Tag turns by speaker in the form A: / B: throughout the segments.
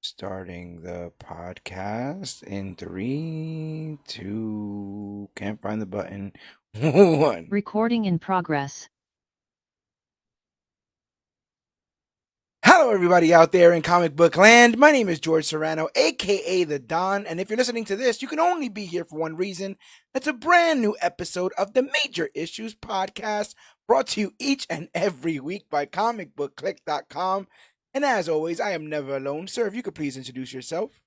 A: Starting the podcast in three, two, can't find the button. One.
B: Recording in progress.
A: Hello, everybody out there in comic book land. My name is George Serrano, aka The Don, and if you're listening to this, you can only be here for one reason. It's a brand new episode of the Major Issues Podcast, brought to you each and every week by ComicBookClique.com. And as always, I am never alone. Sir, if you could please introduce yourself.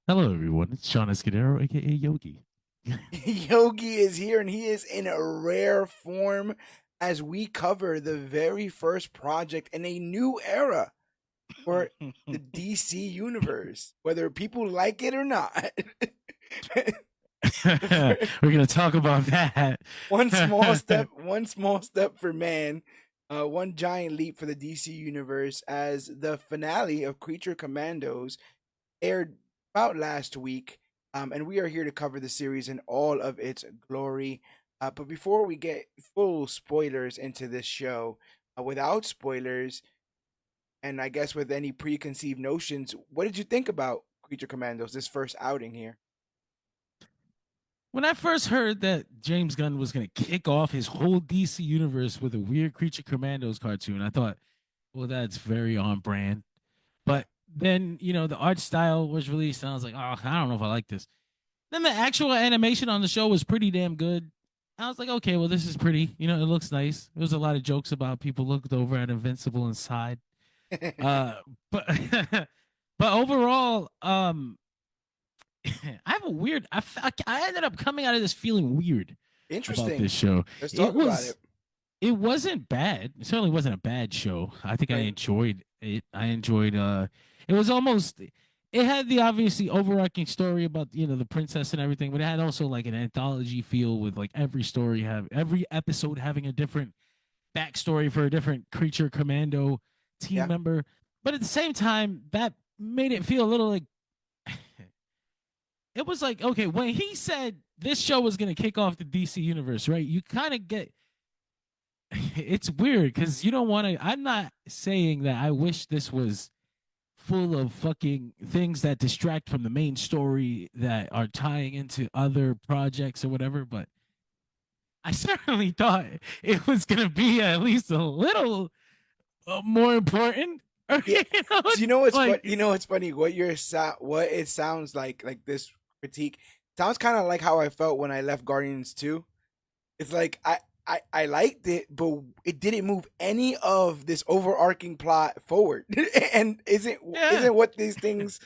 C: Hello, everyone. It's Sean Escudero, aka Yogi.
A: Yogi is here, and he is in a rare form as we cover the very first project in a new era for the DC universe, whether people like it or not.
C: We're gonna talk about that.
A: one small step for man, one giant leap for the DC universe, as the finale of Creature Commandos aired about last week. And we are here to cover the series in all of its glory. But before we get full spoilers into this show, without spoilers, and I guess with any preconceived notions, what did you think about Creature Commandos, this first outing here?
C: When I first heard that James Gunn was gonna kick off his whole DC universe with a weird Creature Commandos cartoon, I thought, well, that's very on brand. But then, the art style was released, and I was like, oh, I don't know if I like this. Then the actual animation on the show was pretty damn good. I was like, okay, well, this is pretty. It looks nice. There was a lot of jokes about people looked over at Invincible inside. But but overall, I have a weird. I ended up coming out of this feeling weird about
A: Interesting.
C: this show.
A: Let's talk about it.
C: It wasn't bad. It certainly wasn't a bad show. I think I
A: Right.
C: enjoyed it. I enjoyed. It was almost. It had the obviously overarching story about the princess and everything, but it had also like an anthology feel with like every episode having a different backstory for a different creature commando team
A: Yeah.
C: member. But at the same time, that made it feel a little like it was like, okay, when he said this show was gonna kick off the DC universe, right? You kind of get it's weird because you don't want to. I'm not saying that I wish this was full of fucking things that distract from the main story that are tying into other projects or whatever, but I certainly thought it was gonna be at least a little more important.
A: Yeah. So
C: Like,
A: it's funny. What it sounds like this critique sounds kind of like how I felt when I left Guardians 2. It's like I liked it, but it didn't move any of this overarching plot forward. And
C: yeah.
A: isn't what these things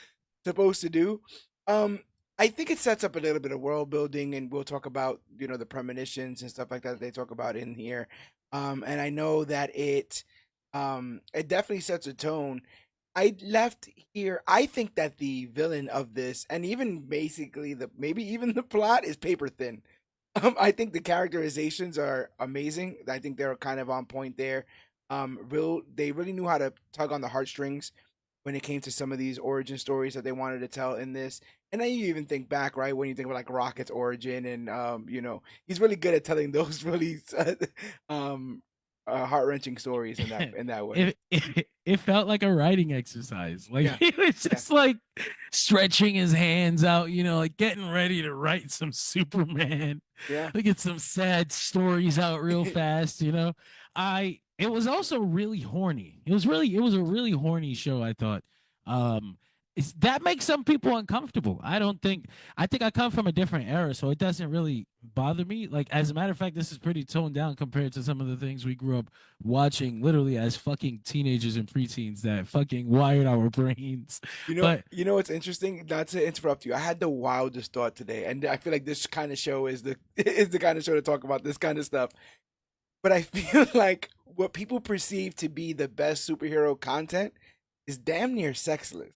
A: supposed to do? I think it sets up a little bit of world building, and we'll talk about the premonitions and stuff like that they talk about in here. And I know that it definitely sets a tone. I left here. I think that the villain of this, and even basically maybe even the plot, is paper thin. I think the characterizations are amazing. I think they're kind of on point there. They really knew how to tug on the heartstrings when it came to some of these origin stories that they wanted to tell in this. And then you even think back, right, when you think about like Rocket's origin, and he's really good at telling those really heart wrenching stories in that way.
C: It felt like a writing exercise. Like
A: Yeah,
C: he was
A: yeah,
C: just like stretching his hands out, like getting ready to write some Superman,
A: yeah.
C: get some sad stories out real fast. It was also really horny. It was a really horny show, I thought. Um that makes some people uncomfortable. I think I come from a different era, so it doesn't really bother me. Like, as a matter of fact, this is pretty toned down compared to some of the things we grew up watching literally as fucking teenagers and preteens that fucking wired our brains. But
A: What's interesting? Not to interrupt you. I had the wildest thought today, and I feel like this kind of show is the is the kind of show to talk about this kind of stuff. But I feel like what people perceive to be the best superhero content is damn near sexless.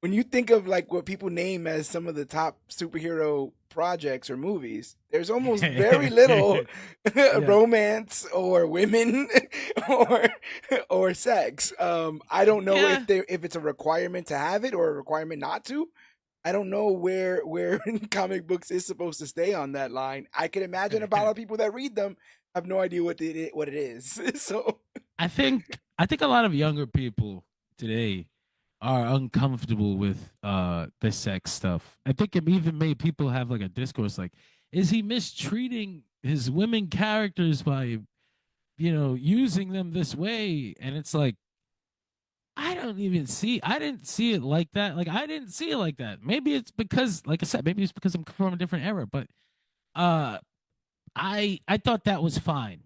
A: When you think of like what people name as some of the top superhero projects or movies, there's almost very little
C: yeah.
A: romance or women or or sex. I don't know
C: Yeah.
A: if it's a requirement to have it or a requirement not to. I don't know where comic books is supposed to stay on that line. I can imagine a lot of people that read them have no idea what it is. So
C: I think a lot of younger people today are uncomfortable with the sex stuff. I think it even made people have like a discourse like, is he mistreating his women characters by, using them this way? And it's like, I didn't see it like that. Like I didn't see it like that. Maybe it's because, like I said, maybe it's because I'm from a different era, but uh I thought that was fine.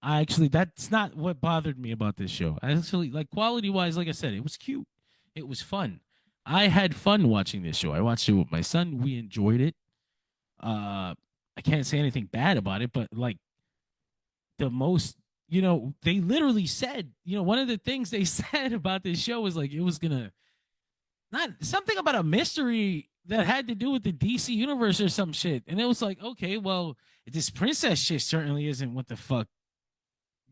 C: I actually, that's not what bothered me about this show. I actually, like, quality wise, like I said, it was cute. It was fun. I had fun watching this show. I watched it with my son. We enjoyed it. I can't say anything bad about it, but like the most, they literally said, one of the things they said about this show was like it was gonna, not something about a mystery that had to do with the DC universe or some shit. And it was like, okay, well, this princess shit certainly isn't what the fuck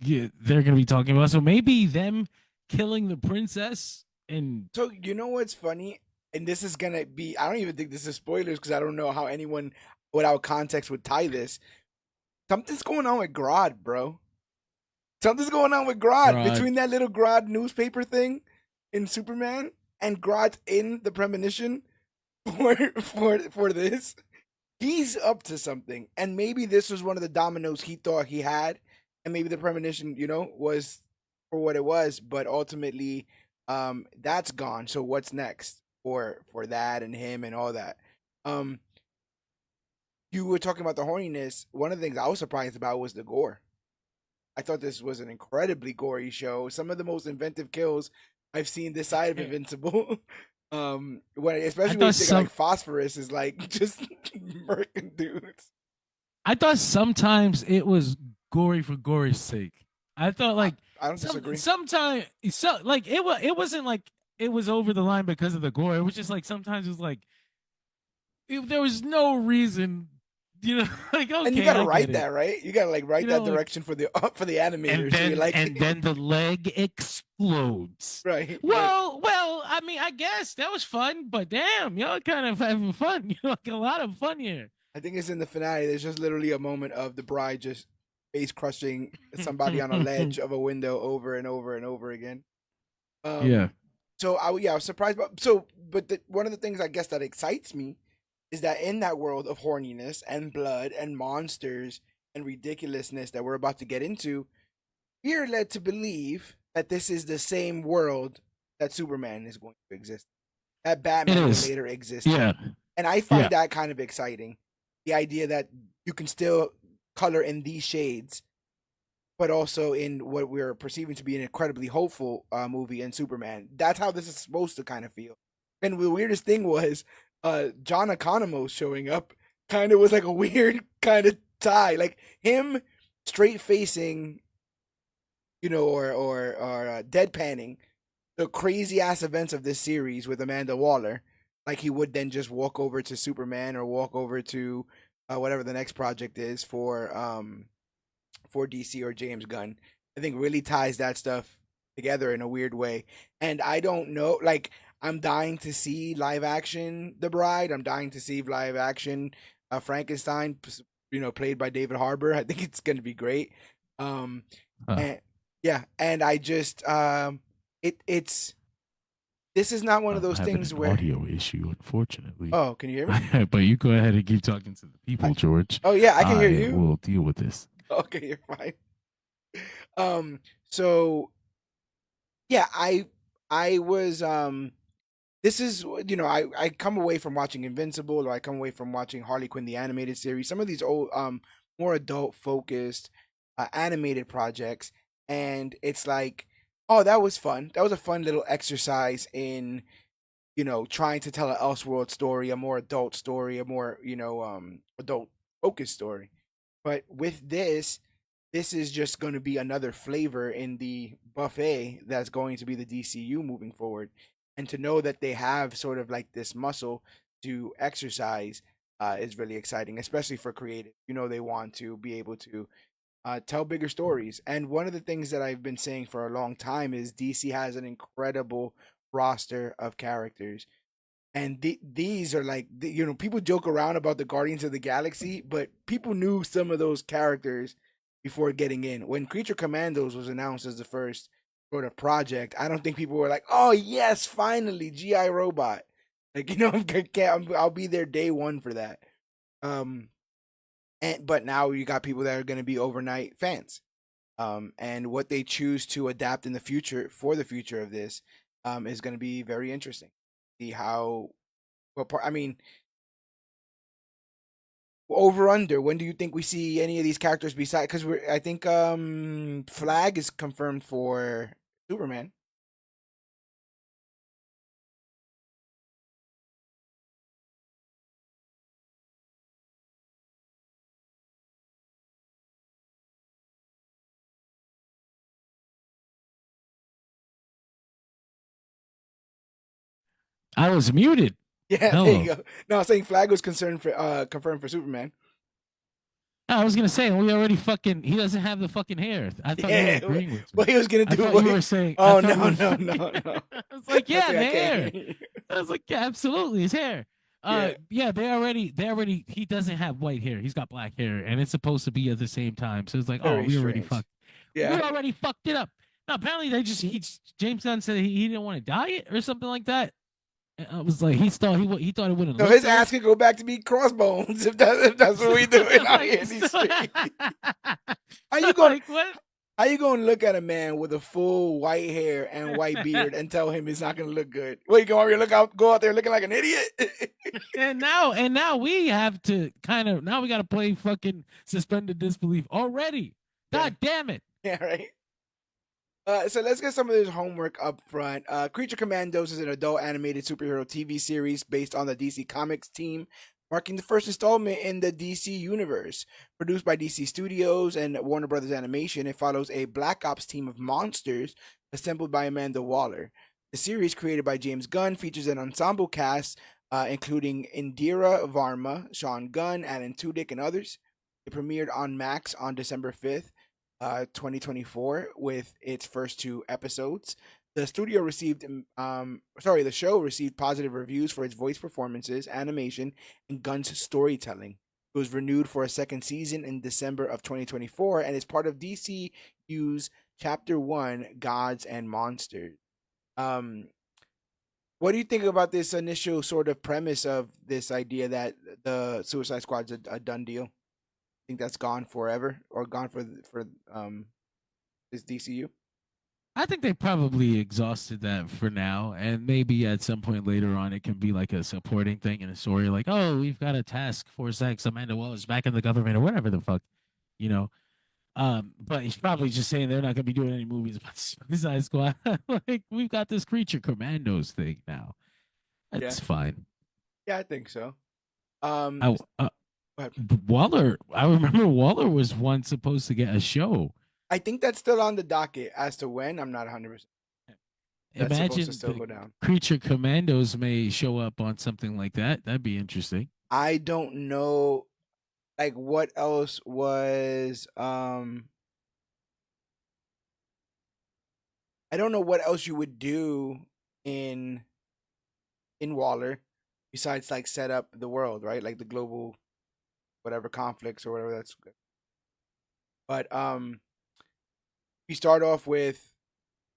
C: they're gonna be talking about. So maybe them killing the princess and
A: So you know what's funny, and this is gonna be, I don't even think this is spoilers because I don't know how anyone without context would tie this. Something's going on with Grodd, bro. Something's going on with Grodd
C: Grodd.
A: between that little Grodd newspaper thing in Superman and Grodd in the premonition for this. He's up to something, and maybe this was one of the dominoes he thought he had, and maybe the premonition, was for what it was, but ultimately, that's gone. So what's next for that and him and all that? Um, you were talking about the horniness. One of the things I was surprised about was the gore. I thought this was an incredibly gory show. Some of the most inventive kills I've seen this side of Invincible. When
C: I
A: especially when you
C: thought
A: think of, like,
C: some
A: Phosphorus is like just murking dudes.
C: I thought sometimes it was gory for gory's sake. I thought
A: I,
C: like
A: I don't disagree.
C: sometimes like it wasn't like it was over the line because of the gore. It was just like sometimes it was like there was no reason, like
A: And you
C: okay,
A: gotta
C: I get
A: write
C: it.
A: that, right? You gotta like write that
C: Like
A: direction for the for the animator, so you're
C: and
A: like,
C: then the leg explodes.
A: right, right.
C: Well, I mean, I guess that was fun, but damn, y'all kind of having fun. Like a lot of fun here.
A: I think it's in the finale. There's just literally a moment of the bride just face crushing somebody on a ledge of a window over and over and over again.
C: Yeah.
A: Um, so I was surprised, but one of the things I guess that excites me is that in that world of horniness and blood and monsters and ridiculousness that we're about to get into, we are led to believe that this is the same world that Superman is going to exist, that
C: It
A: Batman will
C: is.
A: later exist in.
C: Yeah.
A: And I
C: Yeah.
A: find that kind of exciting. The idea that you can still color in these shades, but also in what we're perceiving to be an incredibly hopeful movie in Superman. That's how this is supposed to kind of feel. And the weirdest thing was John Economos showing up kind of was like a weird kind of tie. Like him straight facing, or deadpanning the crazy ass events of this series with Amanda Waller, like he would then just walk over to Superman or walk over to whatever the next project is for DC or James Gunn. I think really ties that stuff together in a weird way. And I don't know, like I'm dying to see live action The Bride. I'm dying to see live action Frankenstein, played by David Harbour. I think it's going to be great. Um,
C: Huh.
A: and yeah, and I just it's this is not one of
C: I'm
A: those
C: having
A: things
C: an
A: where,
C: audio issue, unfortunately.
A: oh, can you hear me?
C: But you go ahead and keep talking to the
A: I,
C: people, George.
A: oh yeah, I can hear
C: I
A: you.
C: will deal with this.
A: Okay, you're fine. So yeah, I was this is, I come away from watching Invincible, or I come away from watching Harley Quinn the animated series, some of these old more adult focused animated projects, and it's like, oh, that was fun. That was a fun little exercise in, trying to tell an Elseworld story, a more adult story, a more, adult focused story. But with this is just going to be another flavor in the buffet that's going to be the DCU moving forward. And to know that they have sort of like this muscle to exercise is really exciting, especially for creative. They want to be able to tell bigger stories. And one of the things that I've been saying for a long time is DC has an incredible roster of characters, and these are like, people joke around about the Guardians of the Galaxy, but people knew some of those characters before getting in. When Creature Commandos was announced as the first sort of project, I don't think people were like, "Oh yes, finally GI Robot." Like, I'll be there day one for that. Um, and but now you got people that are going to be overnight fans. And what they choose to adapt in the future for the future of this is going to be very interesting. See how, well, I mean, over under. When do you think we see any of these characters beside? Because I think Flag is confirmed for Superman.
C: I was muted.
A: Yeah, there you
C: Hello.
A: go. No, I'm saying Flag was concerned for confirmed for Superman.
C: I was gonna say we already fucking. He doesn't have the fucking hair. I thought you were
A: Yeah,
C: agreeing with
A: what
C: me.
A: he was gonna
C: I
A: do?
C: thought you were saying. I
A: Oh
C: thought you
A: no,
C: were
A: no,
C: fucking.
A: no, no.
C: I was like,
A: I
C: yeah,
A: think
C: the
A: I can't
C: hair.
A: hear you.
C: I was like, yeah, absolutely, his hair.
A: Yeah,
C: Yeah, they already. He doesn't have white hair. He's got black hair, and it's supposed to be at the same time. So it's like, oh,
A: very
C: we already
A: strange.
C: fucked. We
A: Yeah.
C: already fucked it up. No, apparently James Gunn said he didn't want to dye it or something like that. And I was like, he thought it wouldn't
A: So
C: look
A: his
C: good.
A: ass can go back to be Crossbones if that's what we doing out here
C: like,
A: in
C: so,
A: these streets. How
C: so
A: you going?
C: like what?
A: How you going to look at a man with a full white hair and white beard and tell him it's not going to look good? What you going to go out there looking like an idiot?
C: And now we have to kind of now we got to play fucking suspended disbelief already.
A: Yeah,
C: God damn it!
A: yeah, right. So let's get some of this homework up front. Creature Commandos is an adult animated superhero TV series based on the DC Comics team, marking the first installment in the DC universe. Produced by DC Studios and Warner Brothers Animation, it follows a Black Ops team of monsters assembled by Amanda Waller. The series, created by James Gunn, features an ensemble cast including Indira Varma, Sean Gunn, Alan Tudyk, and others. It premiered on Max on December 5th, 2024, with its first two episodes. The show received positive reviews for its voice performances, animation, and Gunn's storytelling. It was renewed for a second season in December of 2024 and is part of DCU's Chapter 1 Gods and Monsters. Um, what do you think about this initial sort of premise of this idea that the Suicide Squad's a done deal? Think that's gone forever or gone for this DCU?
C: I think they probably exhausted that for now, and maybe at some point later on, it can be like a supporting thing in a story, like, oh, we've got a task force X, Amanda Waller's back in the government or whatever the fuck, you know. But he's probably just saying they're not gonna be doing any movies about Suicide Squad. Like we've got this Creature Commandos thing now.
A: Yeah,
C: That's fine.
A: yeah, I think so. Um,
C: I,
A: but
C: Waller, I remember Waller was once supposed to get a show.
A: I think that's still on the docket. As to when, I'm not 100%. That's supposed to
C: Imagine
A: still
C: the
A: go down.
C: Creature Commandos may show up on something like that. That'd be interesting.
A: I don't know, like what else was. I don't know what else you would do in Waller besides like set up the world, right? Like the global whatever conflicts or whatever that's. But we start off with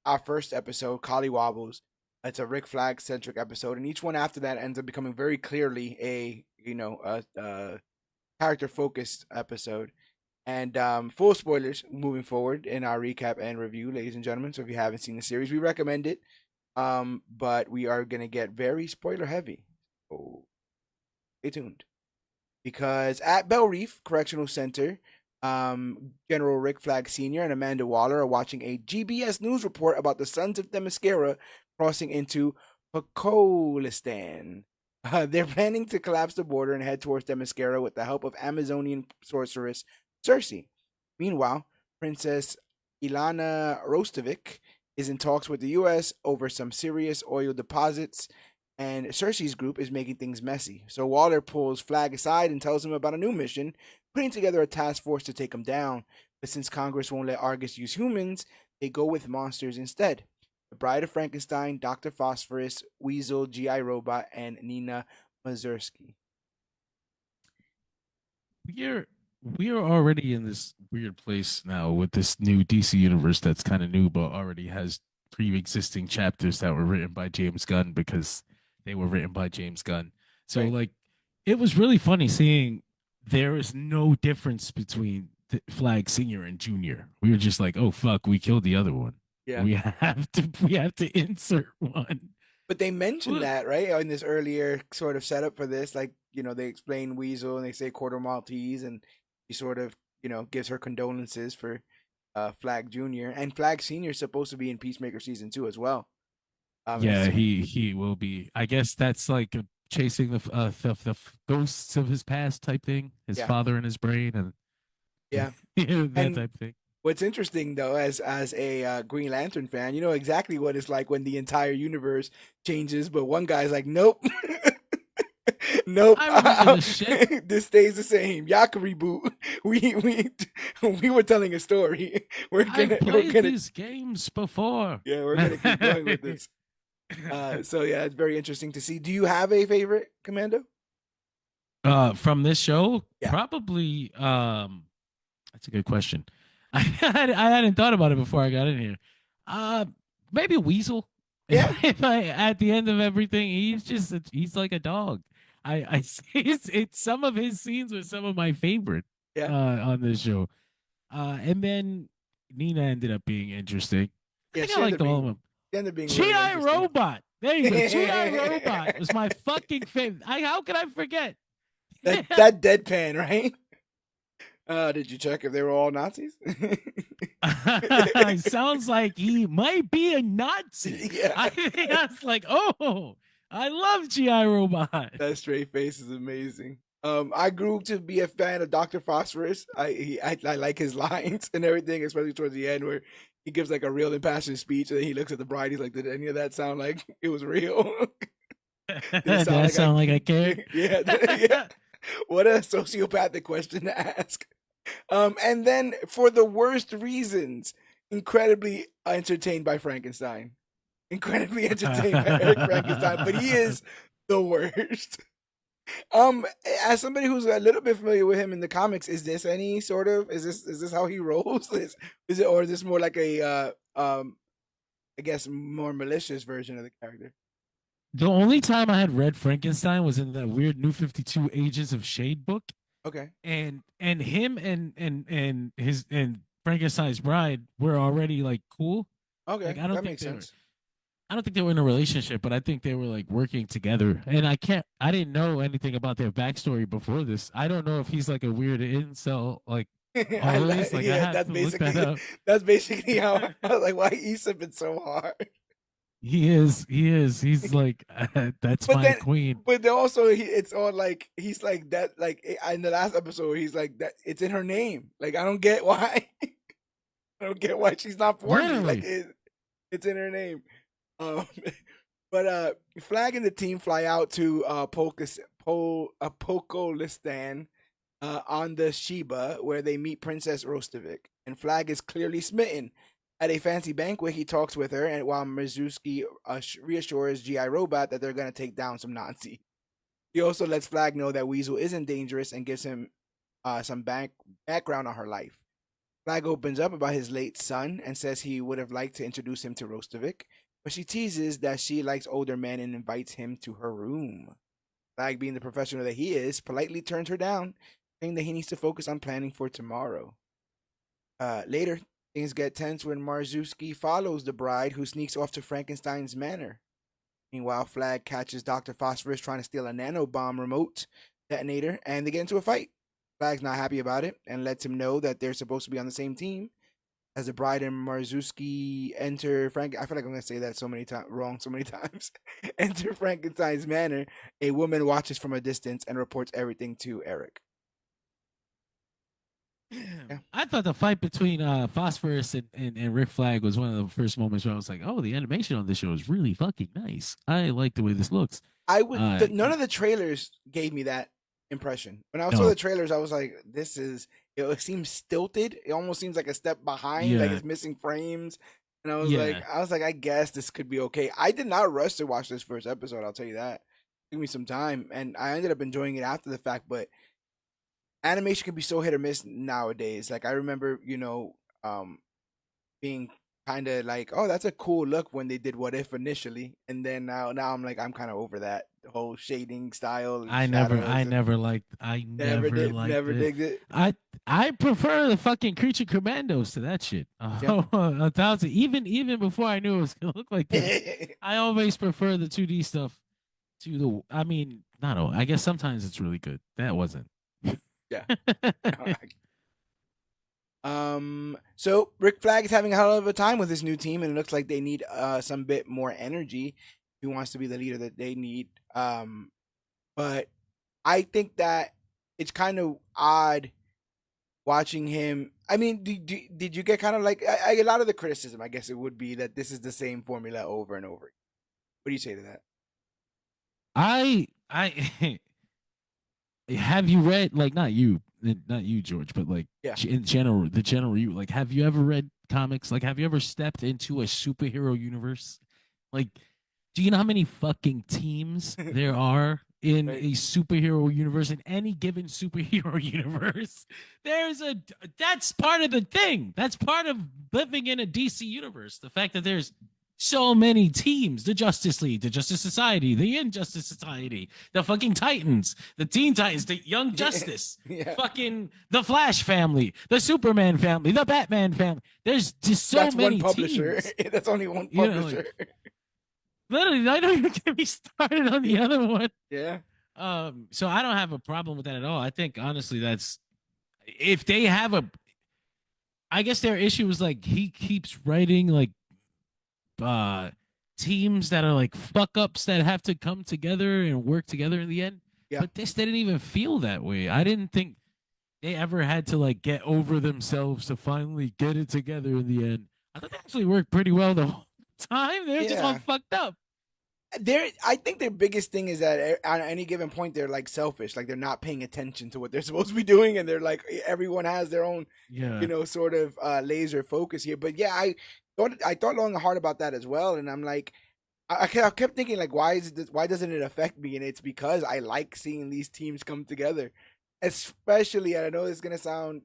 A: our first episode, Collie Wobbles. It's a Rick Flag centric episode, and each one after that ends up becoming very clearly a character focused episode. And full spoilers moving forward in our recap and review, ladies and gentlemen. So if you haven't seen the series, we recommend it. But we are gonna get very spoiler heavy. So stay tuned. Because at Bell Reef Correctional Center, General Rick Flag Sr. and Amanda Waller are watching a GBS news report about the Sons of Themyscira crossing into Pakistan. They're planning to collapse the border and head towards Themyscira with the help of Amazonian sorceress Cersei. Meanwhile, Princess Ilana Rostovic is in talks with the U.S. over some serious oil deposits, and Cersei's group is making things messy. So Waller pulls Flag aside and tells him about a new mission, putting together a task force to take him down. But since Congress won't let Argus use humans, they go with monsters instead. The Bride of Frankenstein, Dr. Phosphorus, Weasel, G.I. Robot, and Nina Mazursky.
C: We're we are already in this weird place now with this new DC universe that's kind of new, but already has pre-existing chapters that were written by James Gunn because they were written by James Gunn. So
A: Right.
C: like, it was really funny seeing there is no difference between Flag Senior and Junior. We were just like, oh fuck, we killed the other one.
A: Yeah.
C: We have to insert one.
A: But they mentioned
C: Look,
A: that, right, in this earlier sort of setup for this, like, they explain Weasel and they say Quarter Maltese, and he sort of, gives her condolences for Flag Jr. And Flag Sr. is supposed to be in Peacemaker season 2 as well.
C: yeah,
A: It's
C: he will be. I guess that's like chasing the ghosts of his past type thing, his
A: yeah,
C: father in his brain, and
A: yeah.
C: that
A: And
C: type thing.
A: what's interesting though, as a Green Lantern fan, you know exactly what it's like when the entire universe changes, but one guy's like, nope, nope,
C: I remember the shit.
A: this stays the same. Y'all can reboot. We we were telling a story. We're
C: I've
A: gonna we're
C: played
A: gonna
C: these games before.
A: yeah, we're gonna keep going with this. So yeah, it's very interesting to see. Do you have a favorite Commando?
C: From this show,
A: Yeah,
C: probably. That's a good question. I hadn't thought about it before I got in here. Uh, Maybe Weasel.
A: yeah,
C: If I at the end of everything, he's like a dog. I it's some of his scenes were some of my favorite
A: yeah,
C: on this show. And then Nina ended up being interesting. I
A: yeah.
C: think I liked all of them.
A: She ended up being really
C: G.I.
A: interesting.
C: Robot. There you go. G.I. Robot was my fucking favorite. How could I forget?
A: that deadpan, right? Did you check if they were all Nazis?
C: Sounds like he might be a Nazi.
A: Yeah,
C: I was like, oh, I love GI Robot.
A: that straight face is amazing. I grew to be a fan of Doctor Phosphorus. I like his lines and everything, especially towards the end where he gives like a real impassioned speech, and then he looks at the bride. He's like, "Did any of that sound like it was real? Did it
C: Does
A: sound
C: that
A: like
C: sound like I cared?
A: yeah, yeah." What a sociopathic question to ask. And then for the worst reasons, incredibly entertained by Frankenstein. Incredibly entertained by Eric Frankenstein, but he is the worst. Um, as somebody who's a little bit familiar with him in the comics, is this any sort of is this how he rolls? Is it, or is this more like a I guess more malicious version of the character?
C: The only time I had read Frankenstein was in that weird New 52 Agents of Shade book.
A: Okay,
C: And him and Frankenstein's bride were already like cool. Like
A: okay, that makes sense.
C: I don't think they were in a relationship, but I think they were like working together. And I didn't know anything about their backstory before this. I don't know if he's like a weird incel, like always. Like I
A: Yeah,
C: have to look that up.
A: that's basically how I was like, why Aesop been so hard?
C: He's like that's
A: But
C: my
A: then,
C: queen.
A: but then also it's all like he's like that. Like in the last episode, he's like that. It's in her name. Like I don't get why. I don't get why she's not for me. Like
C: Literally.
A: it's in her name. Um, but Flag and the team fly out to Pokolistan on the Sheba, where they meet Princess Rostovic. And Flag is clearly smitten. At a fancy banquet, he talks with her, and while Mizuki reassures G.I. Robot that they're going to take down some Nazi. He also lets Flag know that Weasel isn't dangerous and gives him some background on her life. Flag opens up about his late son and says he would have liked to introduce him to Rostovic, but she teases that she likes older men and invites him to her room. Flag, being the professional that he is, politely turns her down, saying that he needs to focus on planning for tomorrow. Later, things get tense when Marzuski follows the bride, who sneaks off to Frankenstein's manor. Meanwhile, Flag catches Dr. Phosphorus trying to steal a nanobomb remote detonator, and they get into a fight. Flag's not happy about it and lets him know that they're supposed to be on the same team. As the bride and Marzuski enter I feel like I'm gonna say that so many times wrong so many times. Enter Frankenstein's manor. A woman watches from a distance and reports everything to Eric. Yeah.
C: I thought the fight between Phosphorus and Rick Flag was one of the first moments where I was like, "Oh, the animation on this show is really fucking nice. I like the way this looks."
A: None of the trailers gave me that impression. When I saw the
C: No,
A: trailers, I was like, this is it seems stilted. It almost seems like a step behind, like
C: yeah,
A: it's missing frames. And
C: yeah.
A: I guess this could be okay. I did not rush to watch this first episode, I'll tell you that. Give me some time, and I ended up enjoying it after the fact, but animation can be so hit or miss nowadays. Like I remember, um, being kind of like, oh, that's a cool look when they did What If initially, and then now I'm like, I'm kind of over that the whole shading style and shadows and
C: I
A: never
C: never
A: did,
C: liked
A: never
C: it.
A: digged it.
C: I I prefer the fucking Creature Commandos to that shit.
A: Yeah.
C: Oh, a thousand. Even before I knew it was gonna look like this, I always prefer the 2D stuff to the. I mean, not all. I guess sometimes it's really good. That wasn't.
A: Yeah. So Rick Flag is having a hell of a time with his new team, and it looks like they need some bit more energy. He wants to be the leader that they need. But I think that it's kind of odd watching him. I mean, did you get kind of like a lot of the criticism? I guess it would be that this is the same formula over and over. What do you say to that?
C: I have you read, like, not you George, but like
A: Yeah.
C: in general, the general you, like, have you ever read comics? Like, have you ever stepped into a superhero universe? Like, do you know how many fucking teams there are in
A: Right.
C: a superhero universe? In any given superhero universe, there's a that's part of the thing. That's part of living in a DC universe. The fact that there's so many teams: the Justice League, the Justice Society, the Injustice Society, the fucking Titans, the Teen Titans, the Young Justice,
A: Yeah.
C: fucking the Flash family, the Superman family, the Batman family. There's just so
A: That's one
C: many
A: publisher.
C: teams.
A: That's only one
C: You know, like,
A: publisher.
C: literally, I don't even get me started on the other one.
A: Yeah.
C: So I don't have a problem with that at all. I think honestly, that's if they have a. I guess their issue is like he keeps writing like uh teams that are like fuck ups that have to come together and work together in the end.
A: Yeah.
C: But this didn't even feel that way. I didn't think they ever had to like get over themselves to finally get it together in the end. I thought they actually worked pretty well the whole time. They're just all
A: Yeah.
C: fucked up.
A: I think their biggest thing is that on any given point they're like selfish, like they're not paying attention to what they're supposed to be doing, and they're like everyone has their own,
C: Yeah.
A: sort of laser focus here. But yeah, I thought long and hard about that as well, and I'm like, I kept thinking like, why doesn't it affect me? And it's because I like seeing these teams come together, especially. And I know it's gonna sound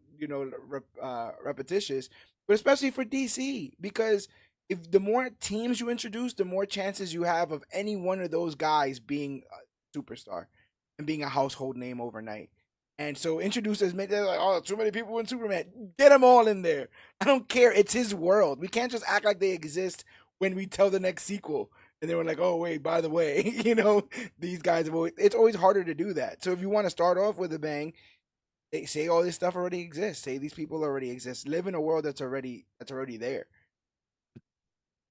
A: repetitious, but especially for DC because if the more teams you introduce, the more chances you have of any one of those guys being a superstar and being a household name overnight. And so introduce as many. They're like, oh, too many people in Superman. Get them all in there. I don't care. It's his world. We can't just act like they exist when we tell the next sequel. And they were like, oh wait, by the way, these guys have always. It's always harder to do that. So if you want to start off with a bang, they say all this stuff already exists. Say these people already exist. Live in a world that's already there.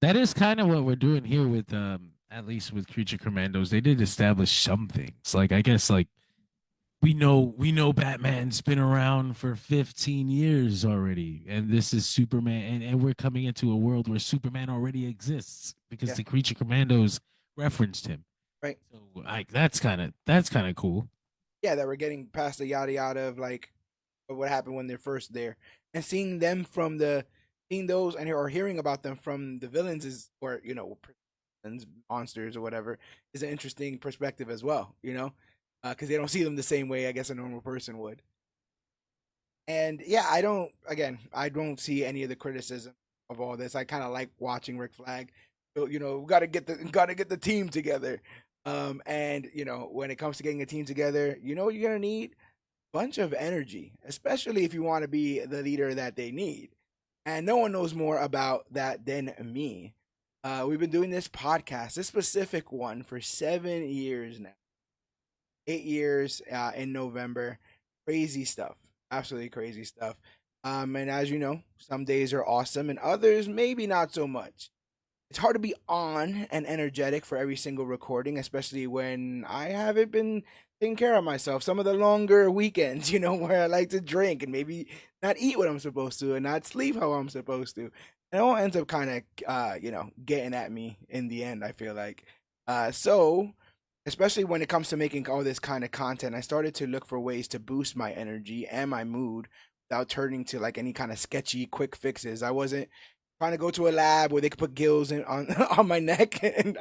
C: That is kind of what we're doing here with at least with Creature Commandos. They did establish some things. Like I guess like we know Batman's been around for 15 years already, and this is Superman, and we're coming into a world where Superman already exists because
A: Yeah.
C: the Creature Commandos referenced him.
A: Right.
C: So like that's kind of cool.
A: Yeah, that we're getting past the yada yada of like of what happened when they're first there, and seeing them from the seeing those and or hearing about them from the villains is or villains, monsters or whatever is an interesting perspective as well. Because they don't see them the same way I guess a normal person would. And yeah, I don't see any of the criticism of all this. I kind of like watching Rick Flag. So, got to get the team together. And when it comes to getting a team together, what you're gonna need bunch of energy, especially if you want to be the leader that they need. And no one knows more about that than me. We've been doing this podcast, this specific one, for 7 years now. 8 years in November. Crazy stuff. Absolutely crazy stuff. And as you know, some days are awesome and others maybe not so much. It's hard to be on and energetic for every single recording, especially when I haven't been taking care of myself. Some of the longer weekends, where I like to drink and maybe not eat what I'm supposed to and not sleep how I'm supposed to. And it all ends up kind of, getting at me in the end, I feel like. So, especially when it comes to making all this kind of content, I started to look for ways to boost my energy and my mood without turning to like any kind of sketchy quick fixes. I wasn't trying to go to a lab where they could put gills on on my neck and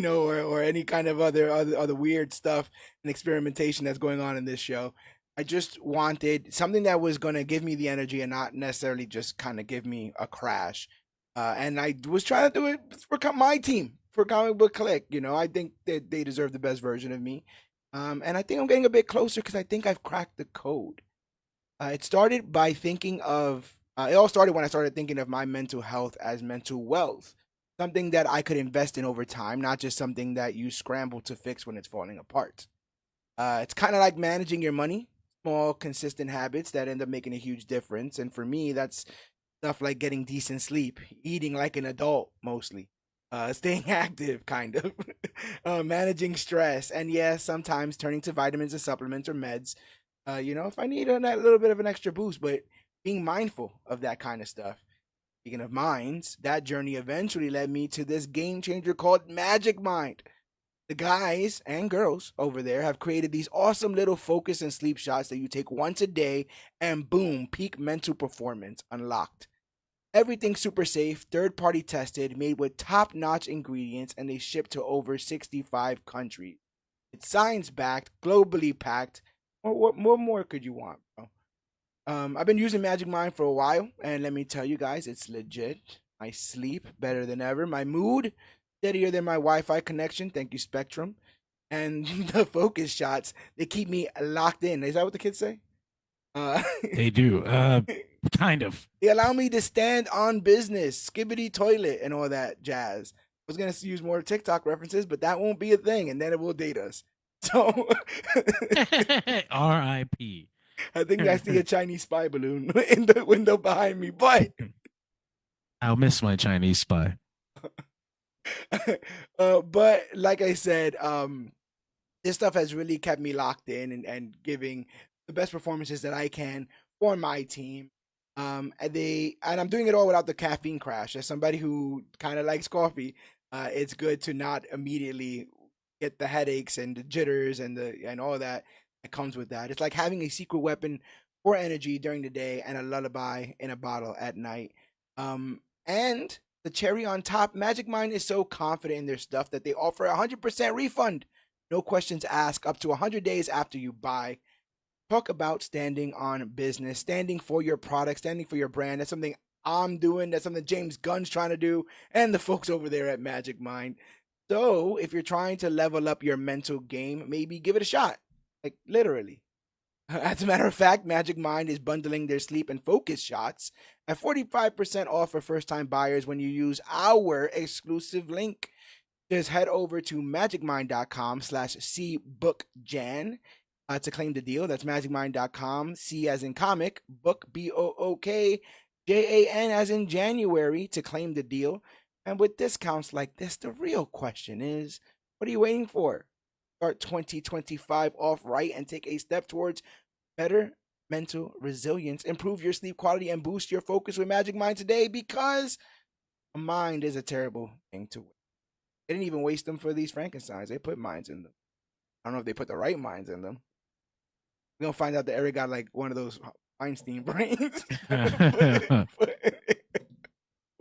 A: or any kind of other weird stuff and experimentation that's going on in this show. I just wanted something that was going to give me the energy and not necessarily just kind of give me a crash. And I was trying to do it for my team, for Comic Book Click. You know, I think that they deserve the best version of me. And I think I'm getting a bit closer because I think I've cracked the code. It started by thinking of, it all started when I started thinking of my mental health as mental wealth, something that I could invest in over time, not just something that you scramble to fix when it's falling apart. It's kind of like managing your money, small, consistent habits that end up making a huge difference. And for me, that's stuff like getting decent sleep, eating like an adult mostly, staying active, kind of, managing stress, and yes, sometimes turning to vitamins and supplements or meds. If I need that little bit of an extra boost, but being mindful of that kind of stuff. Speaking of minds, that journey eventually led me to this game changer called Magic Mind. The guys and girls over there have created these awesome little focus and sleep shots that you take once a day, and boom, peak mental performance unlocked. Everything super safe, third party tested, made with top notch ingredients, and they ship to over 65 countries. It's science backed, globally packed. What more could you want, bro? I've been using Magic Mind for a while, and let me tell you guys, it's legit. I sleep better than ever. My mood steadier than my Wi-Fi connection. Thank you, Spectrum. And the focus shots, they keep me locked in. Is that what the kids say? Uh,
C: They do. Kind of.
A: they allow me to stand on business, skibbity toilet, and all that jazz. I was gonna use more TikTok references, but that won't be a thing, and then it will date us. So
C: R.I.P.
A: I think I see a Chinese spy balloon in the window behind me. But
C: I'll miss my Chinese spy.
A: but like I said, this stuff has really kept me locked in and giving the best performances that I can for my team. And I'm doing it all without the caffeine crash. As somebody who kind of likes coffee, it's good to not immediately get the headaches and the jitters and all that comes with that. It's like having a secret weapon for energy during the day and a lullaby in a bottle at night. And the cherry on top, Magic Mind is so confident in their stuff that they offer a 100% refund. No questions asked, up to 100 days after you buy. Talk about standing on business, standing for your product, standing for your brand. That's something I'm doing. That's something James Gunn's trying to do, and the folks over there at Magic Mind. So if you're trying to level up your mental game, maybe give it a shot. Like literally. As a matter of fact, Magic Mind is bundling their sleep and focus shots at 45% off for first time buyers when you use our exclusive link. Just head over to magicmind.com/cbookjan to claim the deal. That's magicmind.com, C as in comic, book, BOOKJAN as in January to claim the deal. And with discounts like this, the real question is, what are you waiting for? Start 2025 off right and take a step towards better mental resilience. Improve your sleep quality and boost your focus with Magic Mind today, because a mind is a terrible thing to waste. They didn't even waste them for these Frankensteins. They put minds in them. I don't know if they put the right minds in them. We're going to find out that Eric got like one of those Einstein brains.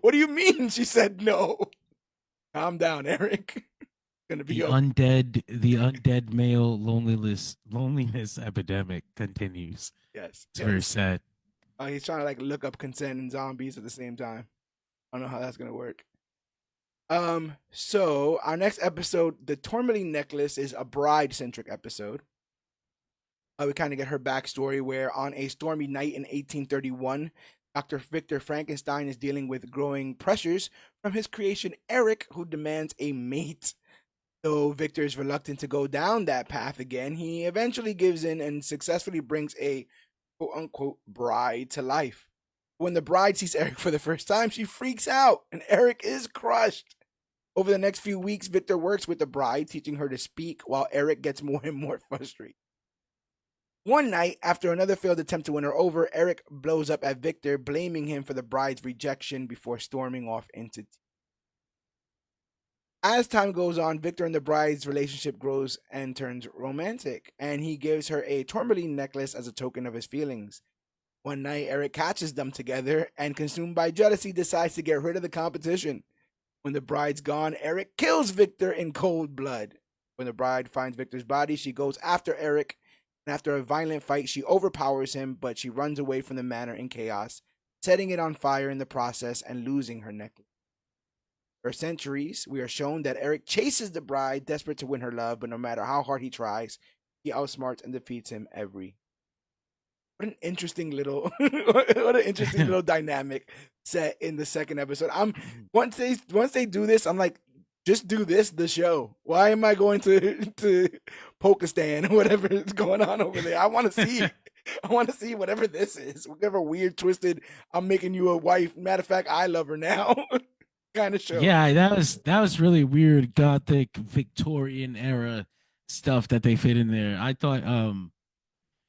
A: What do you mean? She said no. Calm down, Eric. Gonna be
C: The undead male loneliness epidemic continues.
A: Yes.
C: It's very
A: Yes.
C: sad.
A: He's trying to like look up consent and zombies at the same time. I don't know how that's gonna work. So our next episode, the Tourmaline Necklace, is a bride-centric episode. We kind of get her backstory, where on a stormy night in 1831, Dr. Victor Frankenstein is dealing with growing pressures from his creation Eric, who demands a mate. Though Victor is reluctant to go down that path again, he eventually gives in and successfully brings a quote unquote bride to life. When the bride sees Eric for the first time, she freaks out and Eric is crushed. Over the next few weeks, Victor works with the bride, teaching her to speak, while Eric gets more and more frustrated. One night, after another failed attempt to win her over, Eric blows up at Victor, blaming him for the bride's rejection before storming off into tea. As time goes on, Victor and the bride's relationship grows and turns romantic, and he gives her a tourmaline necklace as a token of his feelings. One night, Eric catches them together and, consumed by jealousy, decides to get rid of the competition. When the bride's gone, Eric kills Victor in cold blood. When the bride finds Victor's body, she goes after Eric. And after a violent fight, she overpowers him, but she runs away from the manor in chaos, setting it on fire in the process and losing her necklace. For centuries, we are shown that Eric chases the bride, desperate to win her love, but no matter how hard he tries, he outsmarts and defeats him every. What an interesting little, what an interesting little dynamic set in the second episode. I'm once they do this, I'm like, just do this the show. Why am I going to Pokistan or whatever is going on over there? I want to see. I want to see whatever this is, whatever weird, twisted. I'm making you a wife. Matter of fact, I love her now. Kind of show.
C: Yeah, that was really weird gothic Victorian era stuff that they fit in there. I thought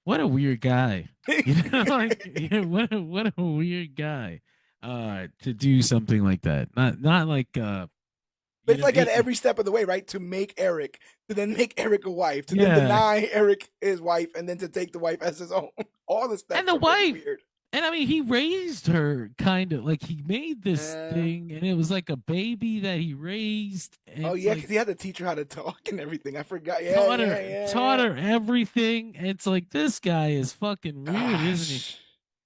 C: what a weird guy. You know, like yeah, what a weird guy to do something like that. Not like
A: But
C: you
A: it's
C: know
A: like at
C: it,
A: every step of the way, right? To make Eric, to then make Eric a wife, to then
C: yeah.
A: deny Eric his wife, and then to take the wife as his own. All the
C: And
A: steps
C: the
A: are very
C: wife,
A: weird.
C: and I mean, he raised her kind of like he made this
A: Uh,
C: thing, and it was like a baby that he raised. And
A: oh
C: it's
A: yeah,
C: like
A: because he had to teach her how to talk and everything. I forgot. Yeah,
C: taught
A: yeah,
C: her
A: yeah,
C: taught
A: yeah.
C: her everything. And it's like this guy is fucking weird, isn't he?
A: Gosh,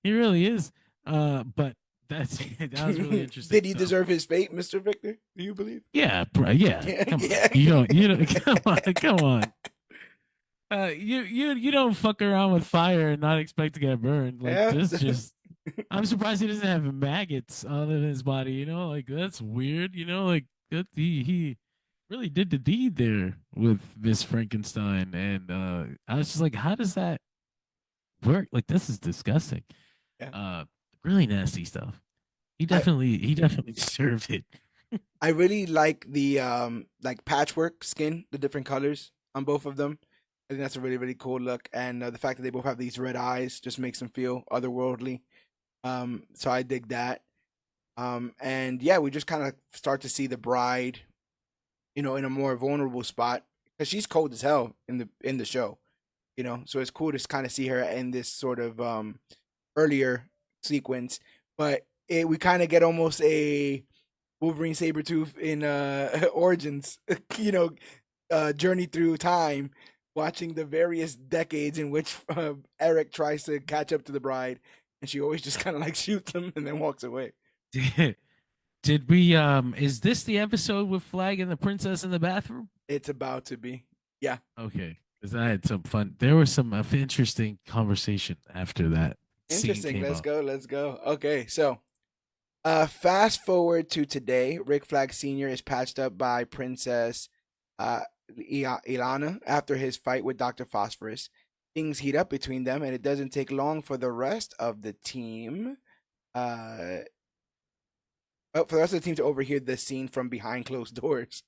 C: He really is. But that's that was really interesting
A: did he
C: stuff.
A: deserve his fate, Mr. Victor? Do you believe?
C: Yeah, yeah.
A: Yeah,
C: Come on,
A: yeah.
C: you don't come on, come on. You don't fuck around with fire and not expect to get burned. Like
A: Yeah.
C: this, just I'm surprised he doesn't have maggots all in his body. You know, like that's weird. You know, like that he really did the deed there with Miss Frankenstein, and I was just like, how does that work? Like this is disgusting.
A: Yeah.
C: Uh, really nasty stuff.
A: I
C: He definitely deserved it.
A: I really like patchwork skin, the different colors on both of them. I think that's a really really cool look, and the fact that they both have these red eyes just makes them feel otherworldly. So I dig that. And yeah, we just kind of start to see the bride, in a more vulnerable spot because she's cold as hell in the show. So it's cool to kind of see her in this sort of earlier sequence, but we kind of get almost a Wolverine Sabretooth in Origins, journey through time, watching the various decades in which Eric tries to catch up to the bride, and she always just kind of like shoots him and then walks away.
C: Did we is this the episode with Flag and the princess in the bathroom?
A: It's about to be. Yeah.
C: Okay, because I had some fun. There was some interesting conversation after that scene
A: Interesting.
C: came
A: Let's
C: up.
A: go. Let's go. Okay, so fast forward to today. Rick Flag Sr. is patched up by Princess uh, Ilana after his fight with Dr. Phosphorus. Things heat up between them, and it doesn't take long for the rest of the team. Uh, for the rest of the team to overhear the scene from behind closed doors.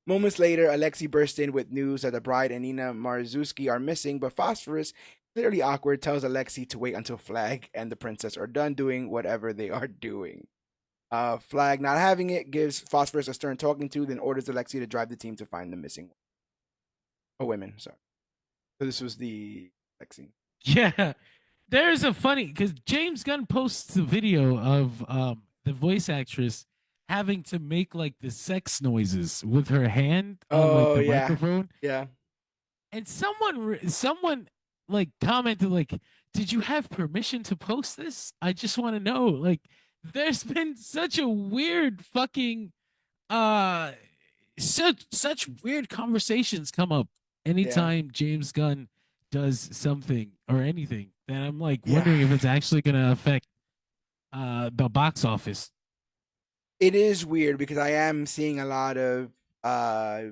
A: Moments later, Alexei bursts in with news that the bride and Nina Marzuski are missing, but Phosphorus, clearly awkward, tells Alexei to wait until Flag and the princess are done doing whatever they are doing. Flag, not having it, gives Phosphorus a stern talking to, then orders Alexei to drive the team to find the missing women. Sorry. So this was the Alexei.
C: Yeah, there's a funny because James Gunn posts a video of the voice actress having to make like the sex noises with her hand on like
A: Oh
C: the
A: yeah,
C: microphone,
A: yeah,
C: and someone like commented like, did you have permission to post this? I just want to know. Like there's been such a weird fucking uh such weird conversations come up
A: yeah,
C: anytime James Gunn does something or anything, that I'm like
A: yeah.
C: wondering if it's actually going to affect the box office.
A: It is weird because I am seeing a lot of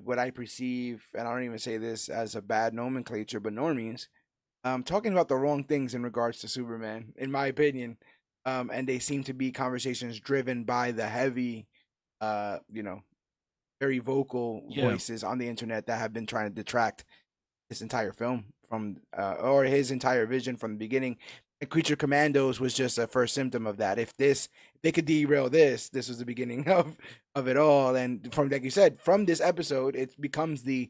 A: what I perceive, and I don't even say this as a bad nomenclature, but normies talking about the wrong things in regards to Superman, in my opinion. And they seem to be conversations driven by the heavy, uh, you know, very vocal
C: Yeah.
A: voices on the internet that have been trying to detract this entire film from, or his entire vision from the beginning. And Creature Commandos was just a first symptom of that. If they could derail this was the beginning of it all. And from, like you said, from this episode, it becomes the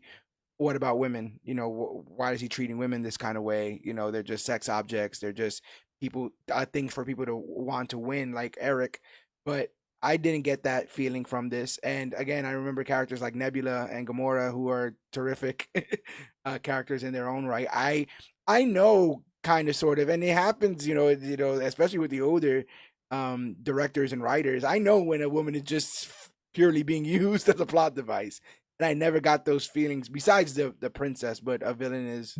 A: what about women? Why is he treating women this kind of way? They're just sex objects. They're just people, things for people to want to win, like Eric. But I didn't get that feeling from this. And again, I remember characters like Nebula and Gamora, who are terrific characters in their own right. I know kind of sort of, and it happens, especially with the older directors and writers. I know when a woman is just purely being used as a plot device, and I never got those feelings. Besides the princess, but a villain is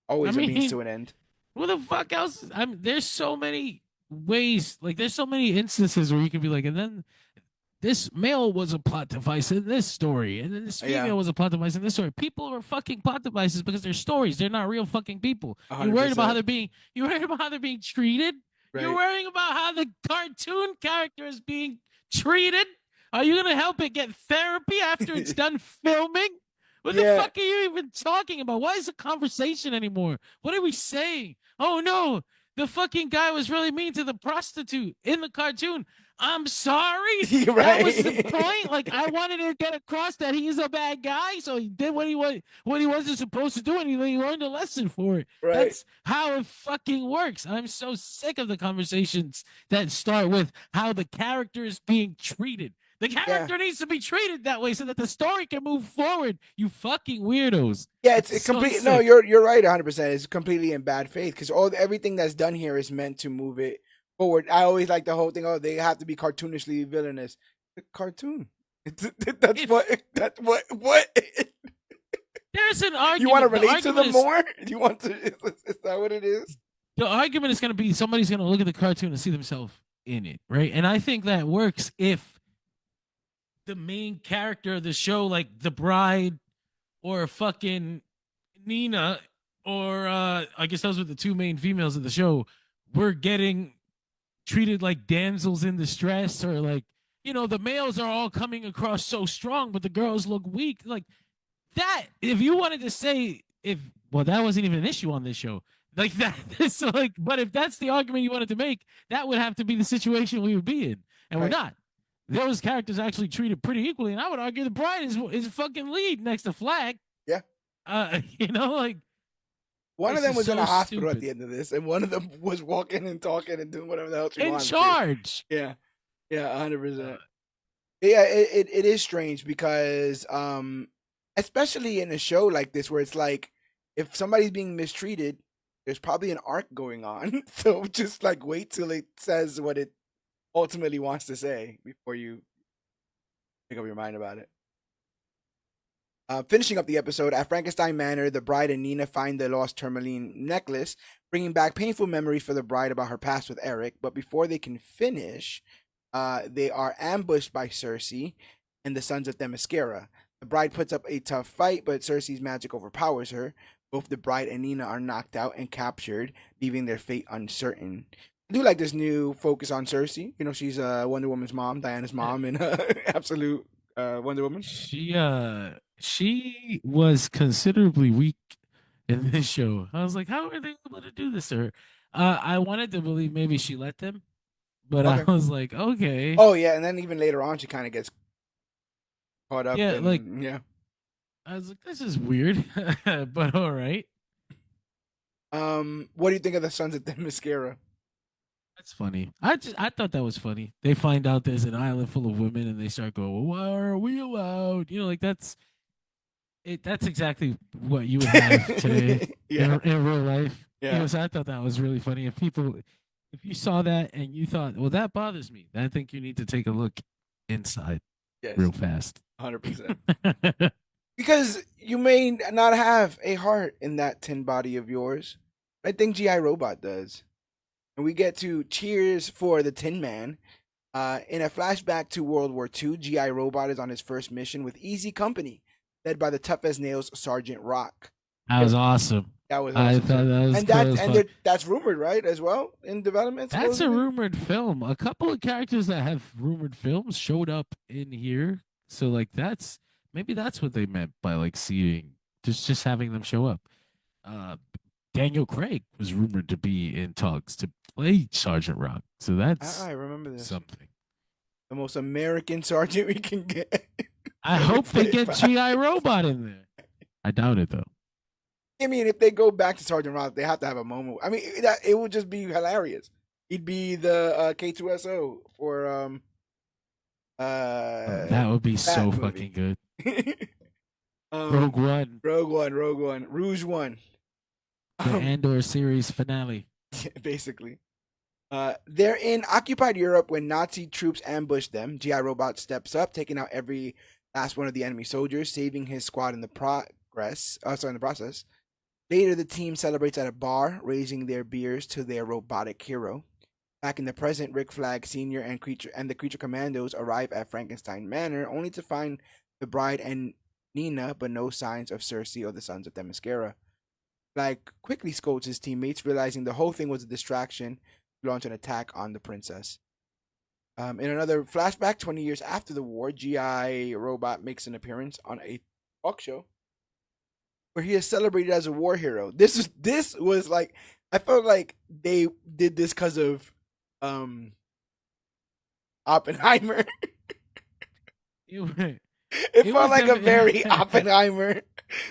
C: I
A: always a means
C: mean,
A: to an end.
C: who the fuck else? I mean, there's so many ways, like there's so many instances where you can be like, and then this male was a plot device in this story, and then this
A: Yeah,
C: female was a plot device in this story. People are fucking plot devices because they're stories. They're not real fucking people.
A: a
C: You're
A: hundred
C: worried about how
A: percent.
C: they're being. You're worried about how they're being treated. You're
A: Right.
C: worrying about how the cartoon character is being treated. Are you gonna help it get therapy after it's done filming? What the
A: Yeah.
C: fuck are you even talking about? Why is the conversation anymore? What are we saying? Oh no, the fucking guy was really mean to the prostitute in the cartoon. I'm sorry.
A: You're
C: That was the
A: right.
C: point. Like I wanted to get across that he's a bad guy, so he did what he wasn't supposed to do, and he learned a lesson for it.
A: Right.
C: That's how it fucking works. I'm so sick of the conversations that start with how the character is being treated. The
A: Yeah.
C: character needs to be treated that way so that the story can move forward. You fucking weirdos.
A: Yeah,
C: It's
A: it's
C: so
A: complete. No,
C: sick.
A: you're right, 100%. It's completely in bad faith because everything that's done here is meant to move it forward. I always like the whole thing. Oh, they have to be cartoonishly villainous. The cartoon. That's what.
C: If
A: That's what.
C: there's an
A: You want to
C: argument,
A: relate to them more? Do you want to? Is that what it is?
C: the argument is going to be somebody's going to look at the cartoon and see themselves in it, right? And I think that works if the main character of the show, like the bride or fucking Nina, or I guess those were the two main females of the show, were getting treated like damsels in distress, or like, the males are all coming across so strong, but the girls look weak. Like that, if you wanted to say, if, well, that wasn't even an issue on this show. Like that, so like, but if that's the argument you wanted to make, that would have to be the situation we would be in, and we're
A: Right.
C: not. Those characters actually treated pretty equally, and I would argue the bride is fucking lead next to Flag.
A: Yeah.
C: Like
A: One of
C: it's
A: them
C: just
A: was in a
C: so
A: hospital at
C: stupid.
A: the end of this, and one of them was walking and talking and doing whatever the hell she
C: In
A: wanted to.
C: charge.
A: Yeah. Yeah.
C: Uh,
A: 100%. Yeah, it is strange because especially in a show like this where it's like if somebody's being mistreated, there's probably an arc going on. So just like wait till it says what it ultimately wants to say before you make up your mind about it. Finishing up the episode, at Frankenstein Manor, the bride and Nina find the lost tourmaline necklace, bringing back painful memories for the bride about her past with Eric. But before they can finish, they are ambushed by Cersei and the sons of Themyscira. The bride puts up a tough fight, but Cersei's magic overpowers her. Both the bride and Nina are knocked out and captured, leaving their fate uncertain. I do like this new focus on Cersei. She's Wonder Woman's mom, Diana's mom, and absolute Wonder Woman.
C: she was considerably weak in this show. I was like, how are they able to do this to her? I wanted to believe maybe she let them, but I
A: Okay.
C: was like, okay,
A: Oh yeah, and then even later on, she kind of gets caught up,
C: yeah, like
A: and yeah.
C: I was like, this is weird, but all right,
A: What do you think of the Sons of the Mascara?
C: that's funny. I thought that was funny. They find out there's an island full of women, and they start going, well, why are we allowed? Like that's it. That's exactly what you would have today
A: Yeah,
C: in real life.
A: yeah,
C: So I thought that was really funny. If you saw that and you thought, well, that bothers me, I think you need to take a look inside
A: yes,
C: real fast.
A: 100%. Because you may not have a heart in that tin body of yours. I think GI Robot does, and we get to cheers for the Tin Man. In a flashback to World War II, GI Robot is on his first mission with Easy Company, led by the tough as nails Sergeant Rock.
C: That was awesome.
A: That was
C: I
A: awesome
C: thought
A: too.
C: that was
A: And
C: cool as fuck.
A: that's rumored, right, as well in development
C: That's a
A: supposedly.
C: rumored film. A couple of characters that have rumored films showed up in here. So like maybe that's what they meant by like seeing just having them show up. Uh Daniel Craig was rumored to be in talks to play Sergeant Rock. So that's
A: I remember this.
C: something.
A: The most American sergeant we can get.
C: I
A: Gonna be
C: hope they
A: played
C: get
A: by-
C: GI Robot in there. I doubt it though.
A: I mean, if they go back to Sergeant Rock, they have to have a moment. I mean, it would just be hilarious. He'd be the K2SO for
C: That would be
A: that
C: so
A: movie.
C: fucking good.
A: Um,
C: Rogue One,
A: Rogue One, Rouge One.
C: the
A: Um,
C: Andor series finale.
A: basically. They're in occupied Europe when Nazi troops ambush them. GI Robot steps up, taking out every last one of the enemy soldiers, saving his squad in the in the process. Later, the team celebrates at a bar, raising their beers to their robotic hero. Back in the present, Rick Flag Sr. and the Creature Commandos arrive at Frankenstein Manor, only to find the bride and Nina, but no signs of Cersei or the sons of Themyscira. Flag quickly scolds his teammates, realizing the whole thing was a distraction to launch an attack on the princess. In another flashback, 20 years after the war, G.I. Robot makes an appearance on a talk show where he is celebrated as a war hero. This was like I felt like they did this because of um Oppenheimer.
C: It, wa-
A: It
C: it
A: felt
C: was
A: like a
C: definitely.
A: very Oppenheimer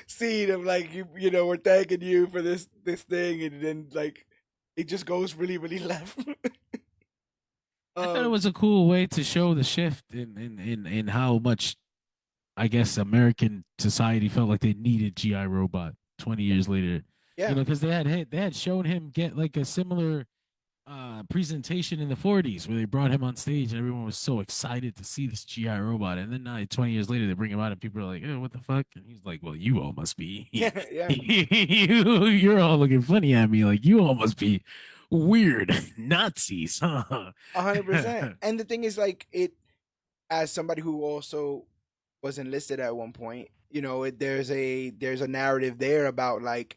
A: scene of like you know we're thanking you for this thing, and then like it just goes really left.
C: I thought it
A: um
C: was a cool way to show the shift in how much I guess American society felt like they needed GI Robot 20 years later. You
A: yeah.
C: know, because they had shown him get like a similar presentation in the 40s where they brought him on stage and everyone was so excited to see this GI Robot. And then 20 years later, they bring him out and people are like, oh, what the fuck? And he's like, well, you all must be.
A: Yeah, yeah.
C: You're all looking funny at me. Like, you all must be weird Nazis, huh?
A: 100%. And the thing is, like, it as somebody who also was enlisted at one point, you know, there's a narrative there about like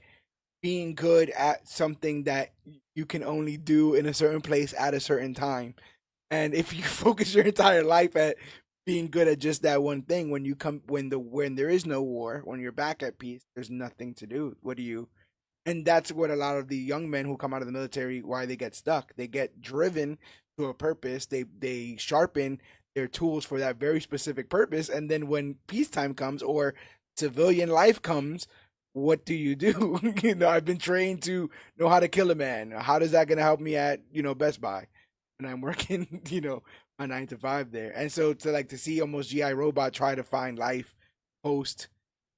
A: being good at something that you can only do in a certain place at a certain time. And if you focus your entire life at being good at just that one thing, when there is no war, when you're back at peace, there's nothing to do. What do you and that's what a lot of the young men who come out of the military why they get stuck. They get driven to a purpose. They sharpen their tools for that very specific purpose, and then when peacetime comes or civilian life comes, what do? You know, I've been trained to know how to kill a man. How does that going to help me at Best Buy? And I'm working my 9 to 5 there, and so to see almost GI Robot try to find life post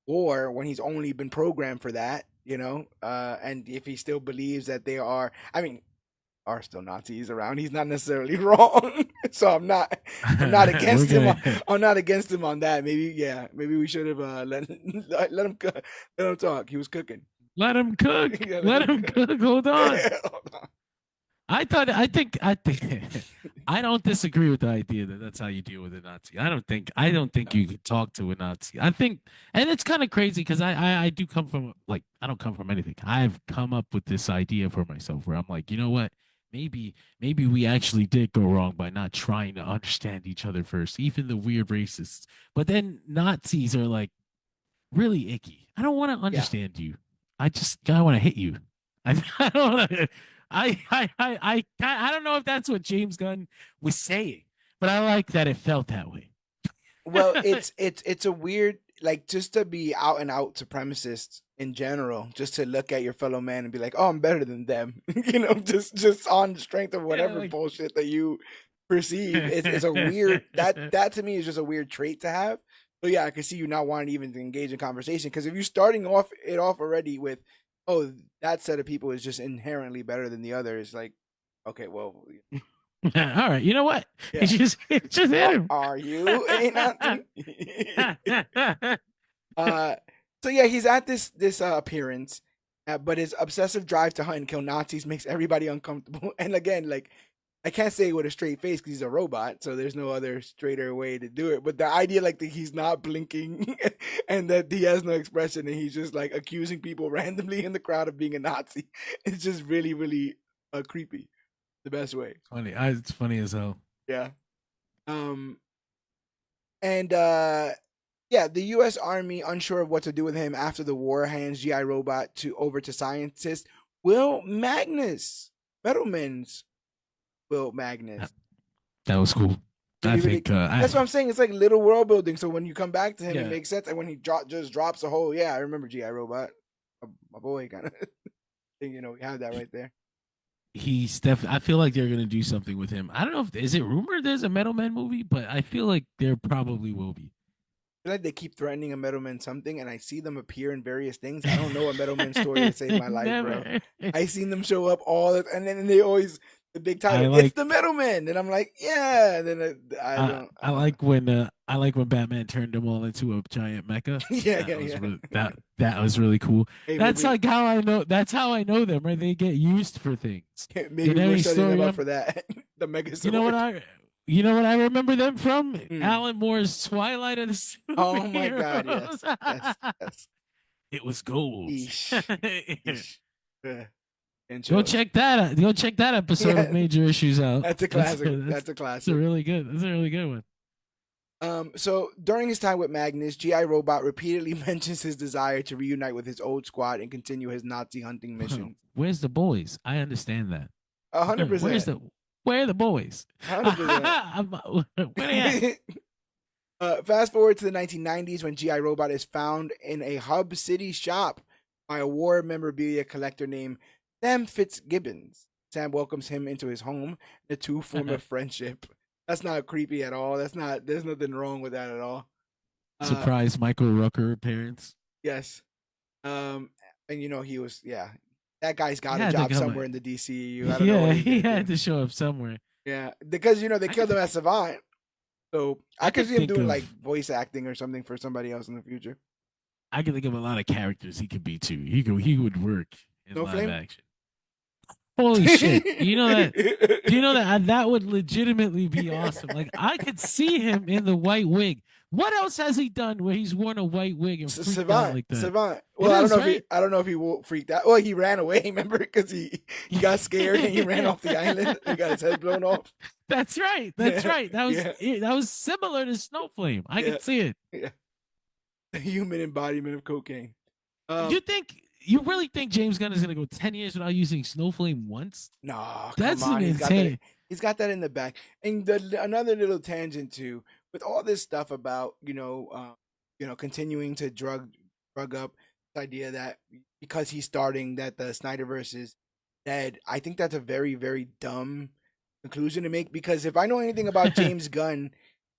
A: war when he's only been programmed for that, and if he still believes that they are, I mean, are still Nazis around, he's not necessarily wrong. So I'm not
C: We're
A: against him.
C: gonna
A: I'm not against him on that. Maybe, yeah, maybe we should have let him let him talk. He was cooking.
C: let him cook.
A: Yeah, let
C: Let
A: him
C: him
A: cook.
C: cook. Hold on.
A: Hold on.
C: I think I don't disagree with the idea that that's how you deal with a Nazi. I don't think
A: No.
C: you can talk to a Nazi. I think, and it's kind of crazy because I do come from like I don't come from anything. I've come up with this idea for myself where I'm like, you know what? Maybe we actually did go wrong by not trying to understand each other first, even the weird racists. But then Nazis are like really icky. I don't want to
A: Yeah.
C: understand you. I want to hit you. I don't want to. I don't know if that's what James Gunn was saying, but I like that it felt that way.
A: Well, it's a weird, like, just to be out and out supremacist in general, just to look at your fellow man and be like, "Oh, I'm better than them," just on the strength of
C: Yeah,
A: whatever
C: like
A: bullshit that you perceive. It's a weird that to me is just a weird trait to have. So yeah, I can see you not wanting even to engage in conversation because if you're starting off already with, "Oh, that set of people is just inherently better than the others," like, okay, well,
C: all right. You know what?
A: yeah,
C: It just hit him.
A: are you ain't nothing. Uh, so yeah, he's at this appearance, but his obsessive drive to hunt and kill Nazis makes everybody uncomfortable. And again, like I can't say it with a straight face because he's a robot, so there's no other straighter way to do it. But the idea, like that he's not blinking and that he has no expression and he's just like accusing people randomly in the crowd of being a Nazi, it's just really creepy. The best way,
C: Funny. It's funny as hell.
A: yeah. Um, and yeah, the U.S. Army, unsure of what to do with him after the war, hands GI Robot over to scientist Will Magnus, Metalman's Will
C: That,
A: Magnus.
C: that was cool. I
A: Really.
C: think.
A: That's what I'm saying. It's like little world building. So when you come back to him, it
C: Yeah.
A: makes sense. And when he just drops a whole, yeah, I remember GI Robot, my boy, kind of thing. We have that right there.
C: He's definitely. I feel like they're gonna do something with him. I don't know if is it rumored there's a Metal Man movie, but I feel like there probably will be.
A: feel like they keep threatening a Metalman something, and I see them appear in various things. I don't know a Metalman story to save my life, bro.
C: Never.
A: I seen them show up all the, and then they always the big title.
C: I
A: It's
C: like
A: the Metalman, and I'm like, yeah. And then I don't.
C: I like when Batman turned them all into a giant mecha.
A: Yeah,
C: That
A: yeah,
C: was
A: yeah.
C: really that was really cool.
A: Hey,
C: That's
A: maybe
C: like how I know. That's how I know them. Right? They get used for things
A: maybe
C: in
A: we're
C: any
A: setting them
C: story.
A: up for that. The
C: You know what
A: Megazord.
C: I you know what I remember them from?
A: Hmm.
C: Alan Moore's Twilight of the
A: Oh my God, yes,
C: Superheroes.
A: yes, yes.
C: It was gold.
A: Eesh, eesh. Uh, and
C: Go
A: chills.
C: check that out. Go check that episode of
A: Yeah,
C: Major Issues out.
A: that's a
C: That's
A: classic.
C: that's
A: That's a
C: that's a
A: classic.
C: really good. That's a really good one.
A: So during his time with Magnus, GI Robot repeatedly mentions his desire to reunite with his old squad and continue his Nazi hunting mission.
C: Where's the boys? I understand that.
A: A hundred
C: Where's
A: percent,
C: the where are the boys?
A: 100%.
C: Where they at?
A: Fast forward to the 1990s when GI Robot is found in a Hub City shop by a war memorabilia collector named Sam Fitzgibbons. Sam welcomes him into his home. The two form a friendship. That's not creepy at all. That's not. There's nothing wrong with that at all. Uh,
C: Surprise Michael Rucker appearance.
A: yes. Um, and he was, yeah. That guy's
C: He
A: got a
C: had to
A: job
C: come.
A: somewhere in the DCEU. I don't know what
C: Yeah,
A: he's
C: he
A: gonna
C: had
A: do.
C: to show up somewhere.
A: Yeah, because they
C: I
A: killed
C: could
A: him as Savant, so I
C: I
A: could
C: could
A: see him
C: think
A: doing like
C: of
A: voice acting or something for somebody else in the future.
C: I could think of a lot of characters he could be too. He would work in
A: No
C: live
A: flame.
C: action. Holy shit! You know that? Do you know that that would legitimately be awesome? Like I could see him in the white wig. What else has he done where he's worn a white wig and freaked out
A: Savant,
C: like that?
A: Savant.
C: It
A: Well,
C: is right.
A: I don't know if he freaked out. Well, he ran away. Remember, because he got scared and he ran off the island. He got his head blown off.
C: That's right. That's
A: Yeah,
C: right. That was
A: yeah,
C: it. That was similar to Snowflame. I
A: yeah,
C: could see it.
A: yeah. The human embodiment of cocaine.
C: You think you really think James Gunn is gonna go 10 years without using Snowflame once?
A: No, come
C: That's an
A: on. He's got that.
C: insane.
A: He's got that in the back. And another little tangent too, with all this stuff about continuing to drug up this idea that because he's starting that the Snyderverse is dead. I think that's a very very dumb conclusion to make because if I know anything about James Gunn,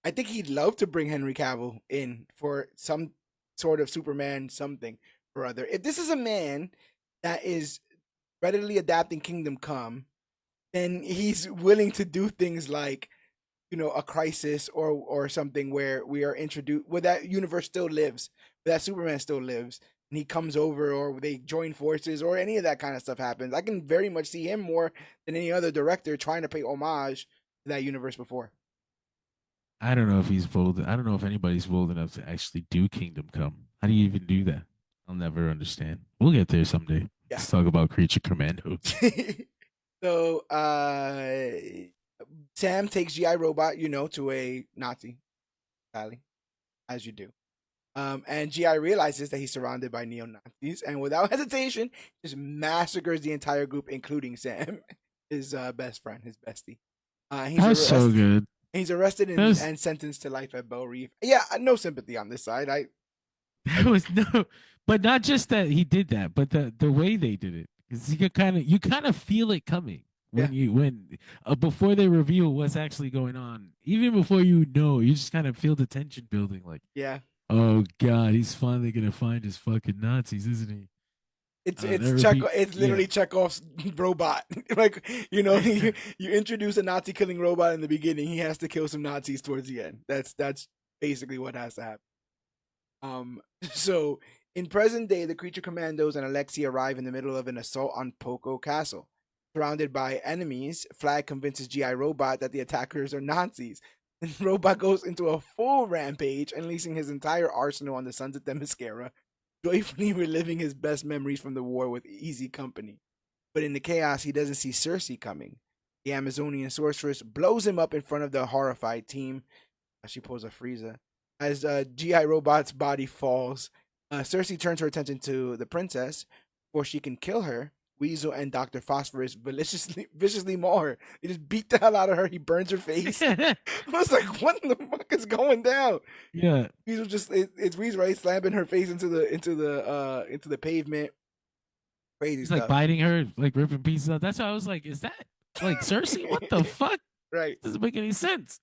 A: I think he'd love to bring Henry Cavill in for some sort of Superman something or other. If this is a man that is readily adapting Kingdom Come, then he's willing to do things like a crisis or something where we are introduced where that universe still lives, where that Superman still lives, and he comes over or they join forces or any of that kind of stuff happens. I can very much see him more than any other director trying to pay homage to that universe before.
C: I don't know if he's bold. I don't know if anybody's bold enough to actually do Kingdom Come. How do you even do that? I'll never understand. We'll get there someday.
A: Yeah.
C: Let's talk about Creature Commandos.
A: So Sam takes GI Robot, to a Nazi rally, as you do. And GI realizes that he's surrounded by neo Nazis, and without hesitation, just massacres the entire group, including Sam, his best friend, his bestie. He's
C: That was so
A: arrested.
C: good.
A: He's arrested
C: That was
A: and sentenced to life at Belle Reef. Yeah, no sympathy on this side.
C: that was no, but not just that he did that, but the way they did it. Because you kind of feel it coming
A: Yeah,
C: when before they reveal what's actually going on. Even before you just kind of feel the tension building. Like,
A: yeah.
C: oh god, he's finally gonna find his fucking Nazis, isn't he?
A: It's
C: That
A: Chekhov.
C: repeat,
A: It's
C: yeah.
A: literally Chekhov's robot. Like you introduce a Nazi killing robot in the beginning, he has to kill some Nazis towards the end. That's basically what has to happen. So in present day, the Creature Commandos and Alexi arrive in the middle of an assault on Poco Castle. Surrounded by enemies, Flag convinces GI Robot that the attackers are Nazis. And Robot goes into a full rampage, unleashing his entire arsenal on the Sons of Themyscira, joyfully reliving his best memories from the war with easy company. But in the chaos, he doesn't see Cersei coming. The Amazonian sorceress blows him up in front of the horrified team. She pulls a Frieza. As GI Robot's body falls, Cersei turns her attention to the princess. Before she can kill her, Weasel and Dr. Phosphorus viciously maul her. They just beat the hell out of her. He burns her face. I was like, what the fuck is going down?
C: Yeah,
A: Weasel it's Weasel, right? Slamming her face into the pavement. Crazy
C: he's like
A: stuff.
C: biting her, like ripping pieces out. That's why I was like, is that like Cersei? What the fuck?
A: Right.
C: Doesn't make any sense.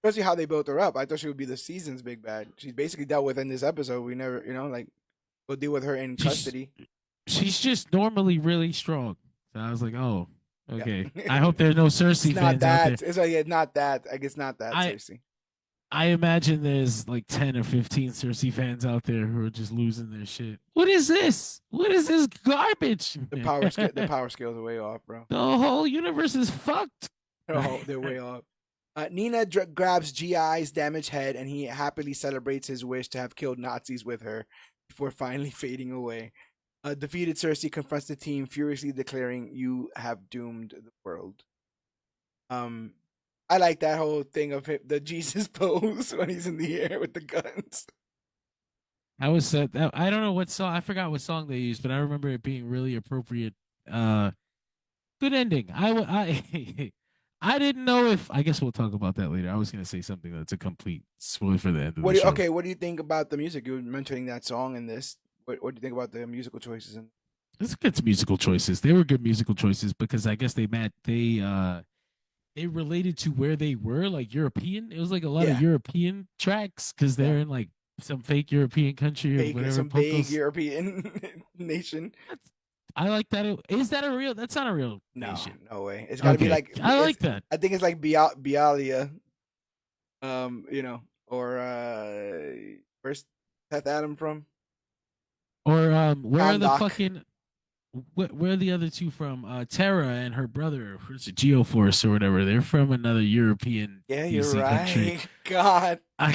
A: Especially how they built her up. I thought she would be the season's big bad. She's basically dealt with in this episode. We never, like we'll deal with her in
C: She's
A: custody.
C: she's just normally really strong. So I was like, oh,
A: Yeah.
C: okay. I hope there are no
A: It's
C: Cersei
A: not
C: fans out there.
A: that. It's like not that. I guess not that
C: I
A: Cersei.
C: I imagine there's like 10 or 15 Cersei fans out there who are just losing their shit. What is this? What is this garbage?
A: The power scales are way off, bro.
C: The whole universe is fucked.
A: They're way off. Nina grabs GI's damaged head, and he happily celebrates his wish to have killed Nazis with her before finally fading away. Defeated Cersei confronts the team, furiously declaring, "You have doomed the world." Um, I like that whole thing of the Jesus pose when he's in the air with the guns.
C: I was I don't know what song. I forgot what song they used, but I remember it being really appropriate. Uh, Good ending. I didn't know if. I guess we'll talk about that later. I was gonna say something that's a complete spoiler for the end of the show.
A: What do you think about the music? You were mentioning that song in this. What do you think about the musical choices?
C: It's good musical choices. They were good musical choices because I guess they related to where they were, like European. It was like a lot of
A: Yeah,
C: European tracks because
A: yeah.
C: they're in like some fake European country or whatever.
A: Some vague
C: Pocos.
A: European nation.
C: I like that. Is that a real? That's not a real
A: No,
C: nation.
A: no way. It's got to be
C: Okay,
A: like
C: I
A: it's.
C: like that.
A: I think it's like Bialia. Or where's Seth Adam from?
C: Or where are the
A: Kahndaq.
C: fucking where are the other two from? Terra and her brother, who's a Geoforce or whatever. They're from another European
A: Yeah, you're
C: DC country.
A: right. God,
C: I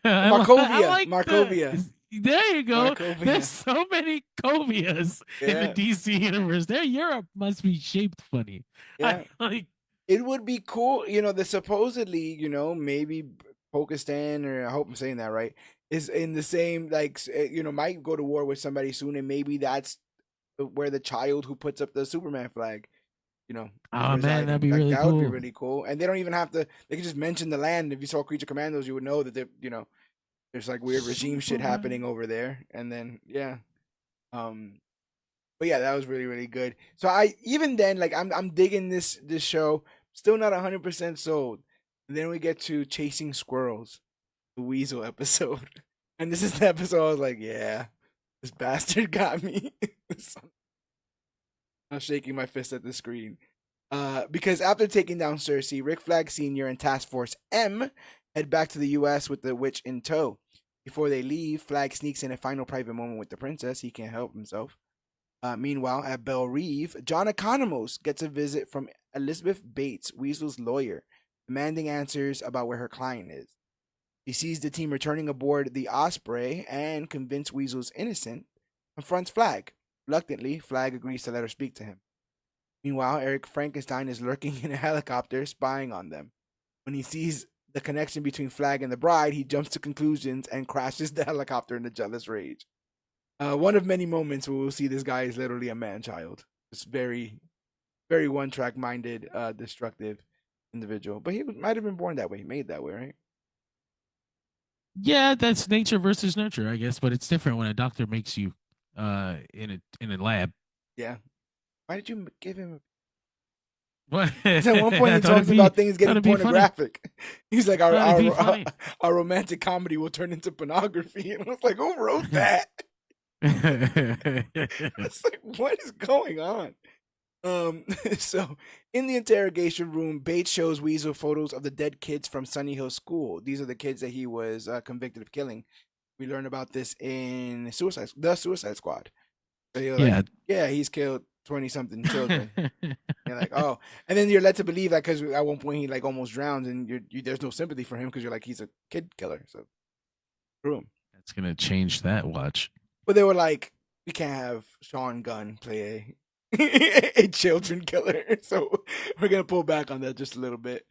A: Markovia,
C: like that.
A: Markovia,
C: There you go. There's
A: Markovia.
C: so many Covias in the
A: Yeah,
C: DC universe. Their Europe must be shaped funny. I
A: yeah.
C: like.
A: It would be cool, the supposedly, maybe Pakistan, or I hope I'm saying that right, is in the same like might go to war with somebody soon, and maybe that's where the child who puts up the Superman flag, is
C: Oh man, that'd
A: residing.
C: be
A: Like
C: really
A: that would be
C: cool.
A: really cool, and they don't even have to. They can just mention the land. If you saw Creature Commandos, you would know that there's like weird regime shit happening
C: Superman.
A: over there, and then yeah, um, but yeah, that was really really good. So I even then like I'm digging this show. Still not 100% sold. And then we get to Chasing Squirrels, the Weasel episode, and this is the episode I was like, yeah, this bastard got me. I'm shaking my fist at the screen. Because after taking down Cersei, Rick Flag Sr. and Task Force M head back to the U.S. with the witch in tow. Before they leave, Flag sneaks in a final private moment with the princess. He can't help himself. Meanwhile, at Belle Reve, John Economos gets a visit from Elizabeth Bates, Weasel's lawyer, demanding answers about where her client is. He sees the team returning aboard the Osprey and, convinced Weasel's innocent, confronts Flag. Reluctantly, Flag agrees to let her speak to him. Meanwhile, Eric Frankenstein is lurking in a helicopter, spying on them. When he sees the connection between Flag and the bride, he jumps to conclusions and crashes the helicopter in a jealous rage. One of many moments where we'll see this guy is literally a man child. It's very, very one track minded, destructive individual. But he might have been born that way, made that way, right?
C: Yeah, that's nature versus nurture, I guess. But it's different when a doctor makes you in a lab.
A: Yeah. Why did you give him?
C: What?
A: Because at one point
C: I
A: he talks about things
C: thought
A: getting
C: it'd be funny.
A: pornographic. He's like,
C: Thought it'd be funny.
A: our romantic comedy will turn into pornography. And I was like, who wrote that? It's like, what is going on? So in the interrogation room, Bates shows Weasel photos of the dead kids from Sunny Hill School. These are the kids that he was convicted of killing. We learned about this in the Suicide Squad. So you're like,
C: Yeah.
A: yeah, he's killed 20 something children. You're like, oh, and then you're led to believe that because at one point he like almost drowns, and there's no sympathy for him because you're like he's a kid killer. So screw him.
C: That's gonna change that watch.
A: But they were like, we can't have Sean Gunn play a children killer, so we're gonna pull back on that just a little bit.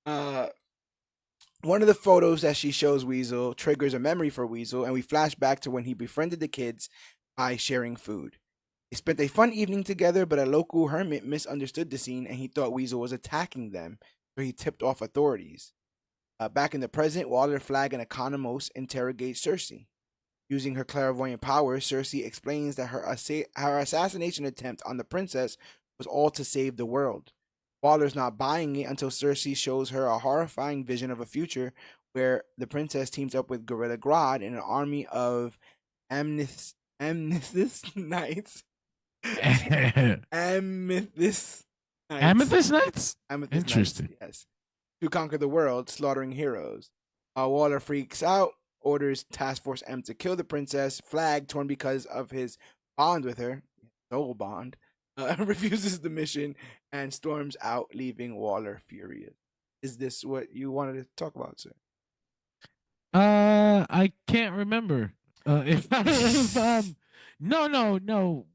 A: Uh, One of the photos that she shows Weasel triggers a memory for Weasel, and we flash back to when he befriended the kids by sharing food. They spent a fun evening together, but a local hermit misunderstood the scene and he thought Weasel was attacking them, so he tipped off authorities. Back in the present, Waller, Flag, and Economos interrogate Cersei. Using her clairvoyant powers, Cersei explains that her assassination attempt on the princess was all to save the world. Waller's not buying it until Cersei shows her a horrifying vision of a future where the princess teams up with Gorilla Grodd in an army of Amnithist Knights. Amethyst Knights.
C: Amethyst Knights?
A: Amethyst Knights,
C: Interesting.
A: yes. To conquer the world, slaughtering heroes. Waller freaks out, orders Task Force M to kill the princess. Flag, torn because of his bond with her, soul bond, refuses the mission and storms out, leaving Waller furious. Is this what you wanted to talk about, sir?
C: I can't remember. If no, no, no.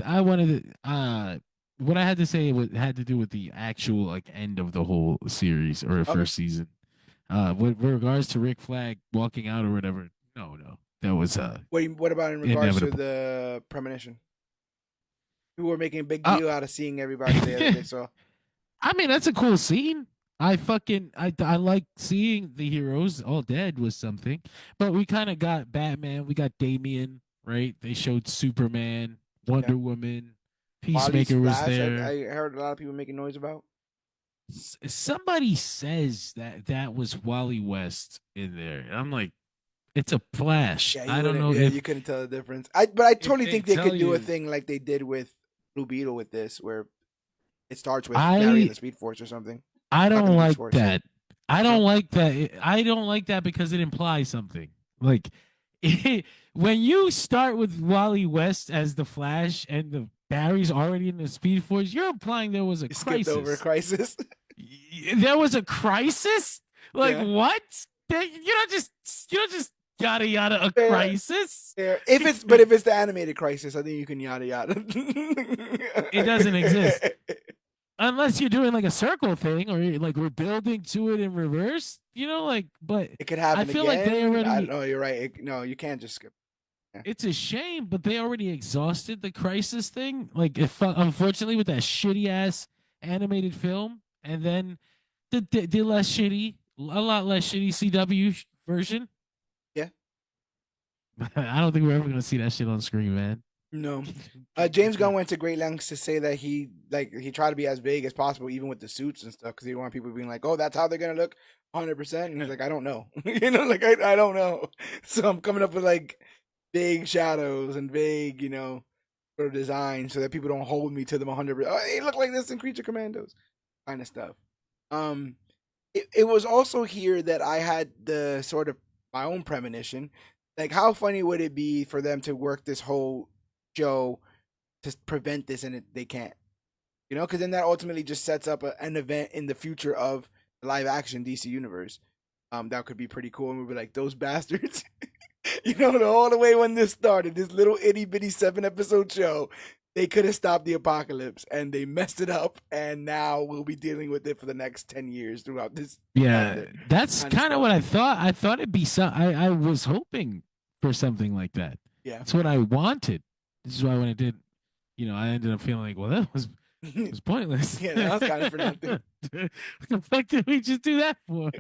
C: I wanted to. What I had to say had to do with the actual like end of the whole series or
A: Okay.
C: first season. With regards to Rick Flag walking out or whatever, no, no, that was
A: What about in regards to
C: inevitable.
A: the premonition? People were making a big
C: Uh,
A: deal out of seeing everybody there that they saw.
C: I mean, that's a cool scene. I like seeing the heroes all dead was something, but we kind of got Batman, we got Damian, right? They showed Superman,
A: Yeah.
C: Wonder Woman,
A: Wally's
C: Peacemaker was
A: Flash,
C: there.
A: I heard a lot of people making noise about.
C: Somebody says that that was Wally West in there. And I'm like, it's a Flash.
A: Yeah, you
C: I don't
A: wouldn't.
C: know
A: Yeah, you couldn't tell the difference. I
C: if
A: totally
C: they
A: think they
C: tell
A: could do a
C: you.
A: thing like they did with Blue Beetle with this, where it starts with Barry and
C: I
A: the Speed Force or something.
C: I
A: Not the
C: don't
A: Beast
C: like
A: Force.
C: that. I
A: No,
C: don't like that. I don't like that because it implies something. Like when you start with Wally West as the Flash and the Barry's already in the Speed Force, you're implying there was a
A: you skipped over
C: crisis.
A: Crisis.
C: There was a crisis? Like
A: Yeah,
C: what? You don't just yada yada a
A: fair,
C: crisis.
A: fair. If it's but if it's the animated Crisis, I think you can yada yada.
C: It doesn't exist. Unless you're doing like a circle thing or like we're building to it in reverse, like, but
A: It could
C: I
A: happen
C: feel like they
A: again. I don't
C: already,
A: know. You're right. No, you can't just skip. Yeah.
C: it's a shame, but they already exhausted the crisis thing. Like, if unfortunately with that shitty ass animated film, and then the less shitty, a lot less shitty CW version.
A: Yeah.
C: I don't think we're ever gonna see that shit on screen, man.
A: No. James Gunn went to great lengths to say that he tried to be as big as possible, even with the suits and stuff, because he didn't want people being like, "Oh, that's how they're gonna look, 100%." And he's like, "I don't know, like I don't know." So I'm coming up with like big shadows and big, sort of design, so that people don't hold me to them 100%. Oh, they look like this in Creature Commandos, kind of stuff. Um, it was also here that I had the sort of my own premonition. Like, how funny would it be for them to work this whole show to prevent this, and they can't, because then that ultimately just sets up an event in the future of the live action DC universe. That could be pretty cool, and we'd be like, those bastards, all the way when this started, this little itty bitty 7 episode show, they could have stopped the apocalypse, and they messed it up, and now we'll be dealing with it for the next 10 years throughout this
C: Yeah,
A: chapter,
C: that's
A: kind of
C: kind of
A: stuff.
C: what I thought. I thought it'd be some. I was hoping for something like that.
A: Yeah.
C: That's what I wanted. This is why when I did, I ended up feeling like, well, that was pointless.
A: Yeah, that was kind of for nothing.
C: What the fuck did we just do that for?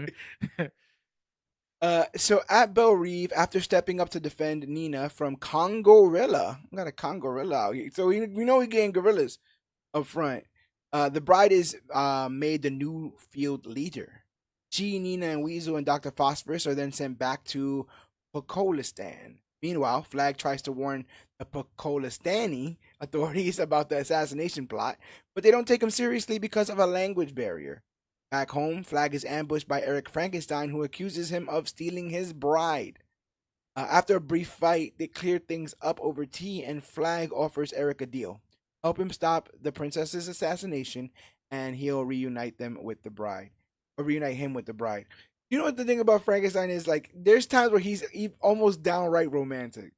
A: So at Belle Reve, after stepping up to defend Nina from Congorilla, we got a Congorilla out here. So we know we're getting gorillas up front. The bride is made the new field leader. She, Nina, and Weasel and Dr. Phosphorus are then sent back to Pokolistan. Meanwhile, Flag tries to warn the Pokolistani authorities about the assassination plot, but they don't take him seriously because of a language barrier. Back home, Flag is ambushed by Eric Frankenstein, who accuses him of stealing his bride. After a brief fight, they clear things up over tea, and Flag offers Eric a deal: help him stop the princess's assassination, and he'll reunite them with the bride, or reunite him with the bride. You know what the thing about Frankenstein is? Like, there's times where he's almost downright romantic.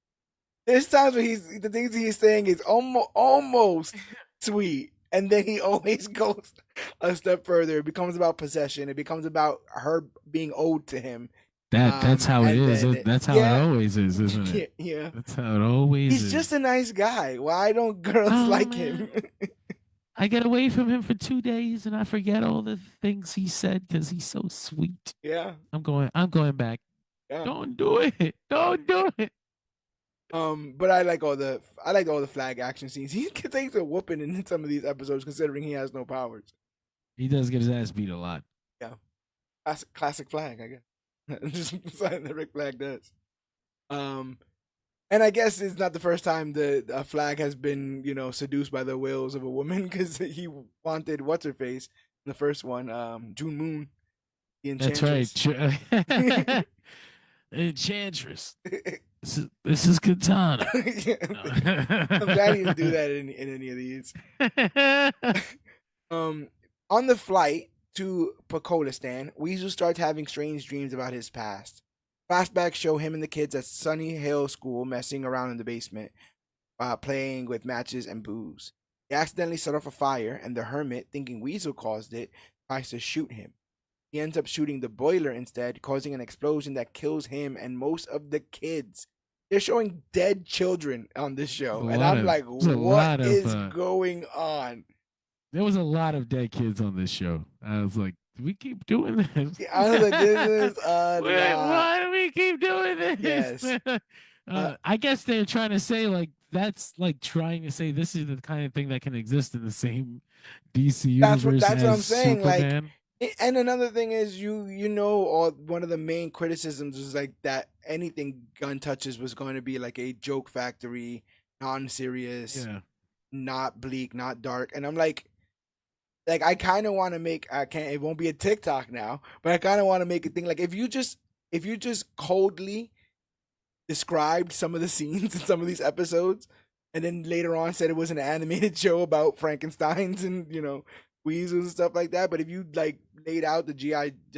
A: There's times where the things he's saying is almost sweet, and then he always goes a step further. It becomes about possession. It becomes about her being owed to him.
C: That's how it
A: And
C: is.
A: then
C: That's how it
A: yeah,
C: always is, isn't it?
A: yeah, yeah.
C: That's how it always
A: He's just
C: is.
A: a nice guy. Why don't girls
C: Oh
A: like him?
C: man, I get away from him for 2 days and I forget all the things he said because he's so sweet.
A: Yeah,
C: I'm going back.
A: yeah.
C: Don't do it. Don't do it.
A: But I like all the Flag action scenes. He takes a whooping in some of these episodes, considering he has no powers.
C: He does get his ass beat a lot.
A: Yeah, classic flag, I guess. Just something that Rick Flag does. Um, and I guess it's not the first time the a flag has been, seduced by the wills of a woman because he wanted what's her face in the first one, June Moon, the
C: That's right.
A: Enchantress.
C: Enchantress. This is Katana.
A: I'm glad he didn't do that in any of these. Um, on the flight to Pakolistan, Weasel starts having strange dreams about his past. Flashbacks show him and the kids at Sunny Hill School messing around in the basement, playing with matches and booze. They accidentally set off a fire, and the hermit, thinking Weasel caused it, tries to shoot him. He ends up shooting the boiler instead, causing an explosion that kills him and most of the kids. They're showing dead children on this show, and I'm like,
C: there's a
A: what
C: lot of
A: is going on?
C: there was a lot of dead kids on this show. I was like, do we keep doing this?
A: Yeah, I was like, this is a lot.
C: Why do we keep doing
A: Yes.
C: this? I guess they're trying to say like that's like trying to say this is the kind of thing that can exist in the same DC universe
A: That's what I'm
C: as
A: saying. Like,
C: Superman.
A: and another thing is or one of the main criticisms is like that anything Gunn touches was going to be like a joke factory, non-serious,
C: Yeah,
A: not bleak, not dark. And I'm like I kind of want to make I can't it won't be a TikTok now, but I kind of want to make a thing like if you just coldly described some of the scenes in some of these episodes, and then later on said it was an animated show about Frankenstein's and weasels and stuff like that. But if you like laid out the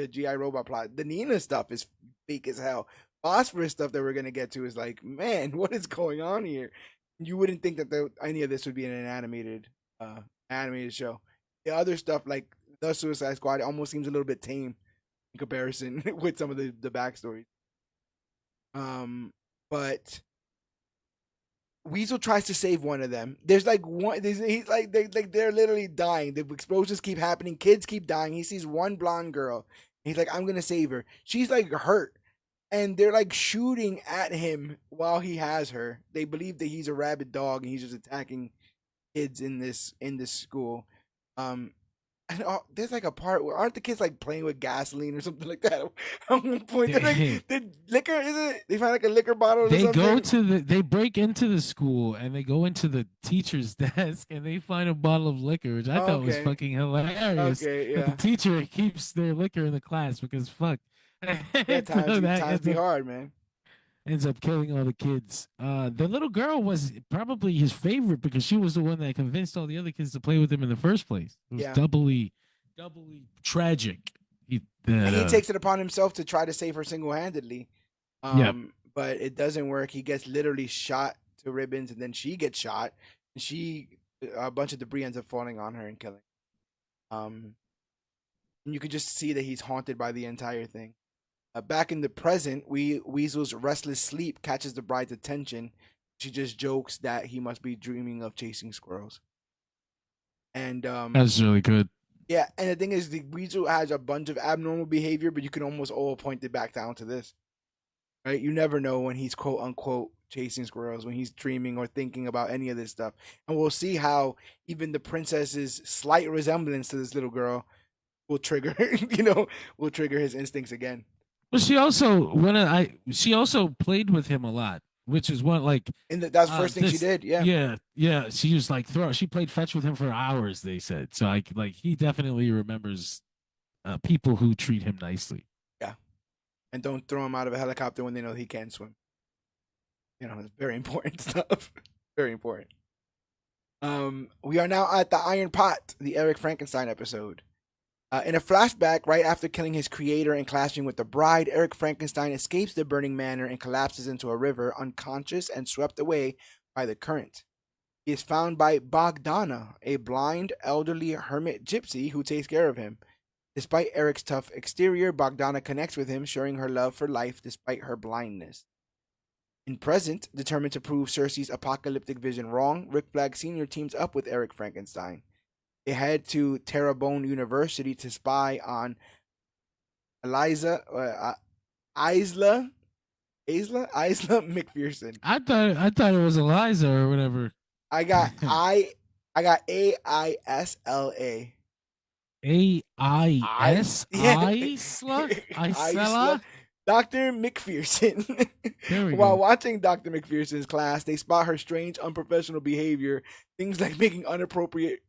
A: GI robot plot, the Nina stuff is fake as hell. Phosphorus stuff that we're gonna get to is like, man, what is going on here? You wouldn't think that any of this would be in an animated show. The other stuff like the Suicide Squad almost seems a little bit tame in comparison with some of the backstories. But Weasel tries to save one of them. There's like one. He's like they're literally dying. The explosions keep happening. Kids keep dying. He sees one blonde girl. He's like, I'm gonna save her. She's like hurt, and they're like shooting at him while he has her. They believe that he's a rabid dog and he's just attacking kids in this school. Um, and there's like a part where aren't the kids like playing with gasoline or something like that? At one point, they're like the liquor is it? They find like a liquor bottle or
C: they go
A: something.
C: to they break into the school and they go into the teacher's desk and they find a bottle of liquor, which I thought was
A: Okay,
C: fucking hilarious.
A: okay,
C: That the
A: yeah,
C: teacher keeps their liquor in the class because fuck.
A: yeah.
C: So that
A: Times be hard, man.
C: ends up killing all the kids. The little girl was probably his favorite because she was the one that convinced all the other kids to play with him in the first place. It was
A: Yeah,
C: doubly tragic.
A: and he
C: That
A: takes it upon himself to try to save her single handedly.
C: yeah,
A: But it doesn't work. He gets literally shot to ribbons, and then she gets shot, and a bunch of debris ends up falling on her and killing. Um, and you can just see that he's haunted by the entire thing. Back in the present, Weasel's restless sleep catches the bride's attention. She just jokes that he must be dreaming of chasing squirrels. And
C: that's really good.
A: yeah, and the thing is, the Weasel has a bunch of abnormal behavior, but you can almost all point it back down to this, right? You never know when he's quote unquote chasing squirrels, when he's dreaming or thinking about any of this stuff. And we'll see how even the princess's slight resemblance to this little girl will trigger, will trigger his instincts again.
C: But she also played with him a lot, which is one like
A: And that's the first thing she
C: this
A: did. Yeah,
C: yeah, she was like she played fetch with him for hours, they said. So like he definitely remembers people who treat him nicely.
A: yeah. And don't throw him out of a helicopter when they know he can swim. It's very important stuff. Very important. We are now at the Iron Pot, the Eric Frankenstein episode. In a flashback, right after killing his creator and clashing with the bride, Eric Frankenstein escapes the burning manor and collapses into a river, unconscious and swept away by the current. He is found by Bogdana, a blind, elderly hermit gypsy who takes care of him. Despite Eric's tough exterior, Bogdana connects with him, showing her love for life despite her blindness. In present, determined to prove Cersei's apocalyptic vision wrong, Rick Flag Sr. teams up with Eric Frankenstein. They head to Terrebonne University to spy on Isla McPherson.
C: I thought it was Eliza or whatever.
A: I got I got AISLA. Yeah,
C: Isla.
A: Dr. McPherson.
C: There we
A: While
C: go.
A: watching Dr. McPherson's class, they spot her strange, unprofessional behavior, things like making inappropriate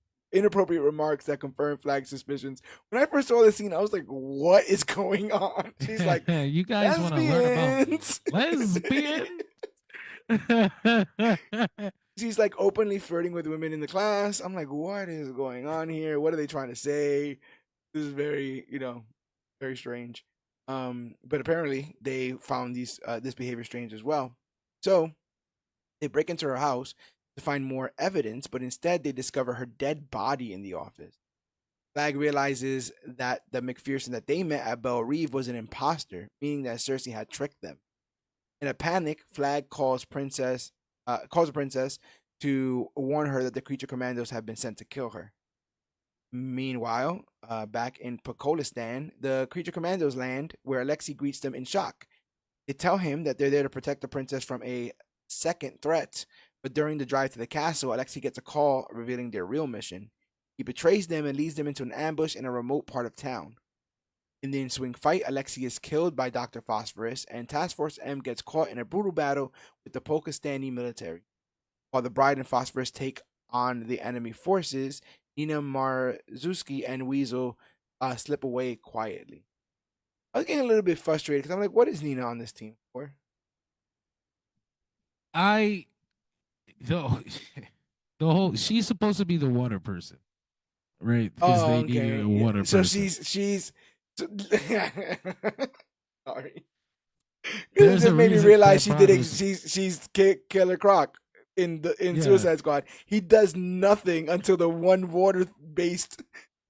A: remarks that confirm flag suspicions. When I first saw this scene, I was like, "What is going on?" She's like,
C: You guys want to learn about
A: "Lesbians."
C: lesbian?
A: She's like openly flirting with women in the class. I'm like, "What is going on here? What are they trying to say?" This is very, very strange. But apparently they found this behavior strange as well. So they break into her house to find more evidence, but instead they discover her dead body in the office. Flag realizes that the McPherson that they met at Belle Reve was an imposter, meaning that Cersei had tricked them. In a panic, Flag calls the princess to warn her that the creature commandos have been sent to kill her. Meanwhile, back in Pokolistan, the creature commandos land where Alexei greets them in shock. They tell him that they're there to protect the princess from a second threat, but during the drive to the castle, Alexei gets a call revealing their real mission. He betrays them and leads them into an ambush in a remote part of town. In the ensuing fight, Alexei is killed by Dr. Phosphorus, and Task Force M gets caught in a brutal battle with the Pokistani military. While the Bride and Phosphorus take on the enemy forces, Nina Marzuski and Weasel slip away quietly. I was getting a little bit frustrated because I'm like, what is Nina on this team for?
C: I the the whole she's supposed to be the water person, right? Because
A: Oh,
C: they needed
A: okay.
C: a
A: Yeah.
C: water
A: So
C: person.
A: she's sorry. It
C: There's a
A: just made me
C: reason
A: realize
C: that
A: she did.
C: bothers.
A: She's Killer Croc in
C: Yeah,
A: Suicide Squad. He does nothing until the one water based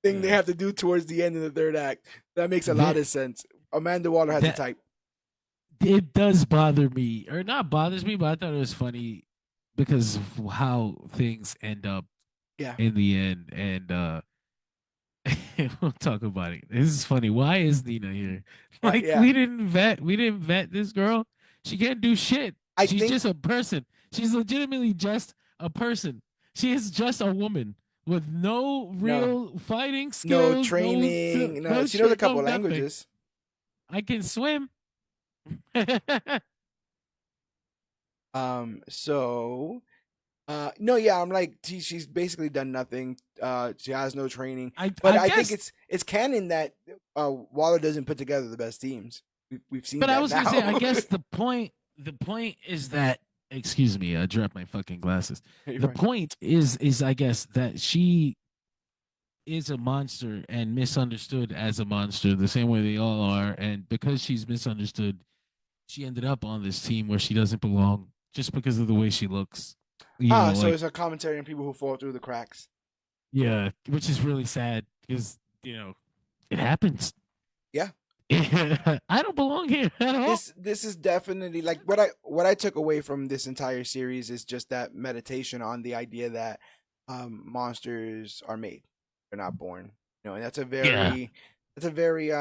A: thing they
C: yeah.
A: have to do towards the end of the third act. That makes a lot
C: That
A: of sense. Amanda Waller has a
C: that
A: type.
C: it does bother me, or not bothers me, but I thought it was funny because of how things end up
A: Yeah.
C: in the end. And we'll talk about it. This is funny. Why is Nina here? Like
A: Yeah.
C: we didn't vet this girl. She can't do shit.
A: I
C: She's
A: think
C: just a person. She's legitimately just a person. She is just a woman with no
A: no,
C: real fighting
A: no
C: skills,
A: training. No,
C: no
A: she knows a
C: no
A: couple
C: nothing.
A: languages.
C: I can swim.
A: So no, yeah, I'm like she's basically done nothing. She has no training, but
C: I
A: I think
C: guess,
A: it's canon that Waller doesn't put together the best teams. We've seen
C: but I
A: that
C: was gonna
A: now.
C: say, I guess the point is that, excuse me, I dropped my fucking glasses.
A: You're
C: The
A: right.
C: point is I guess that she is a monster and misunderstood as a monster the same way they all are, and because she's misunderstood, she ended up on this team where she doesn't belong just because of the way she looks.
A: So
C: Like,
A: it's a commentary on people who fall through the cracks.
C: yeah, which is really sad because it happens.
A: Yeah,
C: I don't belong here at all.
A: this is definitely like what I took away from this entire series is just that meditation on the idea that monsters are made, they're not born. And
C: Yeah,
A: that's a very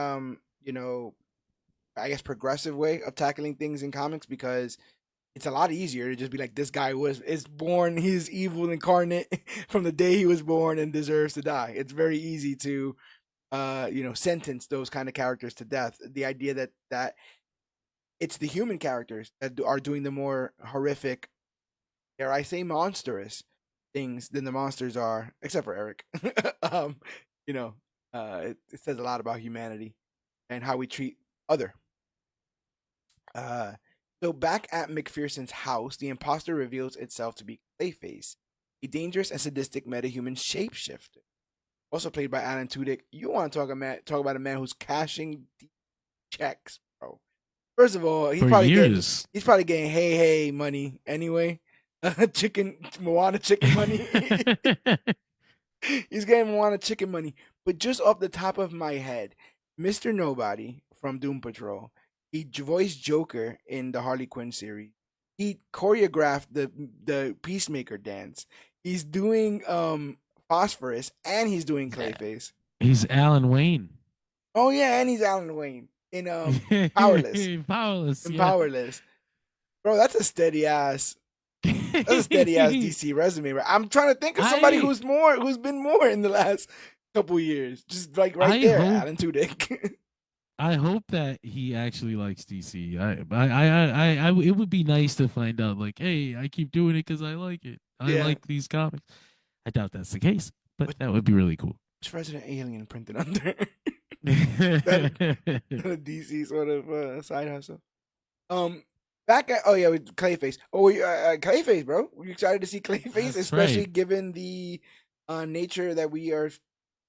A: I guess progressive way of tackling things in comics because it's a lot easier to just be like this guy is born, he's evil incarnate from the day he was born and deserves to die. It's very easy to sentence those kind of characters to death. The idea that it's the human characters that are doing the more horrific, dare I say, monstrous things than the monsters are, except for Eric. um, it says a lot about humanity and how we treat other. Uh, so back at McPherson's house, the imposter reveals itself to be Clayface, a dangerous and sadistic metahuman shapeshifter, also played by Alan Tudyk. You want to talk about a man who's cashing deep checks, bro. First of all,
C: for years.
A: he's probably getting hey money anyway. Chicken Moana chicken money. He's getting Moana chicken money. But just off the top of my head, Mr. Nobody from Doom Patrol, he voiced Joker in the Harley Quinn series. He choreographed the Peacemaker dance. He's doing Phosphorus and he's doing Clayface.
C: He's Alan Wayne.
A: Oh yeah, and he's Alan Wayne in Powerless.
C: Powerless,
A: In
C: yeah.
A: Powerless. Bro, that's a steady ass DC resume, right? I'm trying to think of somebody
C: I
A: who's been more in the last couple years, just like right
C: I
A: there,
C: hope
A: Alan Tudyk.
C: I hope that he actually likes DC. It would be nice to find out, like, hey, I keep doing it because I like it. I
A: Yeah,
C: like these comics. I doubt that's the case, but
A: but
C: that would be really cool.
A: it's Resident Alien printed under that DC sort of side hustle. Um, back at oh yeah, with Clayface. Oh, Clayface, bro. Were you excited to see Clayface,
C: That's
A: especially
C: right.
A: given the nature that we are?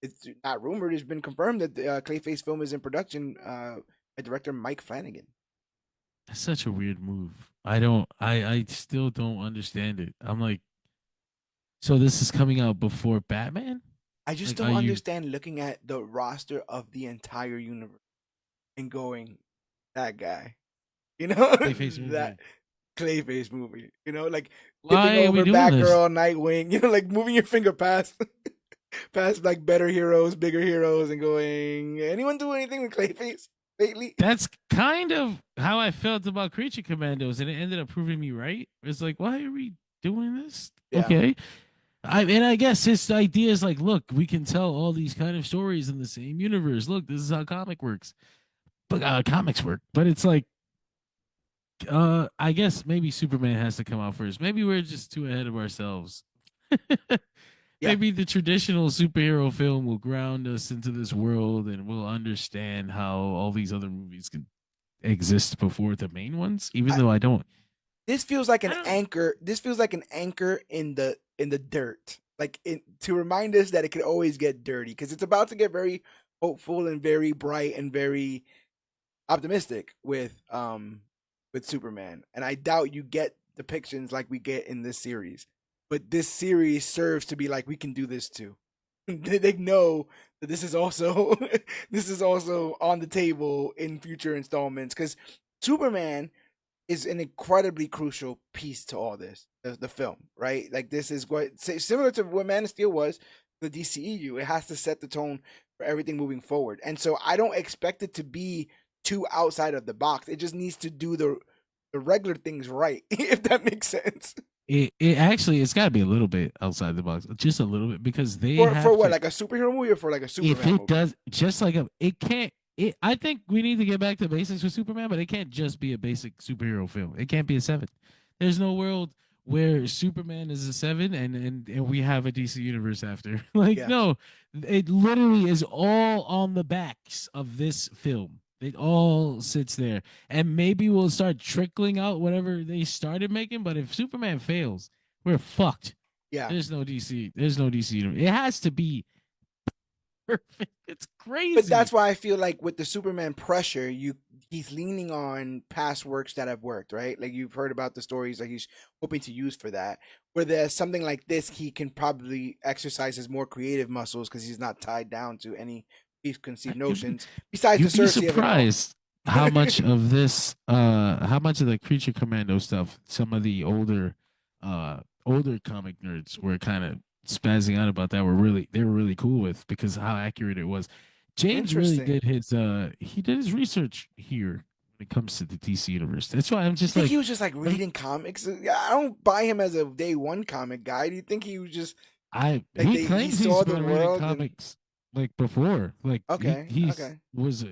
A: It's not rumored; it's been confirmed that the Clayface film is in production by director Mike Flanagan.
C: That's such a weird move. I still don't understand it. I'm like, so this is coming out before Batman?
A: I just
C: Like, are
A: don't
C: you
A: understand looking at the roster of the entire universe and going, that guy, you know,
C: Clayface
A: that
C: movie?
A: Clayface movie, like skipping
C: Why are we
A: over
C: doing this?
A: Batgirl, Nightwing, like moving your finger past past like better heroes, bigger heroes, and going, anyone do anything with Clayface lately?
C: That's kind of how I felt about Creature Commandos, and it ended up proving me right. It's like, why are we doing this?
A: Yeah,
C: Okay. I guess his idea is like, look, we can tell all these kind of stories in the same universe. Look, this is how comics work. But it's like, I guess maybe Superman has to come out first. Maybe we're just too ahead of ourselves.
A: yeah.
C: Maybe the traditional superhero film will ground us into this world, and we'll understand how all these other movies can exist before the main ones. Even
A: I,
C: though I don't,
A: this feels like an
C: I don't.
A: anchor. This feels like an anchor in the dirt, to remind us that it could always get dirty because it's about to get very hopeful and very bright and very optimistic with Superman, and I doubt you get depictions like we get in this series. But this series serves to be like we can do this too. They know that this is also this is also on the table in future installments because Superman is an incredibly crucial piece to all this. The film, right? Like this is what similar to what Man of Steel was the DCEU. It has to set the tone for everything moving forward, and so I don't expect it to be too outside of the box. It just needs to do the regular things right, if that makes sense.
C: It actually it's got to be a little bit outside the box, just a little bit, because they
A: For
C: have
A: what,
C: to.
A: like a superhero movie or for like a
C: If
A: Superman
C: it
A: movie?
C: does, just like it can't. I think we need to get back to basics with Superman, but it can't just be a basic superhero film. It can't be a seven. There's no world where Superman is a seven and we have a DC universe after. Like,
A: Yeah,
C: no, it literally is all on the backs of this film. It all sits there, and maybe we'll start trickling out whatever they started making. But if Superman fails, we're fucked.
A: yeah.
C: There's no DC. There's no DC universe. It has to be perfect. It's
A: But
C: crazy.
A: that's why I feel like with the Superman pressure, he's leaning on past works that have worked, right? Like you've heard about the stories that he's hoping to use for that. Where there's something like this, he can probably exercise his more creative muscles because he's not tied down to any preconceived
C: You'd be,
A: notions. Besides the
C: you'd be
A: Cersei of it all.
C: surprised how much of the Creature Commando stuff some of the older comic nerds were kind of spazzing out about that they were really cool with because how accurate it was. James really
A: Interesting.
C: did his research here when it comes to the DC universe. That's why I'm
A: Do you
C: just
A: think he
C: like
A: was just like reading comics? I don't buy him as a day one comic guy. Do you think he was just
C: I
A: like
C: he
A: he
C: claims he's
A: saw the
C: been reading
A: world and
C: comics like before. Like he
A: okay,
C: he's
A: okay.
C: was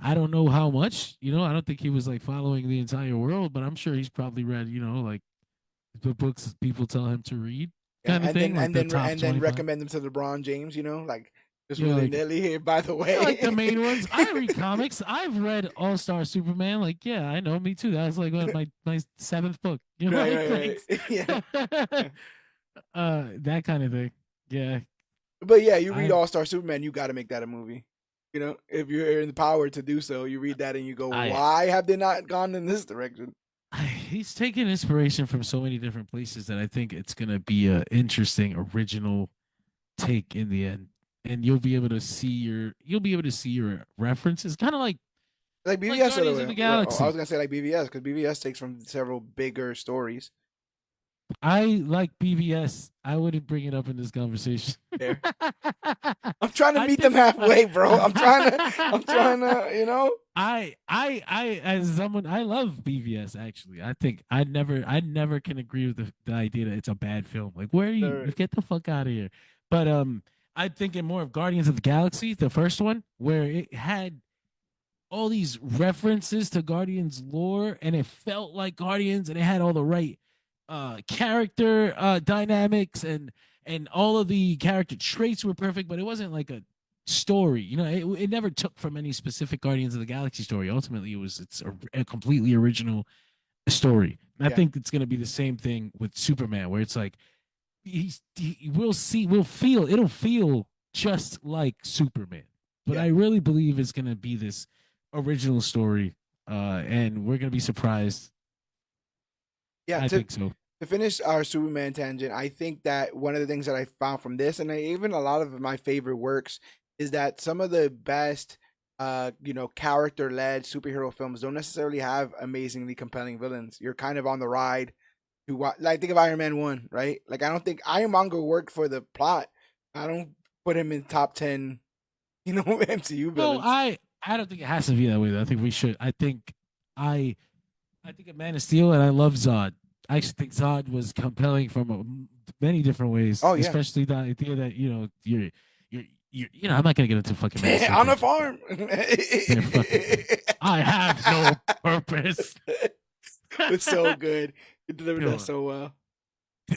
C: I don't know how much, I don't think he was like following the entire world, but I'm sure he's probably read, like the books people tell him to read
A: Yeah,
C: kind of thing, like the top
A: and then
C: 25.
A: recommend them to LeBron James, like just
C: Yeah,
A: willy
C: like
A: nilly here. By the
C: like the
A: way,
C: main ones. I read comics. I've read All Star Superman. Like, yeah, I know, me too. That was like what, my seventh book.
A: right,
C: Like
A: right,
C: thanks.
A: right. Yeah, yeah.
C: That kind of thing. Yeah.
A: But yeah, you read
C: I
A: All Star Superman, you got to make that a movie. If you're in the power to do so, you read that and you go,
C: I
A: why have they not gone in this direction?
C: he's taking inspiration from so many different places that I think it's gonna be a interesting original take in the end. And you'll be able to see your references, kind of
A: Like
C: like
A: BVS or
C: Guardians of the
A: I
C: Galaxy.
A: was gonna say like BVS because BVS takes from several bigger stories.
C: I like BVS. I wouldn't bring it up in this conversation.
A: There, I'm trying to
C: I
A: meet them
C: think
A: halfway, bro. I'm trying to,
C: as someone, I love BVS. Actually, I think I never can agree with the idea that it's a bad film. Like, where are you?
A: the
C: Get the fuck out of here. But I'm thinking more of Guardians of the Galaxy, the first one, where it had all these references to Guardians lore, and it felt like Guardians, and it had all the right character dynamics, and all of the character traits were perfect, but it wasn't like a story. It never took from any specific Guardians of the Galaxy story. Ultimately, it's a completely original story. And I
A: Yeah,
C: think it's going to be the same thing with Superman, where it's like we'll see, it'll feel just like Superman. But
A: yeah,
C: I really believe it's gonna be this original story, and we're gonna be surprised.
A: yeah.
C: I think so.
A: To finish our Superman tangent, I think that one of the things that I found from this, and even a lot of my favorite works, is that some of the best, character-led superhero films don't necessarily have amazingly compelling villains. You're kind of on the ride to watch. Like, think of Iron Man 1, right? Like, I don't think Ironmonger worked for the plot. I don't put him in top 10, MCU
C: Well,
A: villains.
C: I don't think it has to be that way. Though. I think we should. I I think of Man of Steel, and I love Zod. I actually think Zod was compelling from many different ways,
A: Oh yeah,
C: especially the idea that I'm not gonna get into fucking Man of Steel
A: on a
C: tangent.
A: farm.
C: Man, fucking, I have no purpose.
A: It's so good. It delivered that
C: Yo,
A: so well.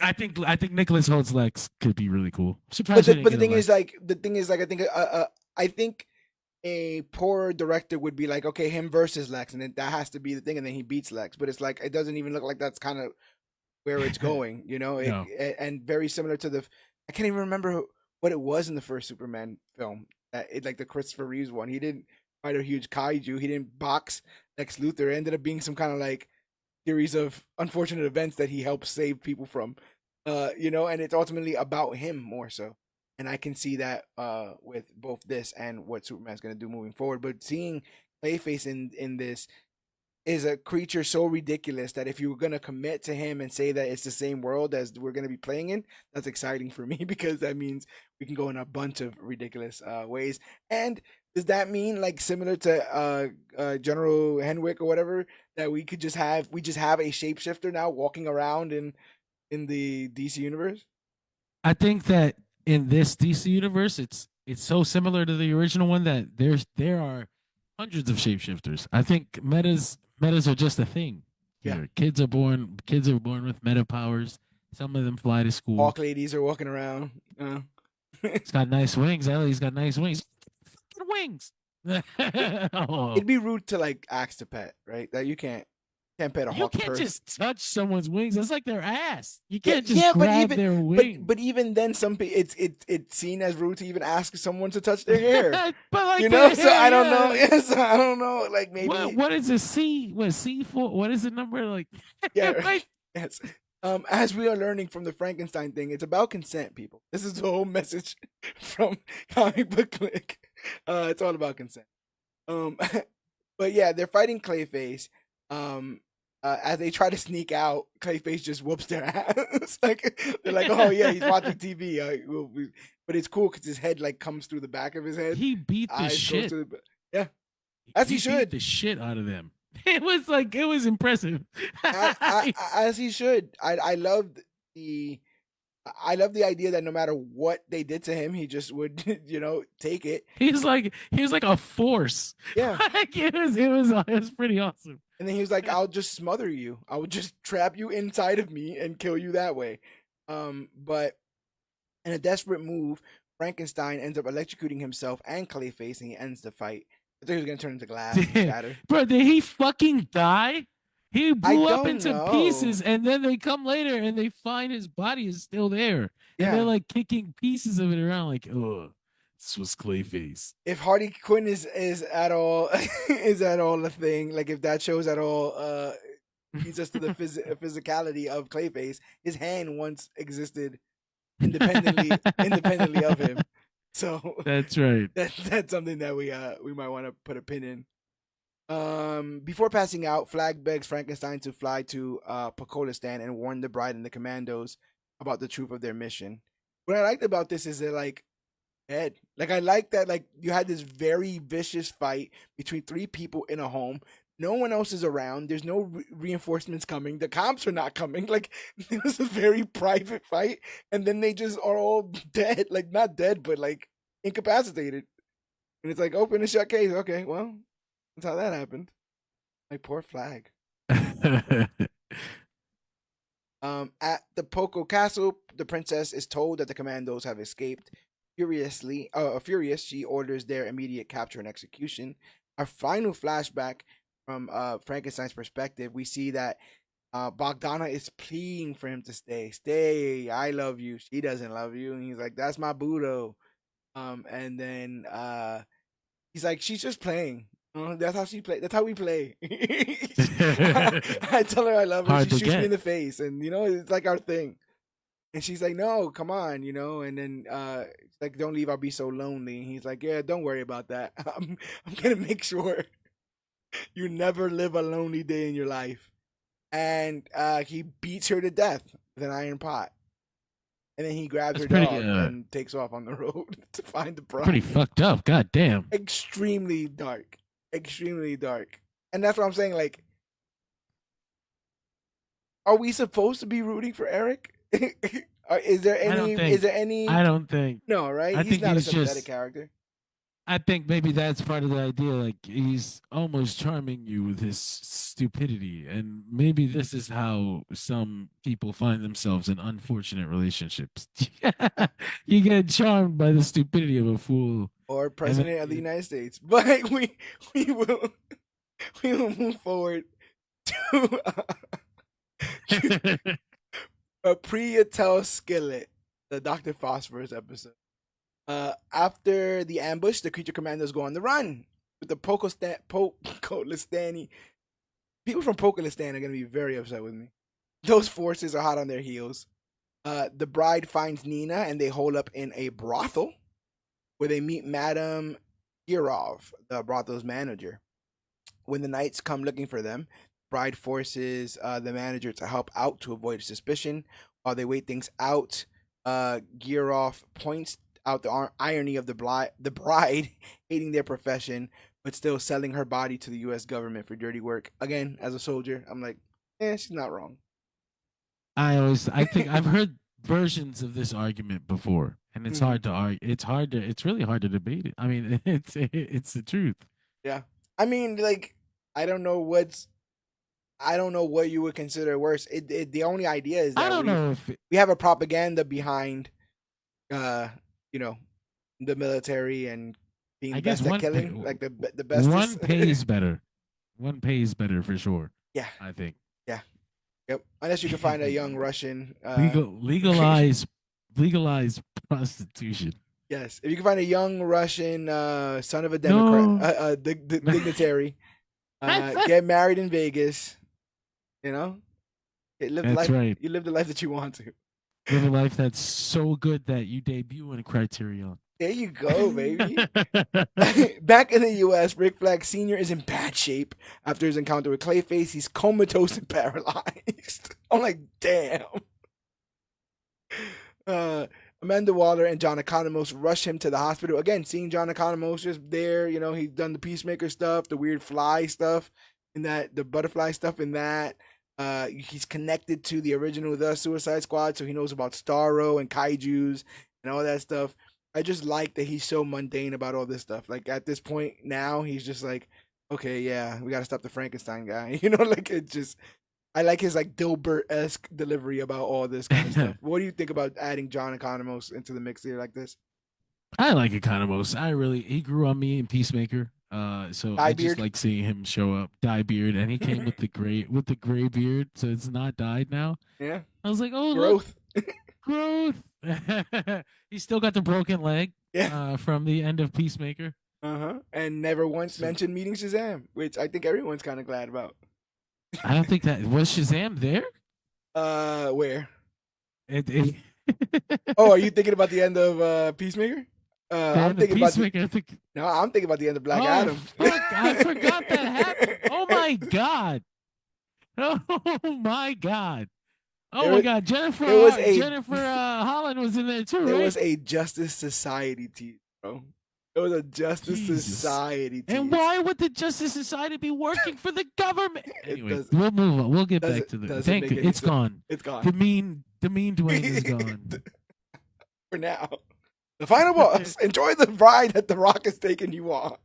C: I think Nicholas Holt's Lex could be really cool. I'm
A: But
C: surprised we
A: the
C: didn't
A: but the
C: get a
A: thing is
C: Lex.
A: like I think a poor director would be like, okay, him versus Lex, and then that has to be the thing, and then he beats Lex. But it's like it doesn't even look like that's kind of where it's going,
C: No.
A: and very similar to the. I can't even remember what it was in the first Superman film. Like the Christopher Reeves one. He didn't fight a huge kaiju. He didn't box Lex Luthor. It ended up being some kind of like series of unfortunate events that he helps save people from. And it's ultimately about him more so. And I can see that with both this and what Superman's gonna do moving forward. But seeing Clayface in this is a creature so ridiculous that if you were gonna commit to him and say that it's the same world as we're gonna be playing in, that's exciting for me because that means we can go in a bunch of ridiculous ways. And does that mean like similar to General Henwick or whatever that we just have a shapeshifter now walking around in the DC universe?
C: I think that in this DC universe, it's so similar to the original one that there are hundreds of shapeshifters. I think metas are just a thing
A: Yeah,
C: here. Kids are born with meta powers. Some of them fly to school.
A: Hawk ladies are walking around.
C: He's got nice wings. Ellie's got nice wings. Fucking wings. Oh,
A: It'd be rude to like ask to pet, right? That you can't pet a
C: you
A: hawk's
C: can't
A: purse.
C: just touch someo's wings. That's like their ass. You
A: Yeah,
C: can't just
A: yeah, but
C: grab
A: even
C: their
A: but
C: wing.
A: but even then, it's seen as rude to even ask someone to touch their hair.
C: But like
A: You know,
C: their
A: so
C: hair,
A: I don't know.
C: yeah.
A: Yes, I don't know. Like
C: What
A: maybe,
C: what is a C? What C for? What is the number like?
A: yeah,
C: Right?
A: yes. As we are learning from the Frankenstein thing, it's about consent, people. This is the whole message from Comic Book Click. It's all about consent. Um, but yeah, they're fighting Clayface. As they try to sneak out, Clayface just whoops their ass. Like they're like, "Oh yeah, he's watching TV." But it's cool because his head like comes through the back of his head.
C: He beat the
A: Eyes goes
C: shit.
A: to the yeah, as he
C: He beat
A: should.
C: the shit out of them. It was impressive.
A: As he should. The I love the idea that no matter what they did to him, he just would take it.
C: He was like a force.
A: Yeah.
C: It was pretty awesome.
A: And then he was like, "I'll just smother you. I would just trap you inside of me and kill you that way." But in a desperate move, Frankenstein ends up electrocuting himself and Clayface, and he ends the fight. I thought he was gonna turn into glass and shatter.
C: Bro, did he fucking die? He
A: I
C: blew up
A: don't
C: into
A: know.
C: pieces, and then they come later and they find his body is still there, and they're
A: Yeah,
C: like kicking pieces of it around, like, oh, this was Clayface.
A: if Harley Quinn is at all is at all a thing, like if that shows at all, leads us to the physicality of Clayface. His hand once existed independently of him. So
C: That's right.
A: that's something that we might want to put a pin in. Before passing out, Flag begs Frankenstein to fly to Pokolistan and warn the bride and the commandos about the truth of their mission. What I liked about this is that like Ed, like I like that like you had this very vicious fight between three people in a home. No one else is around. There's no reinforcements coming. The cops are not coming. Like it was a very private fight, and then they just are all dead. Like not dead, but like incapacitated. And it's like open and shut case. Okay, well, that's how that happened. Like poor Flag. At the Poco Castle, the princess is told that the commandos have escaped. Furious, she orders their immediate capture and execution. Our final flashback from Frankenstein's perspective, we see that Bogdana is pleading for him to stay. Stay, I love you. She doesn't love you, and he's like, "That's my Budo." And then he's like, "She's just playing. That's how she play. That's how we play." I tell her I love her.
C: Hard
A: She
C: to
A: shoots me in
C: get.
A: the face, and it's like our thing. And she's like, "No, come on, And then it's like, "Don't leave. I'll be so lonely." And he's like, "Yeah, don't worry about that. I'm gonna make sure you never live a lonely day in your life." And he beats her to death with an iron pot. And then he grabs
C: That's
A: her
C: pretty
A: dog and takes off on the road to find the
C: pretty
A: bride.
C: fucked up. God damn.
A: Extremely dark. Extremely dark. And that's what I'm saying. Like, are we supposed to be rooting for Eric? Is there
C: I
A: any?
C: don't
A: Is
C: think.
A: there any?
C: I don't think.
A: No, right?
C: I
A: He's
C: think
A: not a
C: he's
A: sympathetic
C: just.
A: character.
C: I think maybe that's part of the idea. Like he's almost charming you with his stupidity, and maybe this is how some people find themselves in unfortunate relationships. You get charmed by the stupidity of a fool,
A: Or
C: and
A: president of the United States. But we will we will move forward to
C: then
A: a Priatel Skillet, the Dr. Phosphorus episode. After the ambush, the creature commandos go on the run with the Pokolistani. People from Pokolistan are going to be very upset with me. Those forces are hot on their heels. The bride finds Nina and they hold up in a brothel where they meet Madame Kirov, the brothel's manager. When the knights come looking for them, bride forces the manager to help out to avoid suspicion. While they wait things out, Girov points out the irony of the bride hating their profession, but still selling her body to the U.S. government for dirty work. Again, as a soldier, I'm like, she's not wrong.
C: I think I've heard versions of this argument before, and it's
A: Mm-hmm.
C: hard to argue. It's really hard to debate it. I mean, it's the truth.
A: Yeah, I mean, like, I don't know what's I don't know what you would consider worse. The only idea is
C: I
A: that
C: don't know if it,
A: we have a propaganda behind, uh, you know, the military and being
C: I
A: the
C: guess
A: best at killing, like the bestest.
C: one pays better. One pays better for sure.
A: Yeah,
C: I think.
A: yeah, yep. Unless you can find a young Russian.
C: Legalize legalize prostitution.
A: Yes, if you can find a young Russian son of a Democrat,
C: No.
A: dignitary, get married in Vegas. You know, live the
C: That's
A: life.
C: right.
A: You live the life that you want to.
C: Live a life that's so good that you debut in Criterion.
A: There you go, baby. Back in the U.S., Rick Flag Sr. is in bad shape after his encounter with Clayface. He's comatose and paralyzed. I'm like, damn. Amanda Waller and John Economos rush him to the hospital. Again, seeing John Economos just there, he's done the Peacemaker stuff, the weird fly stuff, and the butterfly stuff in that. He's connected to the original The Suicide Squad, so he knows about Starro and Kaijus and all that stuff. I just like that he's so mundane about all this stuff. Like at this point now, he's just like, okay, yeah, we got to stop the Frankenstein guy. Like it just. I like his like Dilbert esque delivery about all this kind of stuff. What do you think about adding John Economos into the mix here like this?
C: I like Economos. He grew on me in Peacemaker. So I
A: Dye
C: just
A: beard,
C: like seeing him show up, dye beard, and he came with the gray beard, so it's not dyed now.
A: yeah,
C: I was like, oh look,
A: growth,
C: growth. He still got the broken leg
A: yeah,
C: from the end of Peacemaker.
A: and never once
C: So
A: mentioned meeting Shazam, which I think everyone's kind of glad about.
C: I don't think that was Shazam there.
A: Where?
C: It
A: Oh, are you thinking about the end of Peacemaker?
C: the
A: I'm
C: end of
A: thinking about the
C: Peacemaker. I think.
A: no, I'm thinking about the end of Black
C: Oh
A: Adam.
C: fuck! I forgot that happened. Oh my god! Oh my god! Oh
A: There,
C: my
A: was-
C: god!
A: there was a
C: Jennifer Holland was in there too,
A: there
C: right?
A: was a Justice Society team, bro. It was a Justice
C: Jesus.
A: Society
C: And
A: tease.
C: why would the Justice Society be working for the government?
A: It
C: Anyway, we'll move on. We'll get back to the
A: doesn't
C: thank
A: make
C: you.
A: any
C: It's
A: sense.
C: gone.
A: It's gone
C: The mean Dwayne is gone.
A: for now. The final boss. Enjoy the ride that the Rock is taking you on.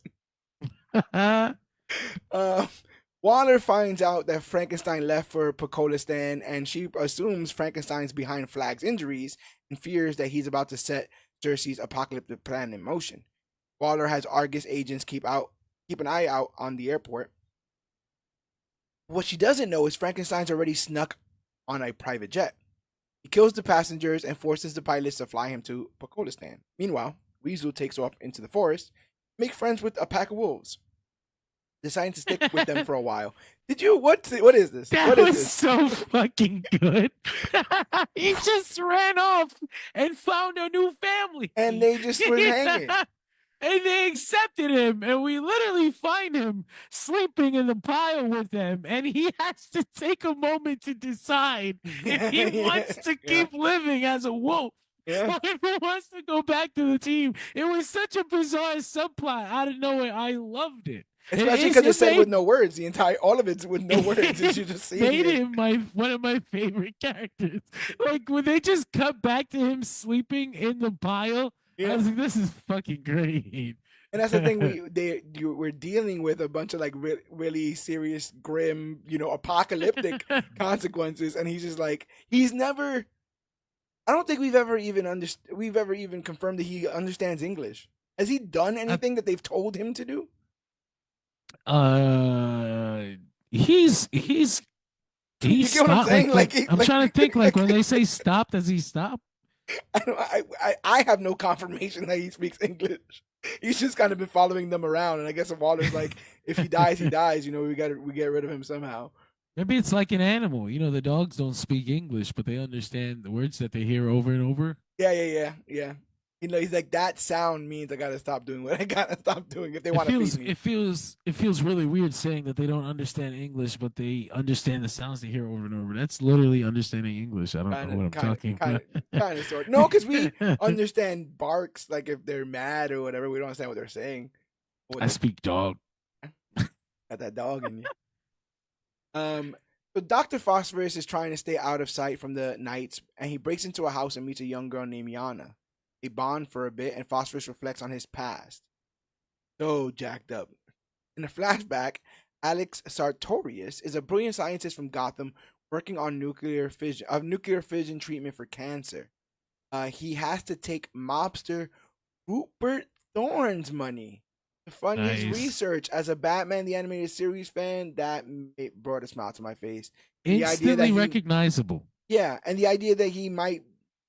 A: Uh, Waller finds out that Frankenstein left for Pokolistan, and she assumes Frankenstein's behind Flag's injuries and fears that he's about to set Cersei's apocalyptic plan in motion. Waller has Argus agents keep an eye out on the airport. What she doesn't know is Frankenstein's already snuck on a private jet. He kills the passengers and forces the pilots to fly him to Pokolistan. Meanwhile, Weasel takes off into the forest, make friends with a pack of wolves, deciding to stick with them for a while. Did you what is this?
C: That
A: What is
C: was
A: this?
C: so fucking good. He just ran off and found a new family.
A: And they just was hanging.
C: And they accepted him, and we literally find him sleeping in the pile with them, and he has to take a moment to decide if he wants to keep living as a wolf.
A: Yeah.
C: Or if he wants to go back to the team. It was such a bizarre subplot out of nowhere. I loved it.
A: Especially because it's said with no words. All of it's with no words. You just see
C: made
A: it.
C: him one of my favorite characters. Like when they just cut back to him sleeping in the pile, I was like, "This is fucking great."
A: And that's the thing. We're dealing with a bunch of like really serious, grim, apocalyptic consequences, and he's just like he's never. I don't think we've ever even confirmed that he understands English. Has he done anything that they've told him to do?
C: He's
A: You get what I'm saying?
C: I'm trying to think. Like when they say stop, does he stop?
A: I have no confirmation that he speaks English. He's just kind of been following them around, and I guess Waller's like, if he dies, he dies. We get rid of him somehow.
C: Maybe it's like an animal. The dogs don't speak English, but they understand the words that they hear over and over.
A: Yeah. He's like, that sound means I gotta stop doing what I gotta stop doing if they want to feed me.
C: It feels really weird saying that they don't understand English, but they understand the sounds they hear over and over. That's literally understanding English. I don't know what I'm talking about.
A: Kind of sort. No, because we understand barks, like if they're mad or whatever. We don't understand what they're saying.
C: I speak dog.
A: Got that dog in you. So Dr. Phosphorus is trying to stay out of sight from the knights, and he breaks into a house and meets a young girl named Yana. They bond for a bit, and Phosphorus reflects on his past. So jacked up. In a flashback, Alex Sartorius is a brilliant scientist from Gotham working on nuclear fission treatment for cancer. He has to take mobster Rupert Thorne's money to fund his research. As a Batman the Animated Series fan, that brought a smile to my face.
C: Instantly recognizable.
A: Yeah, and the idea that he might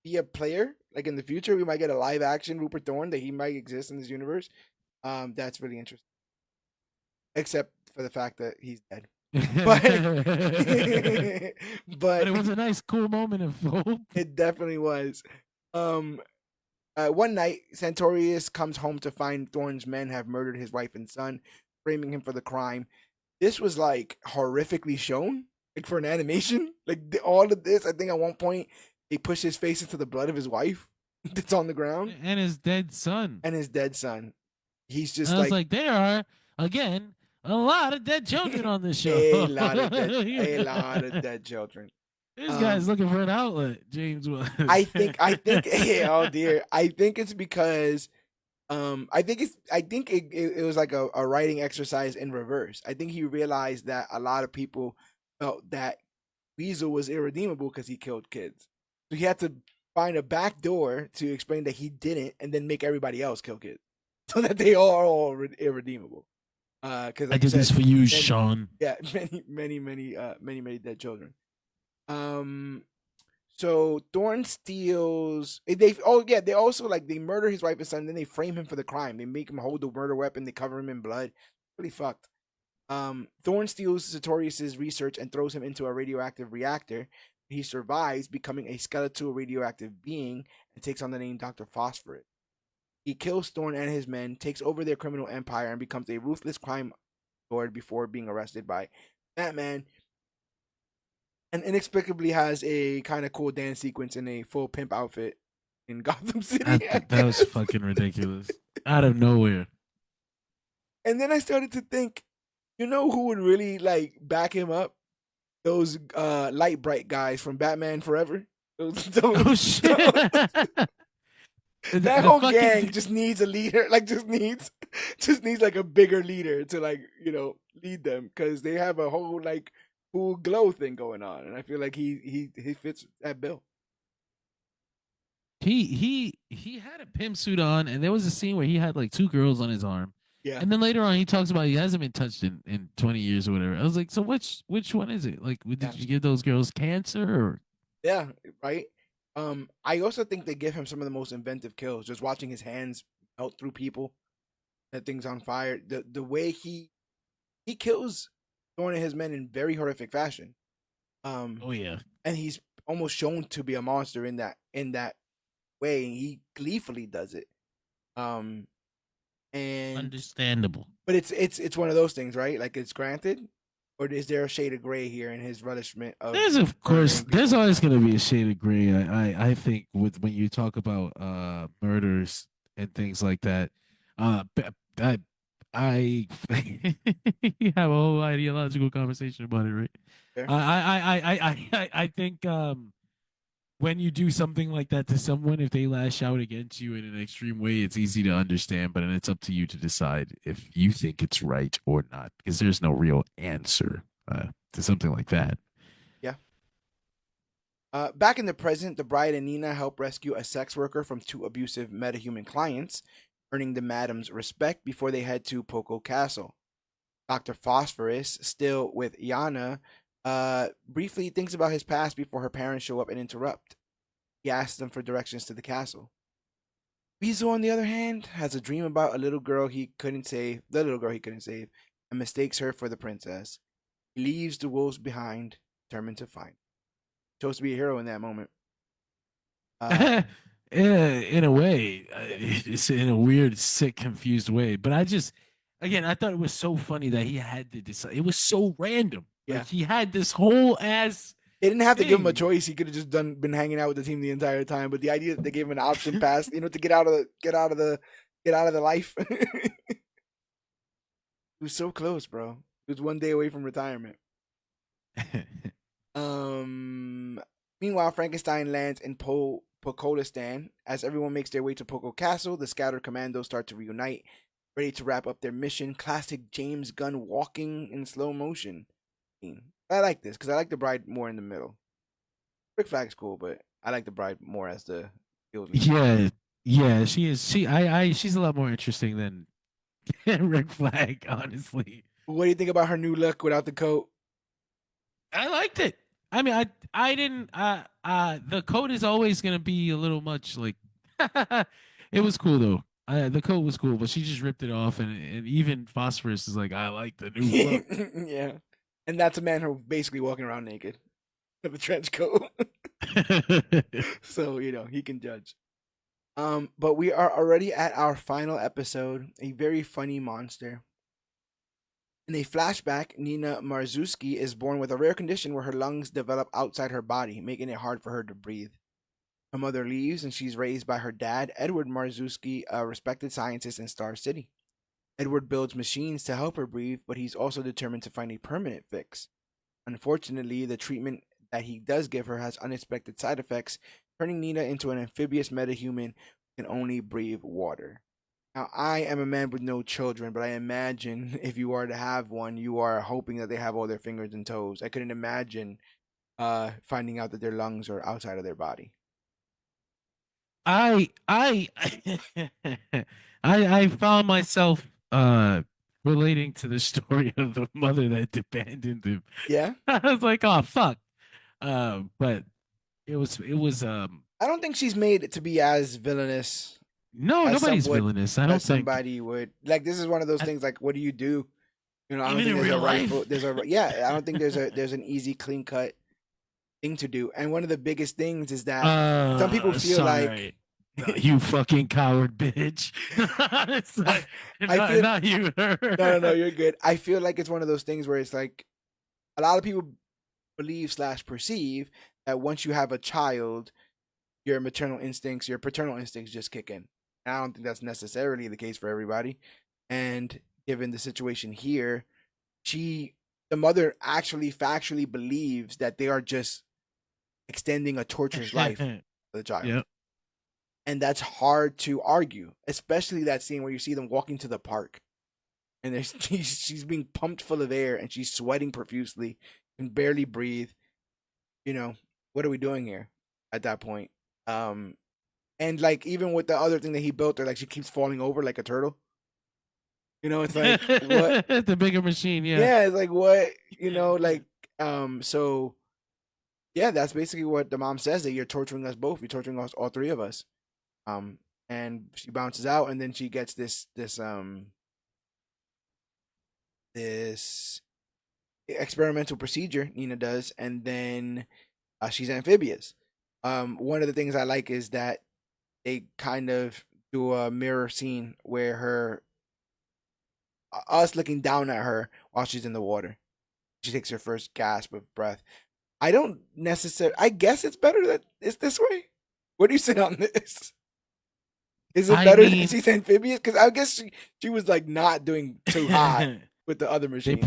A: be a player, like in the future, we might get a live action Rupert Thorne, that he might exist in this universe. That's really interesting. Except for the fact that he's dead. But
C: it was a nice, cool moment of hope.
A: It definitely was. One night, Santorius comes home to find Thorne's men have murdered his wife and son, framing him for the crime. This was like horrifically shown, like for an animation. Like all of this, I think at one point he pushed his face into the blood of his wife that's on the ground,
C: and his dead son.
A: He's just
C: I was like, there are again a lot of dead children on this show.
A: a lot of dead children.
C: This guy's looking for an outlet, James was.
A: I think oh dear. I think it's because I think it was like a writing exercise in reverse. I think he realized that a lot of people felt that Weasel was irredeemable because he killed kids. So he had to find a back door to explain that he didn't, and then make everybody else kill kids, so that they are all irredeemable. Because
C: I did this for you, Sean.
A: Yeah, many dead children. So Thorne steals. They also they murder his wife and son. Then they frame him for the crime. They make him hold the murder weapon. They cover him in blood. Really fucked. Thorne steals Sartorius's research and throws him into a radioactive reactor. He survives, becoming a skeletal radioactive being, and takes on the name Dr. Phosphorus. He kills Thorne and his men, takes over their criminal empire, and becomes a ruthless crime lord before being arrested by Batman. And inexplicably has a kind of cool dance sequence in a full pimp outfit in Gotham City.
C: That was fucking ridiculous. out of nowhere.
A: And then I started to think, you know who would really like back him up? Those light bright guys from Batman Forever.
C: Oh shit! the,
A: That
C: the
A: whole gang
C: fucking
A: just needs a leader, like just needs like a bigger leader to like, lead them cuz they have a whole like cool glow thing going on and I feel like he fits that bill.
C: he had a pimp suit on, and there was a scene where he had like two girls on his arm,
A: Yeah.
C: and then later on he talks about he hasn't been touched in 20 years or whatever. I was like, so which one is it? Like,
A: Yeah.
C: did you give those girls cancer or?
A: Yeah, right? I also think they give him some of the most inventive kills just watching his hands melt through people, that thing's on fire. The way he kills one of his men in very horrific fashion. Um
C: Oh yeah,
A: and he's almost shown to be a monster in that way. And he gleefully does it. Um, and
C: understandable.
A: but it's one of those things, right? Like it's granted, or is there a shade of gray here in his relishment of
C: There's of course
A: murdering
C: there's
A: people?
C: always gonna be a shade of gray. I think with when you talk about murders and things like that, b- I I you have a whole ideological conversation about it, right?
A: There,
C: I think when you do something like that to someone, if they lash out against you in an extreme way, it's easy to understand, but then it's up to you to decide if you think it's right or not, because there's no real answer to something like that.
A: yeah. Back in the present, the bride and Nina help rescue a sex worker from two abusive metahuman clients, earning the madam's respect before they head to Poco Castle. Dr. Phosphorus, still with Yana, briefly thinks about his past before her parents show up and interrupt. He asks them for directions to the castle. Bezo, on the other hand, has a dream about the little girl he couldn't save, and mistakes her for the princess. He leaves the wolves behind, determined to find her. Chose to be a hero in that moment. Uh,
C: In a way, it's in a weird, sick, confused way. But again, I thought it was so funny that he had to decide. It was so random. Like
A: yeah,
C: he had this whole ass
A: they didn't have to give him a
C: thing.
A: choice. He could have just been hanging out with the team the entire time. But the idea that they gave him an option pass, to get out of the life. He was so close, bro. He was one day away from retirement. Um. Meanwhile, Frankenstein lands in Pokolistan. As everyone makes their way to Poco Castle, the scattered commandos start to reunite, ready to wrap up their mission. Classic James Gunn walking in slow motion. I like this because I like the bride more in the middle. Rick Flag's cool, but I like the bride more as the field leader.
C: Yeah, yeah, she is. She's a lot more interesting than Red Flag. Honestly,
A: What do you think about her new look without the coat?
C: I liked it. I mean, I didn't. The coat is always gonna be a little much. Like, it was cool though. The coat was cool, but she just ripped it off, and even Phosphorus is like, I like the new look.
A: Yeah, and that's a man who basically walking around naked with a trench coat, so he can judge. But we are already at our final episode. A very funny monster. In a flashback, Nina Marzuski is born with a rare condition where her lungs develop outside her body, making it hard for her to breathe. Her mother leaves and she's raised by her dad, Edward Marzuski, a respected scientist in Star City. Edward builds machines to help her breathe, but he's also determined to find a permanent fix. Unfortunately, the treatment that he does give her has unexpected side effects, turning Nina into an amphibious metahuman who can only breathe water. Now, I am a man with no children, but I imagine if you are to have one, you are hoping that they have all their fingers and toes. I couldn't imagine finding out that their lungs are outside of their body.
C: I I found myself relating to the story of the mother that abandoned him.
A: Yeah,
C: I was like, oh fuck. But it was
A: I don't think she's made to be as villainous
C: no,
A: as
C: nobody's
A: somewhat
C: villainous. I
A: as
C: don't think.
A: somebody would. Like this is one of those
C: I,
A: things. Like, what do you do? I don't
C: even
A: think
C: in
A: there's a
C: real
A: rightful.
C: life.
A: There's a yeah. I don't think there's an easy, clean cut thing to do. And one of the biggest things is that some people feel like
C: Sorry. You fucking coward bitch. It's
A: I,
C: like,
A: I
C: not,
A: feel
C: not you,
A: no,
C: her.
A: you're good. I feel like it's one of those things where it's like a lot of people believe slash perceive that once you have a child, your paternal instincts just kick in. And I don't think that's necessarily the case for everybody. And given the situation here, she, the mother, actually factually believes that they are just extending a torturous life for the child.
C: Yep.
A: And that's hard to argue, especially that scene where you see them walking to the park and there's, she's being pumped full of air and she's sweating profusely, can barely breathe. You know, what are we doing here at that point? Um, and like even with the other thing that he built, her like she keeps falling over like a turtle. It's like what?
C: The bigger machine, yeah.
A: Yeah, it's like what? Like so yeah, that's basically what the mom says, that you're torturing us both. You're torturing us, all three of us. Um, and she bounces out, and then she gets this experimental procedure. Nina does, and then she's amphibious. One of the things I like is that they kind of do a mirror scene where her us looking down at her while she's in the water. She takes her first gasp of breath. I don't necessarily. I guess it's better that it's this way. What do you say on this? Is it
C: I
A: better that
C: mean,
A: she's amphibious? Because I guess she was like not doing too hot with the other machines.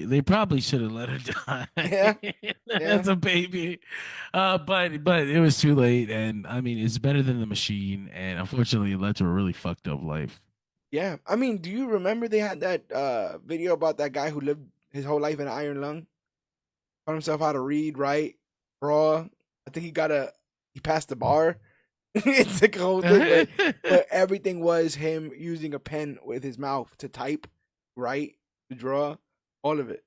C: they probably should have let her
A: Yeah,
C: die
A: yeah,
C: as a baby, but it was too late. And I mean, it's better than the machine, and unfortunately, it led to a really fucked up life.
A: yeah. I mean, do you remember they had that video about that guy who lived his whole life in an iron lung, taught himself how to read, write, draw. I think he passed the bar. It's like a whole thing, but everything was him using a pen with his mouth to type, write, to draw, all of it.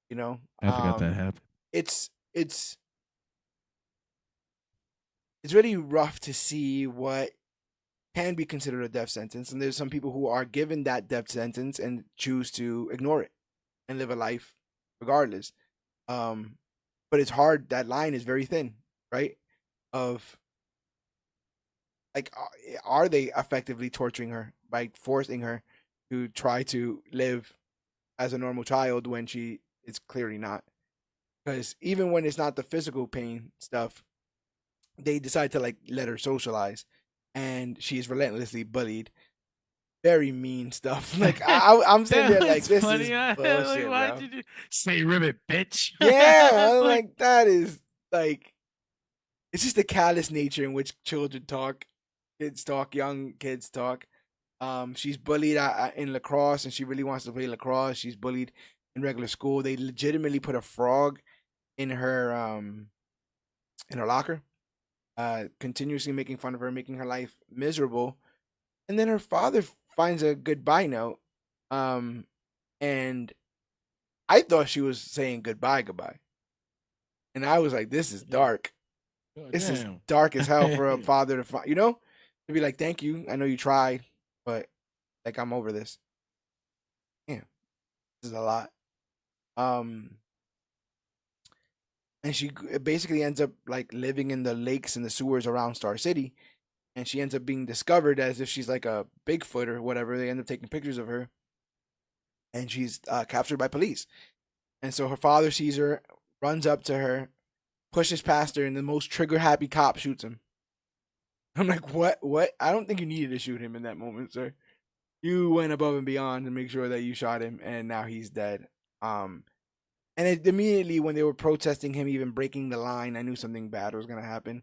A: You know,
C: I forgot that happened.
A: it's it's it's really rough to see what can be considered a death sentence, and there's some people who are given that death sentence and choose to ignore it and live a life regardless. Um, but it's hard. That line is very thin, right? Of like, are they effectively torturing her by forcing her to try to live as a normal child when she is clearly not? Because even when it's not the physical pain stuff, they decide to like let her socialize, and she is relentlessly bullied. Very mean stuff. Like I'm sitting there
C: That
A: like
C: was
A: this is
C: funny. Like,
A: bullshit,
C: why'd
A: bro.
C: you do? Say ribbit, bitch.
A: Yeah, I'm
C: Like,
A: like that is like it's just the callous nature in which children talk, kids talk, young kids talk. She's bullied in lacrosse, and she really wants to play lacrosse. She's bullied in regular school. They legitimately put a frog in her locker, continuously making fun of her, making her life miserable. And then her father finds a goodbye note, um, and I thought she was saying goodbye, goodbye, and I was like, "This is dark.
C: oh,
A: This is
C: damn.
A: dark as hell for a father to find, to be like, thank you. I know you tried, but like I'm over this. Yeah, this is a lot." Um, and she basically ends up like living in the lakes and the sewers around Star City, and she ends up being discovered as if she's like a Bigfoot or whatever. They end up taking pictures of her, and she's captured by police. And so her father sees her, runs up to her, pushes past her, and the most trigger happy cop shoots him. I'm like, what? What? I don't think you needed to shoot him in that moment, sir. You went above and beyond to make sure that you shot him, and now he's dead. Um, and it, immediately when they were protesting him even breaking the line, I knew something bad was gonna happen.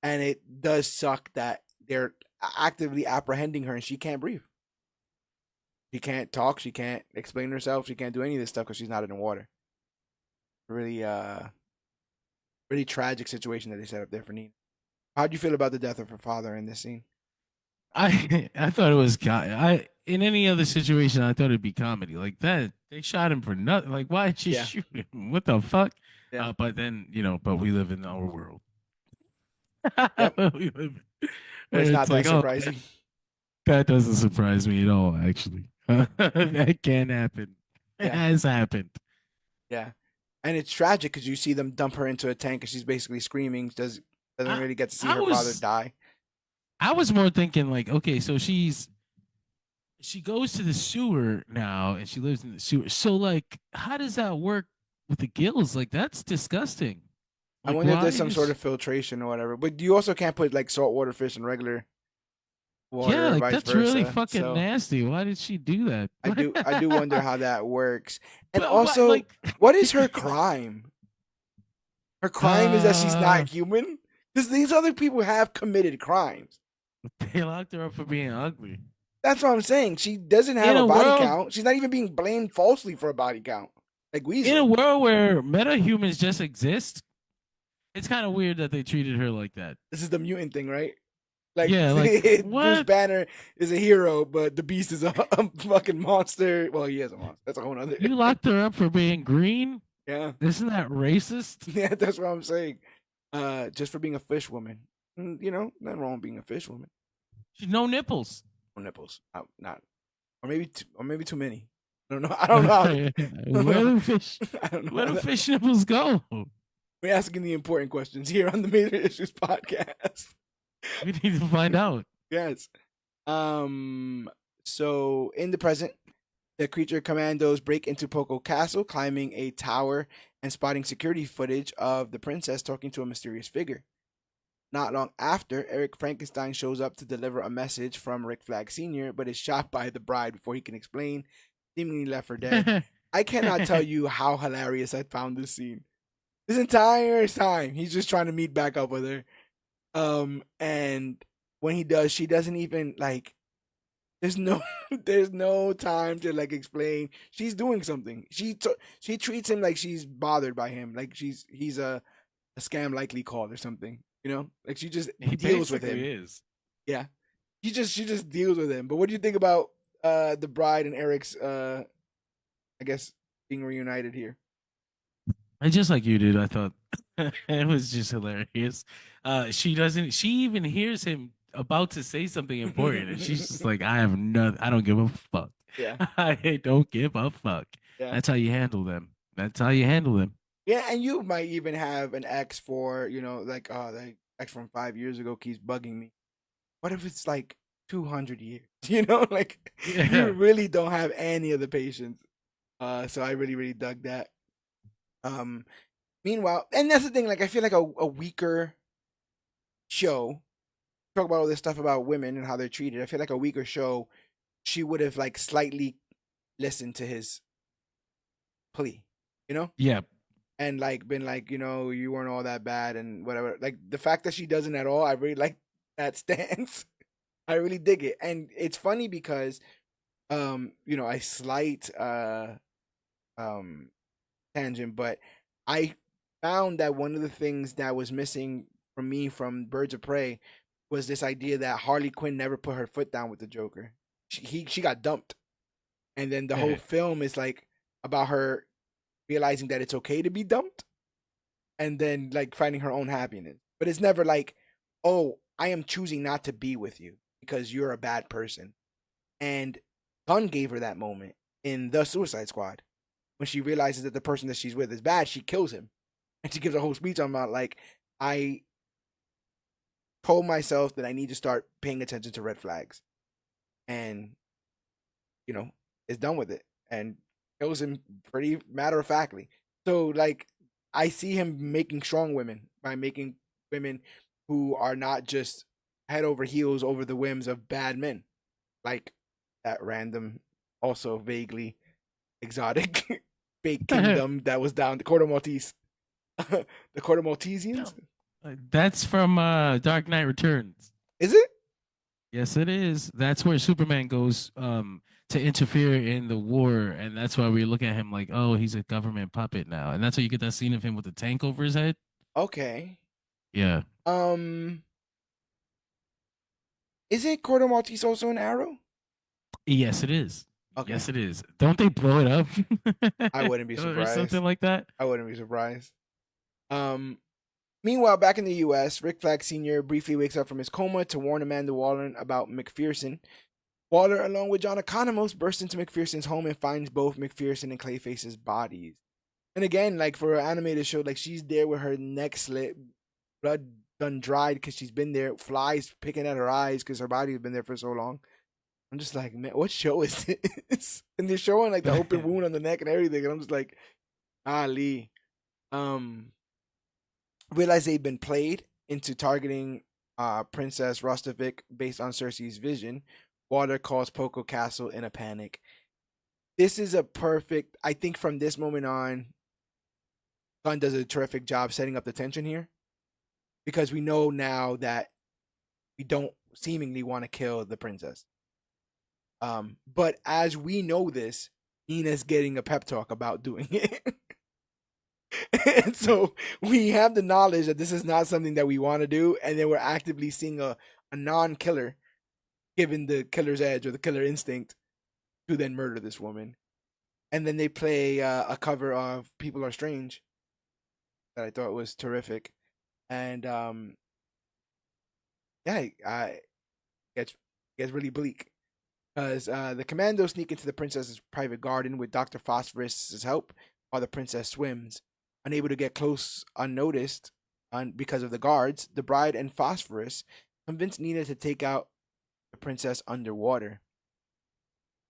A: And it does suck that they're actively apprehending her, and she can't breathe. She can't talk. She can't explain herself. She can't do any of this stuff because she's not in the water. Really, really tragic situation that they set up there for Nina. How'd you feel about the death of her father in this scene?
C: I thought it was I in any other situation I thought it'd be comedy like that. They shot him for nothing. Like, why did you
A: Yeah,
C: shoot him? What the fuck?
A: yeah,
C: But then but we live in our world.
A: yep.
C: We live,
A: But it's not
C: it's
A: that
C: like, oh,
A: surprising.
C: that doesn't surprise me at all. Actually, that can happen. It
A: Yeah,
C: has happened.
A: yeah. And it's tragic because you see them dump her into a tank, and she's basically screaming. Doesn't
C: I
A: really get to see
C: I
A: her father
C: was
A: die.
C: I was more thinking like, okay, so she goes to the sewer now and she lives in the sewer. So like, how does that work with the gills? Like, that's disgusting.
A: I
C: Like,
A: wonder if
C: why
A: there's some sort
C: is
A: of filtration or whatever. But you also can't put like saltwater fish in regular. water
C: Yeah,
A: or
C: like
A: vice
C: that's really
A: versa.
C: fucking
A: So
C: nasty. Why did she do that?
A: I do wonder how that works. And
C: But what,
A: also,
C: like,
A: what is her crime? Her crime is that she's
C: uh,
A: not human? Because these other people have committed crimes.
C: they locked her up for being ugly.
A: That's what I'm saying. She doesn't have
C: In
A: a
C: a
A: body
C: world,
A: count. She's not even being blamed falsely for a body count. Like
C: in a
A: Weasel.
C: world where metahumans just exist, it's kind of weird that they treated her like that.
A: This is the mutant thing, right? Like
C: Yeah, like
A: Bruce
C: what?
A: Banner is a hero, but the Beast is a fucking monster. Well, he is a monster. That's a whole other.
C: You locked her up for being green?
A: Yeah,
C: Isn't that racist?
A: yeah, that's what I'm saying. Just for being a fish woman. Nothing wrong with being a fish woman.
C: No nipples.
A: No nipples, not, or maybe too many. I don't know. I don't know.
C: Where
A: I don't know.
C: do fish?
A: I don't know.
C: Where do fish nipples go?
A: We're asking the important questions here on the Major Issues podcast.
C: We need to find out.
A: Yes. Um. So in the present, the Creature Commandos break into Poco Castle, climbing a tower and spotting security footage of the princess talking to a mysterious figure. Not long after, Eric Frankenstein shows up to deliver a message from Rick Flag Sr., but is shot by the bride before he can explain, seemingly left for dead. I cannot tell you how hilarious I found this scene. This entire time, he's just trying to meet back up with her. And when he does, she doesn't even like. There's no, there's no time to like explain. She's doing something. She treats him like she's bothered by him, like he's a scam likely call or something. Like she just
C: He
A: deals with him.
C: basically is.
A: Yeah, she just deals with him. But what do you think about the bride and Eric's I guess being reunited here?
C: I just like you, dude. I thought it was just hilarious. She doesn't. She even hears him about to say something important, and she's just like, "I have no. I don't give a fuck.
A: Yeah,
C: I don't give a fuck."
A: yeah,
C: That's how you handle them. That's how you handle them.
A: yeah. And you might even have an ex for like the ex from 5 years ago keeps bugging me. What if it's like 200 years? Like you
C: Yeah.
A: really don't have any of the patience. So I really really dug that. Um, Meanwhile, and that's the thing. Like I feel like a weaker show talk about all this stuff about women and how they're treated. I feel like a weaker show, she would have like slightly listened to his plea, you know,
C: Yeah.
A: and like been like, you weren't all that bad and whatever. Like the fact that she doesn't at all, I really like that stance. I really dig it, and it's funny because, I slight um tangent, but I found that one of the things that was missing from me from Birds of Prey was this idea that Harley Quinn never put her foot down with the Joker. She got dumped, and then the whole film is like about her realizing that it's okay to be dumped, and then like finding her own happiness. But it's never like, oh, I am choosing not to be with you because you're a bad person. And Gunn gave her that moment in the Suicide Squad when she realizes that the person that she's with is bad. She kills him, and she gives a whole speech on about like, I told myself that I need to start paying attention to red flags, and you know is done with it and kills him pretty matter of factly. So like I see him making strong women by making women who are not just head over heels over the whims of bad men, like that random, also vaguely exotic fake kingdom that was down the Quarter Maltese, the Quarter Maltesians.
C: That's from Dark Knight Returns.
A: Is it?
C: Yes, it is. That's where Superman goes to interfere in the war, and that's why we look at him like, oh, he's a government puppet now, and that's why you get that scene of him with the tank over his head.
A: Okay.
C: Yeah.
A: Um, is it Quarter Maltese also an arrow?
C: Yes, it is.
A: Okay.
C: Yes, it is. Don't they blow it up
A: I wouldn't be
C: or something
A: surprised.
C: like that?
A: I wouldn't be surprised. Um, Meanwhile, back in the U.S., Rick Flag Sr. briefly wakes up from his coma to warn Amanda Waller about McPherson. Waller, along with John Economos, bursts into McPherson's home and finds both McPherson and Clayface's bodies. And again, like for an animated show, like she's there with her neck slit, blood done dried because she's been there, flies picking at her eyes because her body's been there for so long. I'm just like, man, what show is this? And they're showing like the open wound on the neck and everything, and I'm just like, Ali. Realize they've been played into targeting Princess Rostovic based on Cersei's vision. Water calls Poco Castle in a panic. This is a perfect. I think from this moment on, Gunn does a terrific job setting up the tension here because we know now that we don't seemingly want to kill the princess. But as we know this, Nina's getting a pep talk about doing it. And so we have the knowledge that this is not something that we want to do, and then we're actively seeing a non-killer given the killer's edge or the killer instinct to then murder this woman. And then they play a cover of "People Are Strange" that I thought was terrific, and yeah, I gets really bleak because the commandos sneak into the princess's private garden with Dr. Phosphorus's help while the princess swims. Unable to get close unnoticed because of the guards, the bride and Phosphorus convince Nina to take out the princess underwater.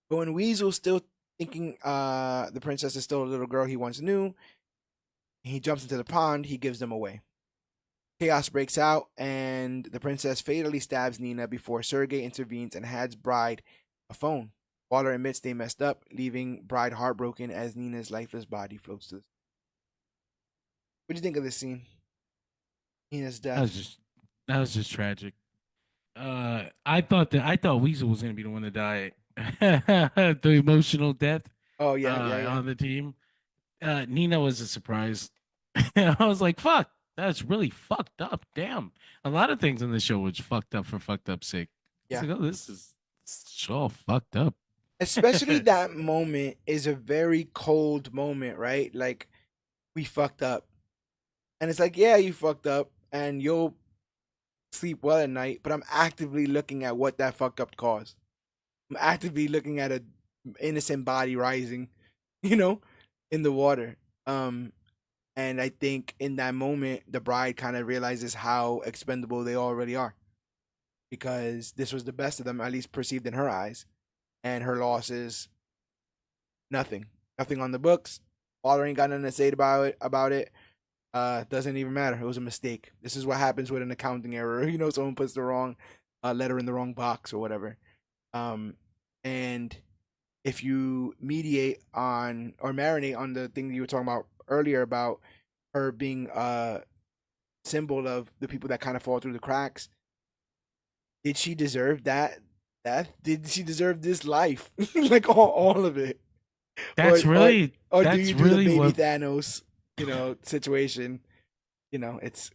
A: But when Weasel's still thinking the princess is still a little girl he once knew, he jumps into the pond, he gives them away. Chaos breaks out, and the princess fatally stabs Nina before Sergei intervenes and hands Bride a phone. Waller admits they messed up, leaving Bride heartbroken as Nina's lifeless body floats to the. What do you think of this scene? Nina's
C: That was
A: death.
C: just that was just tragic. I thought Weasel was gonna be the one to die. The emotional death
A: Oh yeah, yeah, yeah,
C: on the team. Nina was a surprise. I was like, fuck, that's really fucked up. Damn. A lot of things in the show was fucked up for fucked up sake. It's
A: yeah.
C: like, oh, this is all fucked up.
A: Especially that moment is a very cold moment, right? Like we fucked up, and it's like, yeah, you fucked up, and you'll sleep well at night. But I'm actively looking at what that fuck up caused. I'm actively looking at a innocent body rising, you know, in the water. Um, and I think in that moment, the bride kind of realizes how expendable they already are because this was the best of them, at least perceived in her eyes, and her loss is nothing, nothing on the books. Father ain't got nothing to say about it. Doesn't even matter. It was a mistake. This is what happens with an accounting error. You know, someone puts the wrong letter in the wrong box or whatever. Um, and if you mediate on or marinate on the thing that you were talking about earlier about her being a symbol of the people that kind of fall through the cracks, did she deserve that? Did she deserve this life? Like all of it, or
C: that's
A: or
C: really
A: or do
C: that's
A: you do the
C: really
A: baby
C: what
A: Thanos, situation? It's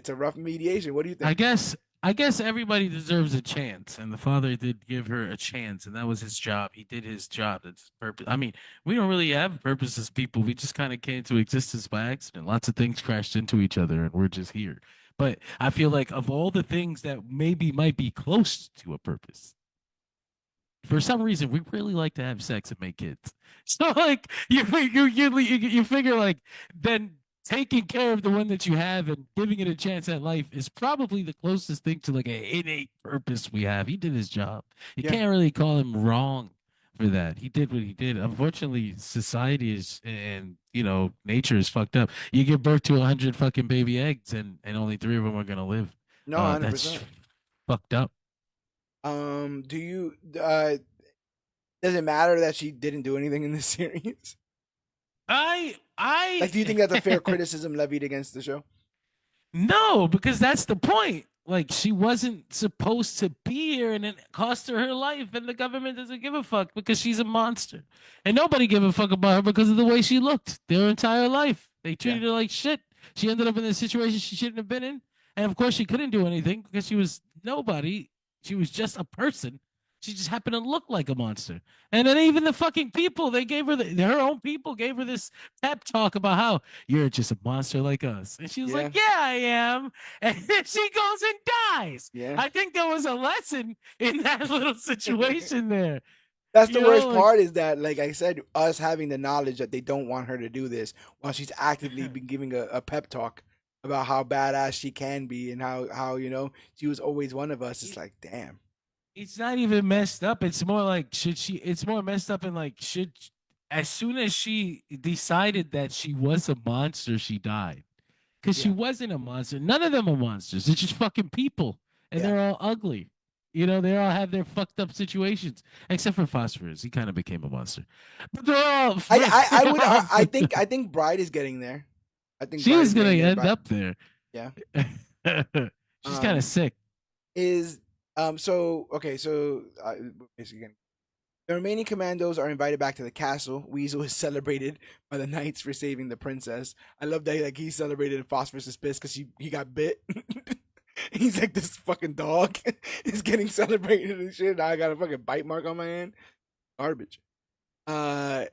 A: a rough mediation. What do you
C: I
A: think?
C: guess I guess everybody deserves a chance, and the father did give her a chance, and that was his job. He did his job. That's his purpose. I mean, we don't really have purpose as people. We just kind of came to existence by accident. Lots of things crashed into each other, and we're just here. But I feel like of all the things that maybe might be close to a purpose, for some reason we really like to have sex and make kids. So like you figure like then taking care of the one that you have and giving it a chance at life is probably the closest thing to like an innate purpose we have. He did his job. You
A: Yeah,
C: can't really call him wrong for that. He did what he did. Unfortunately, society is and nature is fucked up. You give birth to 100 fucking baby eggs and only three of them are gonna live.
A: no, 100.
C: That's
A: percent
C: fucked up.
A: Do you does it matter that she didn't do anything in this series? Like, do you think that's a fair
C: I
A: criticism levied against the show?
C: No, because that's the point. Like she wasn't supposed to be here, and it cost her her life, and the government doesn't give a fuck because she's a monster, and nobody give a fuck about her because of the way she looked their entire life. They
A: Yeah,
C: treated her like shit. She ended up in a situation she shouldn't have been in, and of course she couldn't do anything because she was nobody. She was just a person. She just happened to look like a monster. And then even the fucking people, they gave her her own people gave her this pep talk about how you're just a monster like us. And she was
A: yeah,
C: like, yeah, I am. And then she goes and dies.
A: yeah.
C: I think there was a lesson in that little situation there.
A: That's the
C: You
A: worst
C: know, like,
A: part is that, like I said, us having the knowledge that they don't want her to do this while she's actively been giving a pep talk about how badass she can be and how she was always one of us. It's
C: it,
A: like, damn.
C: it's not even messed up. It's more like, it's more messed up in like, as soon as she decided that she was a monster, she died. Because she
A: Yeah,
C: wasn't a monster. None of them are monsters. They're just fucking people. and
A: Yeah.
C: they're all ugly. You know, they all have their fucked up situations, except for Phosphorus. He kind of became a monster, but they're all. They're all
A: I think Bride is getting there. I think
C: she
A: Bride
C: is
A: is
C: gonna
A: getting there,
C: end
A: but
C: up there.
A: yeah.
C: She's kind of
A: Um,
C: sick.
A: is so okay. So basically, the remaining commandos are invited back to the castle. Weasel is celebrated by the knights for saving the princess. I love that like he celebrated and Phosphorus is pissed because he got bit. He's like this fucking dog is getting celebrated and shit. Now I got a fucking bite mark on my hand. Garbage. Uh,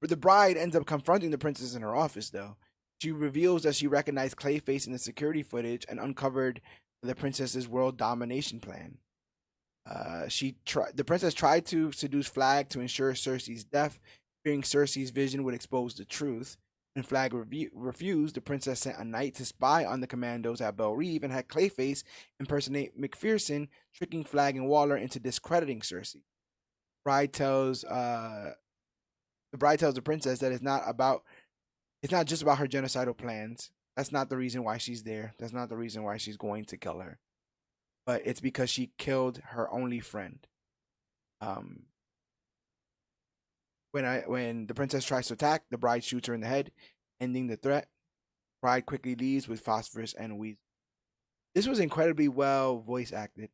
A: the bride ends up confronting the princess in her office though. She reveals that she recognized Clayface in the security footage and uncovered the princess's world domination plan. The princess tried to seduce Flag to ensure Cersei's death, fearing Cersei's vision would expose the truth. When Flag refused, the princess sent a knight to spy on the commandos at Belle Reve and had Clayface impersonate McPherson, tricking Flag and Waller into discrediting Cersei. Bride tells the bride tells the princess that it's not just about her genocidal plans. That's not the reason why she's there. That's not the reason why she's going to kill her. But it's because she killed her only friend. Um, when the princess tries to attack, the bride shoots her in the head, ending the threat. Bride quickly leaves with Phosphorus and Weasel. This was incredibly well voice acted.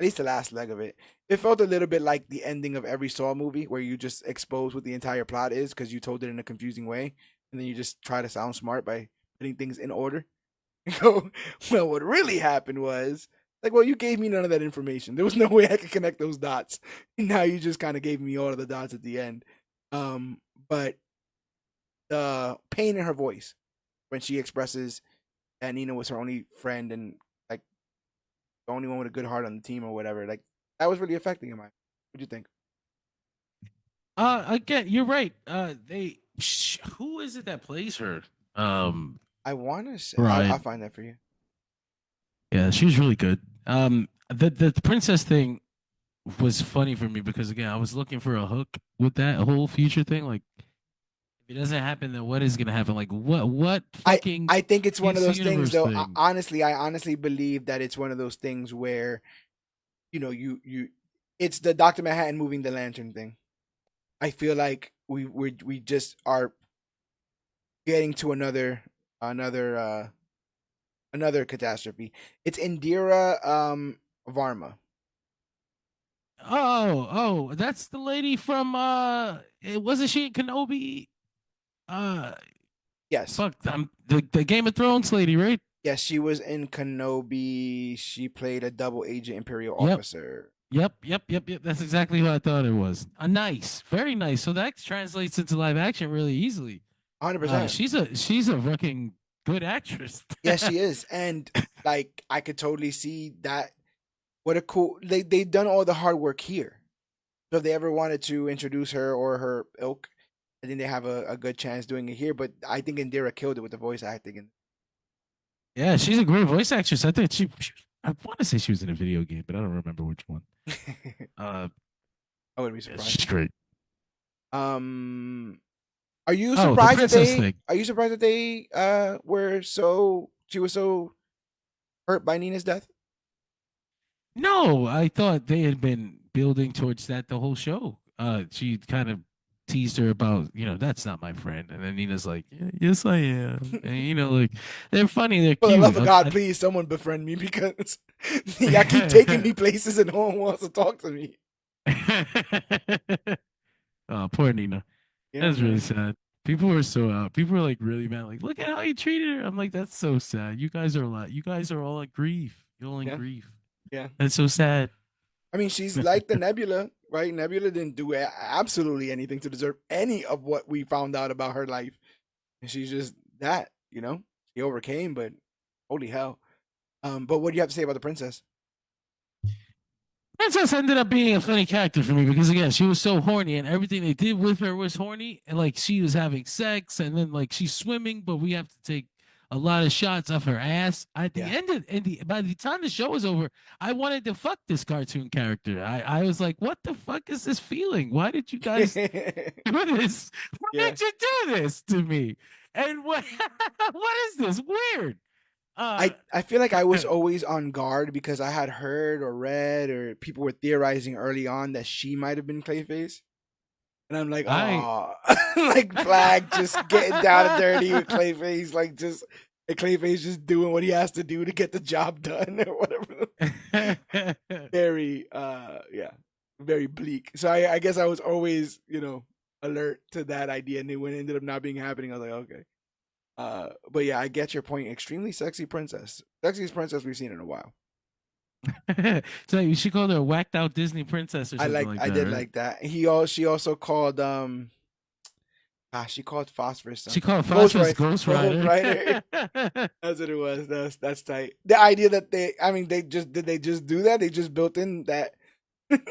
A: At least the last leg of it. It felt a little bit like the ending of every Saw movie, where you just expose what the entire plot is because you told it in a confusing way, and then you just try to sound smart by putting things in order. Go, well, what really happened was like, well, you gave me none of that information. There was no way I could connect those dots. And now you just kind of gave me all of the dots at the end. But the pain in her voice when she expresses that Nina was her only friend and like the only one with a good heart on the team or whatever, like that was really affecting him. What do you think?
C: Again, you're right. Who is it that plays her? Um,
A: I want to say, I'll
C: Bride.
A: find that for you.
C: Yeah, she was really good. The princess thing was funny for me because again, I was looking for a hook with that whole future thing. Like, if it doesn't happen, then what is gonna happen? Like, what
A: I
C: fucking
A: I think it's one of
C: DC
A: those things
C: universe
A: though.
C: thing?
A: I honestly believe that it's one of those things where you it's the Dr. Manhattan moving the lantern thing. I feel like we just are getting to another another catastrophe. It's Indira Varma.
C: Oh, that's the lady from wasn't she in Kenobi? Uh,
A: Yes.
C: fuck, the Game of Thrones lady, right?
A: Yes, she was in Kenobi. She played a double agent imperial
C: Yep.
A: officer.
C: Yep. That's exactly who I thought it was. Nice, very nice. So that translates into live action really easily.
A: 100%.
C: She's a fucking good actress.
A: Yes, she is. And like I could totally see that. What a cool they've done all the hard work here. So if they ever wanted to introduce her or her ilk, I think they have a good chance doing it here. But I think Indira killed it with the voice acting. And
C: Yeah, she's a great voice actress. I think I want to say she was in a video game, but I don't remember which one. Uh,
A: I wouldn't be
C: yeah,
A: surprised.
C: she's great.
A: Um, are you
C: Oh, the
A: surprised that
C: princess thing.
A: they were so she was so hurt by Nina's death?
C: No, I thought they had been building towards that the whole show. She kind of teased her about, that's not my friend, and then Nina's like, yeah, yes, I am, and like they're funny, they're
A: For the love
C: cute.
A: of God, please, someone befriend me because y'all keep taking me places and no one wants to talk to me.
C: Oh, poor Nina.
A: Yeah,
C: That's really
A: man.
C: sad. People were so out. People were like really mad. Like, look at how he treated her. I'm like, that's so sad. You guys are a lot. You guys are all in grief. You're all in
A: Yeah,
C: grief.
A: yeah.
C: That's so sad.
A: I mean, she's like the Nebula, right? Nebula didn't do absolutely anything to deserve any of what we found out about her life. And she's just that, She overcame, but holy hell. But what do you have to say about the princess?
C: Princess ended up being a funny character for me because again, she was so horny and everything they did with her was horny. And like she was having sex and then like she's swimming, but we have to take a lot of shots of her ass. At the
A: Yeah.
C: end of by the time the show was over, I wanted to fuck this cartoon character. I was like, what the fuck is this feeling? Why did you guys do this? Why
A: Yeah.
C: did you do this to me? And what what is this? Weird. uh,
A: I feel like I was always on guard because I had heard or read or people were theorizing early on that she might have been Clayface. And I'm like,
C: I
A: oh, like Flag just getting down and dirty with Clayface, like just and Clayface just doing what he has to do to get the job done or whatever. Very, yeah, very bleak. So I guess I was always, alert to that idea, and then when it ended up not being happening, I was like, okay. But yeah, I get your point. Extremely sexy princess, sexiest princess we've seen in a while.
C: so you should call her a whacked out Disney princess or something like
A: I
C: that,
A: did
C: right?
A: like that. She also called she called Phosphorus
C: She
A: something.
C: called
A: Ghost
C: Phosphorus
A: Rider.
C: Ghost
A: Ghost
C: Rider.
A: Rider. That's what it was. That's tight. The idea that I mean, they just do that? They just built in that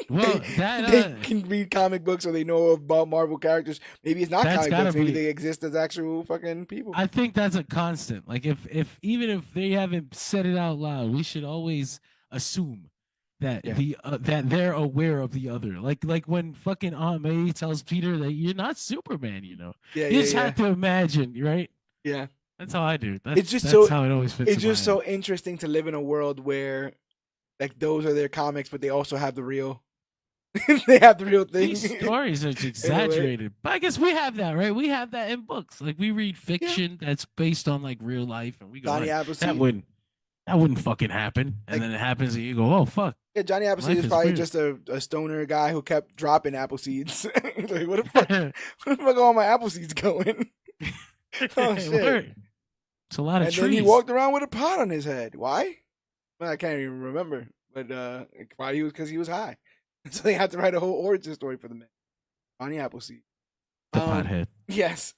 C: well, that
A: they can read comic books or they know about Marvel characters. Maybe it's not
C: that's
A: comic
C: gotta
A: books. Maybe
C: be.
A: they exist as actual fucking people.
C: I think that's a constant. Like if even if they haven't said it out loud, we should always assume that
A: Yeah,
C: that they're aware of the other. Like when fucking Aunt May tells Peter that you're not Superman,
A: yeah,
C: you
A: yeah,
C: just
A: yeah,
C: have to imagine, right?
A: yeah.
C: That's how I do.
A: It's just
C: That's
A: so
C: how it always fits
A: it's
C: in my
A: just
C: head.
A: so interesting to live in a world where like those are their comics, but they also have the real. They have the real
C: These
A: thing
C: stories are
A: in a way.
C: exaggerated, but I guess we have that, right? We have that in books. Like we read
A: Yeah,
C: fiction that's based on like real life, and we go,
A: Johnny
C: "Hey, that
A: Appleseed.
C: wouldn't that wouldn't fucking happen," and
A: Like
C: then it happens, and you go, "Oh fuck,
A: yeah, Johnny Appleseed
C: life
A: is
C: is
A: probably
C: weird."
A: just a stoner guy who kept dropping apple seeds. Like, where the fuck are all my apple seeds going? Oh shit!
C: Word. It's a lot of
A: And then he
C: trees.
A: walked around with a pot on his head. Why? Well, I can't even remember. But probably was because he was high. So they had to write a whole origin story for the man. Johnny Appleseed.
C: The
A: Um,
C: pothead.
A: yes.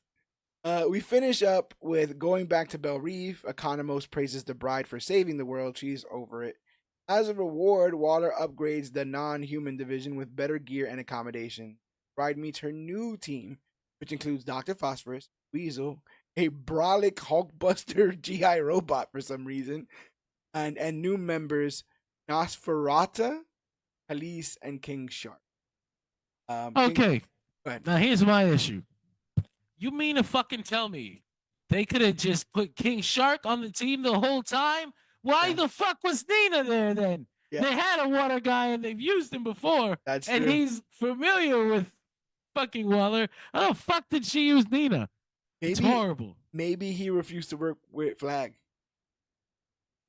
A: We finish up with going back to Belle Reve. Economos praises the bride for saving the world. She's over it. As a reward, Waller upgrades the non-human division with better gear and accommodation. Bride meets her new team, which includes Dr. Phosphorus, Weasel, a brolic Hulkbuster GI robot for some reason, and new members Nosferata, Khalees, and King Shark. King,
C: Okay,
A: go ahead.
C: now here's my issue. You mean to fucking tell me they could have just put King Shark on the team the whole time? Why
A: Yeah,
C: the fuck was Nina there then?
A: yeah,
C: They had a water guy and they've used him before,
A: that's
C: and
A: true.
C: he's familiar with fucking Waller. How the fuck did she use Nina? It's
A: Maybe,
C: horrible.
A: maybe he refused to work with Flag.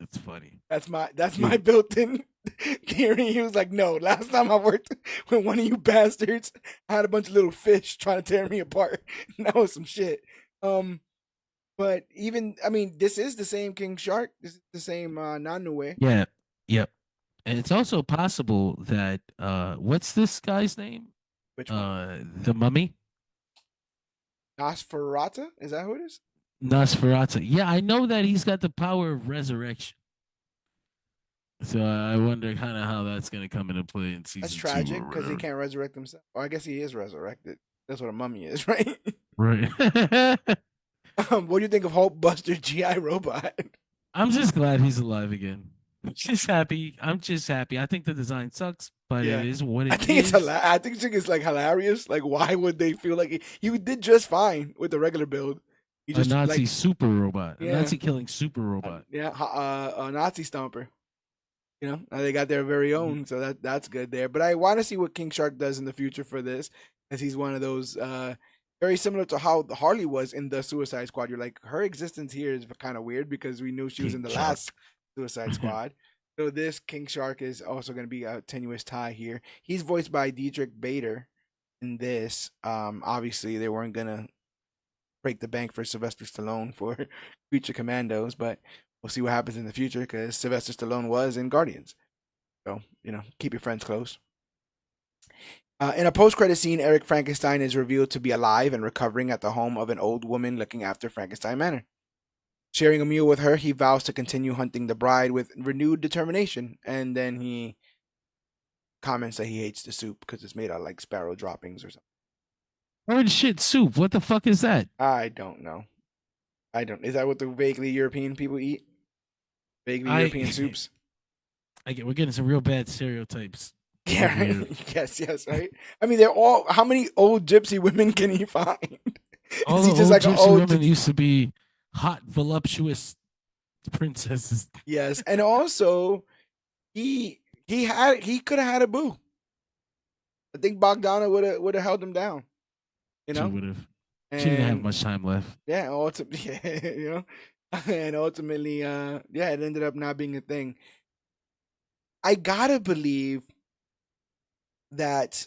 C: That's funny.
A: That's my
C: You
A: built-in theory. He was like, no, last time I worked with one of you bastards, I had a bunch of little fish trying to tear me apart. That was some shit. Um, but even I mean, this is the same King Shark. This is the same Nanue.
C: Yeah. Yep. And it's also possible that what's this guy's name?
A: Which one?
C: The mummy?
A: Nosferatu? Is that who it is?
C: Nosferatu. Yeah, I know that he's got the power of resurrection. So I wonder kind of how that's going to come into play in
A: That's
C: season two or
A: tragic because he
C: whatever.
A: can't resurrect himself. Or I guess he is resurrected. That's what a mummy is, right?
C: Right.
A: What do you think of Hulkbuster GI Robot?
C: I'm just glad he's alive again. I'm just happy. I'm just happy. I think the design sucks, but it
A: Yeah.
C: is what
A: I
C: it
A: think it's
C: is.
A: I think it's like hilarious. Like, why would they feel like he did just fine with the regular build? He
C: A
A: just
C: Nazi
A: like
C: super robot. A
A: yeah,
C: Nazi killing super robot.
A: yeah, a Nazi stomper. Now they got their very
C: Mhm.
A: own, so that's good there. But I want to see what King Shark does in the future for this, as he's one of those very similar to how Harley was in the Suicide Squad. You're like, her existence here is kind of weird because we knew she was in
C: King
A: the
C: Shark.
A: last Suicide Squad. So this King Shark is also going to be a tenuous tie here. He's voiced by Diedrich Bader in this. Obviously they weren't gonna break the bank for Sylvester Stallone for Creature Commandos, but we'll see what happens in the future because Sylvester Stallone was in Guardians. So, keep your friends close. In a post-credit scene, Eric Frankenstein is revealed to be alive and recovering at the home of an old woman looking after Frankenstein Manor. Sharing a meal with her, he vows to continue hunting the bride with renewed determination, and then he comments that he hates the soup because it's made out of like sparrow droppings or something.
C: Orange shit soup. What the fuck is that?
A: I don't know. I don't. Is that what the vaguely European people eat? Vaguely
C: I
A: European soups?
C: I get we're getting some real bad stereotypes
A: Yeah,
C: over here.
A: right? Yes, right? I mean, they're all. How many old gypsy women can he find?
C: All
A: Is
C: the
A: he just
C: old
A: like an
C: gypsy
A: old
C: women used to be hot, voluptuous, princesses.
A: Yes, and also he could have had a boo. I think Bogdana would have held him down, you
C: She
A: know,
C: would have. She didn't have
A: and
C: much time left.
A: yeah, ultimately, yeah, and ultimately, yeah, it ended up not being a thing. I gotta believe that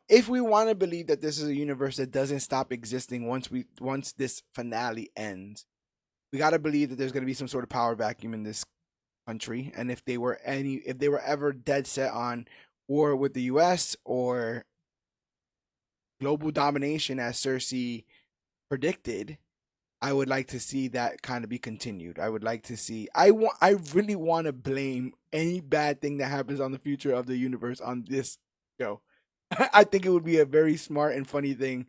A: if we want to believe that this is a universe that doesn't stop existing once this finale ends, we gotta believe that there's gonna be some sort of power vacuum in this country, and if they were ever dead set on war with the U.S. or global domination, as Cersei predicted, I would like to see that kind of be continued. I would like to see. I really want to blame any bad thing that happens on the future of the universe on this show. I think it would be a very smart and funny thing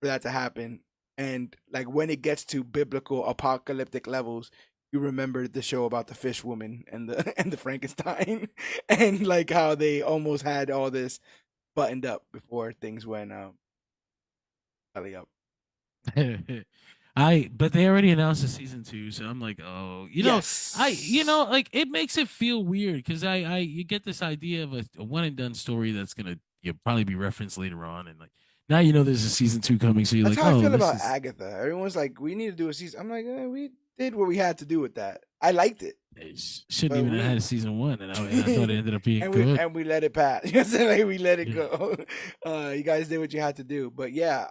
A: for that to happen. And like when it gets to biblical apocalyptic levels, you remember the show about the fish woman and the and the Frankenstein, and like how they almost had all this buttoned up before things went belly up.
C: But they already announced the season 2, so I'm like, oh,
A: Yes.
C: like it makes it feel weird because you get this idea of a one and done story that's gonna probably be referenced later on, and like now there's a season 2 coming, so you're
A: That's
C: like,
A: how I
C: oh,
A: feel
C: this
A: about
C: is
A: Agatha. Everyone's like, we need to do a season. I'm like, we did what we had to do with that. I liked it,
C: it shouldn't
A: but
C: even have had
A: we
C: a season 1, and I thought it ended up being
A: and we
C: good.
A: and we let it pass. You know what I'm saying? Like, we let it
C: Yeah,
A: go. You guys did what you had to do. But yeah,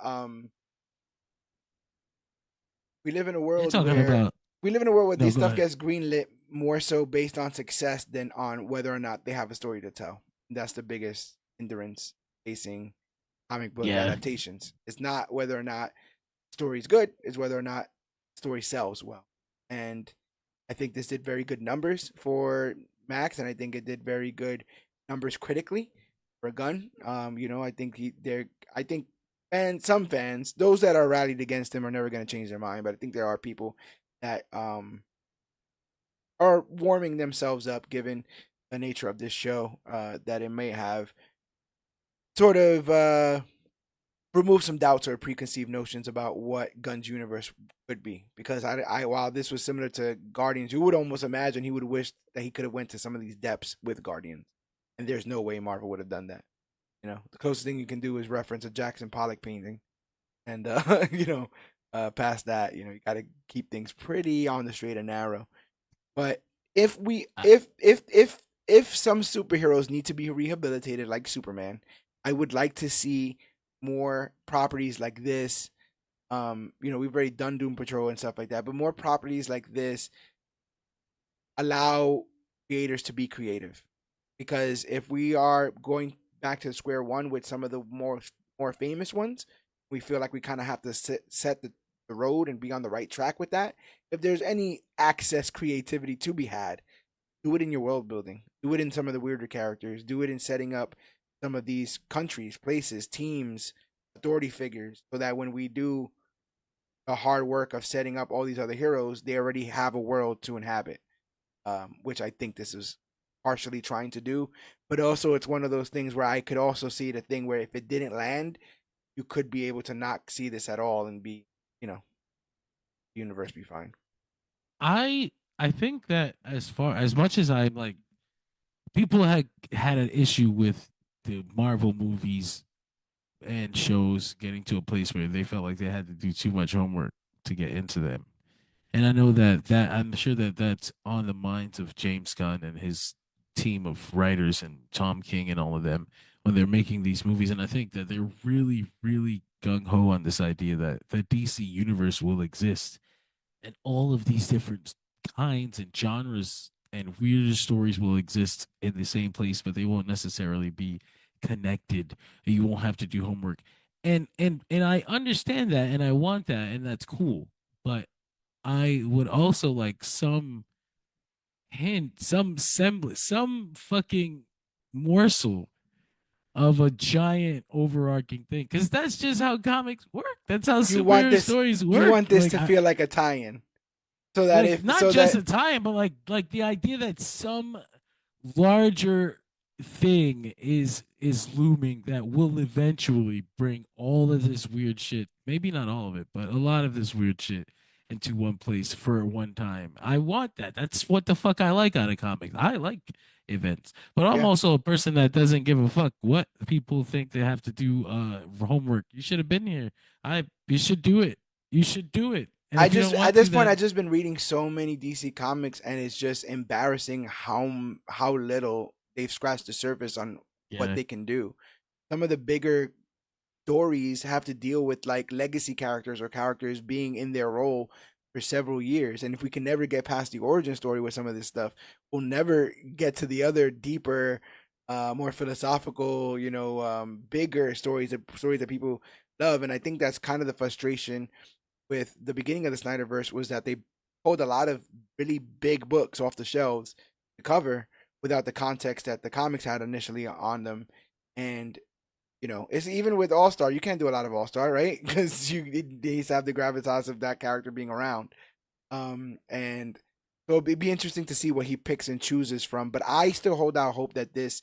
A: we live in a
C: you're
A: world
C: talking
A: where
C: about no,
A: this
C: go
A: stuff
C: ahead.
A: gets greenlit more so based on success than on whether or not they have a story to tell. That's the biggest hindrance facing comic book
C: Yeah,
A: adaptations. It's not whether or not story's good, it's whether or not story sells well. And I think this did very good numbers for Max, and I think it did very good numbers critically for Gunn. I think I think some fans, those that are rallied against him, are never going to change their mind. But I think there are people that are warming themselves up, given the nature of this show, that it may have sort of remove some doubts or preconceived notions about what Gunn's universe could be. Because while this was similar to Guardians, you would almost imagine he would wish that he could have went to some of these depths with Guardians, and there's no way Marvel would have done that. The closest thing you can do is reference a Jackson Pollock painting, and past that, you got to keep things pretty on the straight and narrow. But if we
C: I,
A: if some superheroes need to be rehabilitated like Superman, I would like to see more properties like this. We've already done Doom Patrol and stuff like that, but more properties like this allow creators to be creative. Because if we are going back to square one with some of the more famous ones, we feel like we kind of have to set the road and be on the right track with that. If there's any access creativity to be had, do it in your world building. Do it in some of the weirder characters. Do it in setting up some of these countries, places, teams, authority figures, so that when we do the hard work of setting up all these other heroes, they already have a world to inhabit. Which I think this is partially trying to do. But also, it's one of those things where I could also see the thing where if it didn't land, you could be able to not see this at all and be, the universe be fine.
C: I think that as much as I'm like people had an issue with the Marvel movies and shows getting to a place where they felt like they had to do too much homework to get into them. And I know that I'm sure that that's on the minds of James Gunn and his team of writers and Tom King and all of them when they're making these movies. And I think that they're really, really gung ho on this idea that the DC universe will exist and all of these different kinds and genres and weirder stories will exist in the same place, but they won't necessarily be connected. You won't have to do homework. And I understand that and I want that and that's cool. But I would also like some hint, some semblance, some fucking morsel of a giant overarching thing. Cause that's just how comics work. That's how
A: You want
C: superhero
A: this
C: stories
A: you
C: work.
A: want this to feel like a tie-in. So that
C: Like
A: if
C: not
A: so
C: just
A: that
C: a time, but like the idea that some larger thing is looming that will eventually bring all of this weird shit. Maybe not all of it, but a lot of this weird shit into one place for one time. I want that. That's what the fuck I like out of comics. I like events, but I'm
A: Yeah.
C: also a person that doesn't give a fuck what people think they have to do homework. You should have been here. I you should do it. You should do it. And
A: I
C: if you
A: just
C: don't
A: at
C: want
A: this
C: to,
A: point I
C: then
A: just been reading so many DC comics, and it's just embarrassing how little they've scratched the surface on what
C: yeah.
A: they can do. Some of the bigger stories have to deal with like legacy characters or characters being in their role for several years. And if we can never get past the origin story with some of this stuff, we'll never get to the other deeper, more philosophical, bigger stories that people love. And I think that's kind of the frustration with the beginning of the Snyderverse, was that they pulled a lot of really big books off the shelves to cover without the context that the comics had initially on them. And it's even with All Star, you can't do a lot of All Star, right? Because they used to have the gravitas of that character being around. And so it'd be interesting to see what he picks and chooses from. But I still hold out hope that this,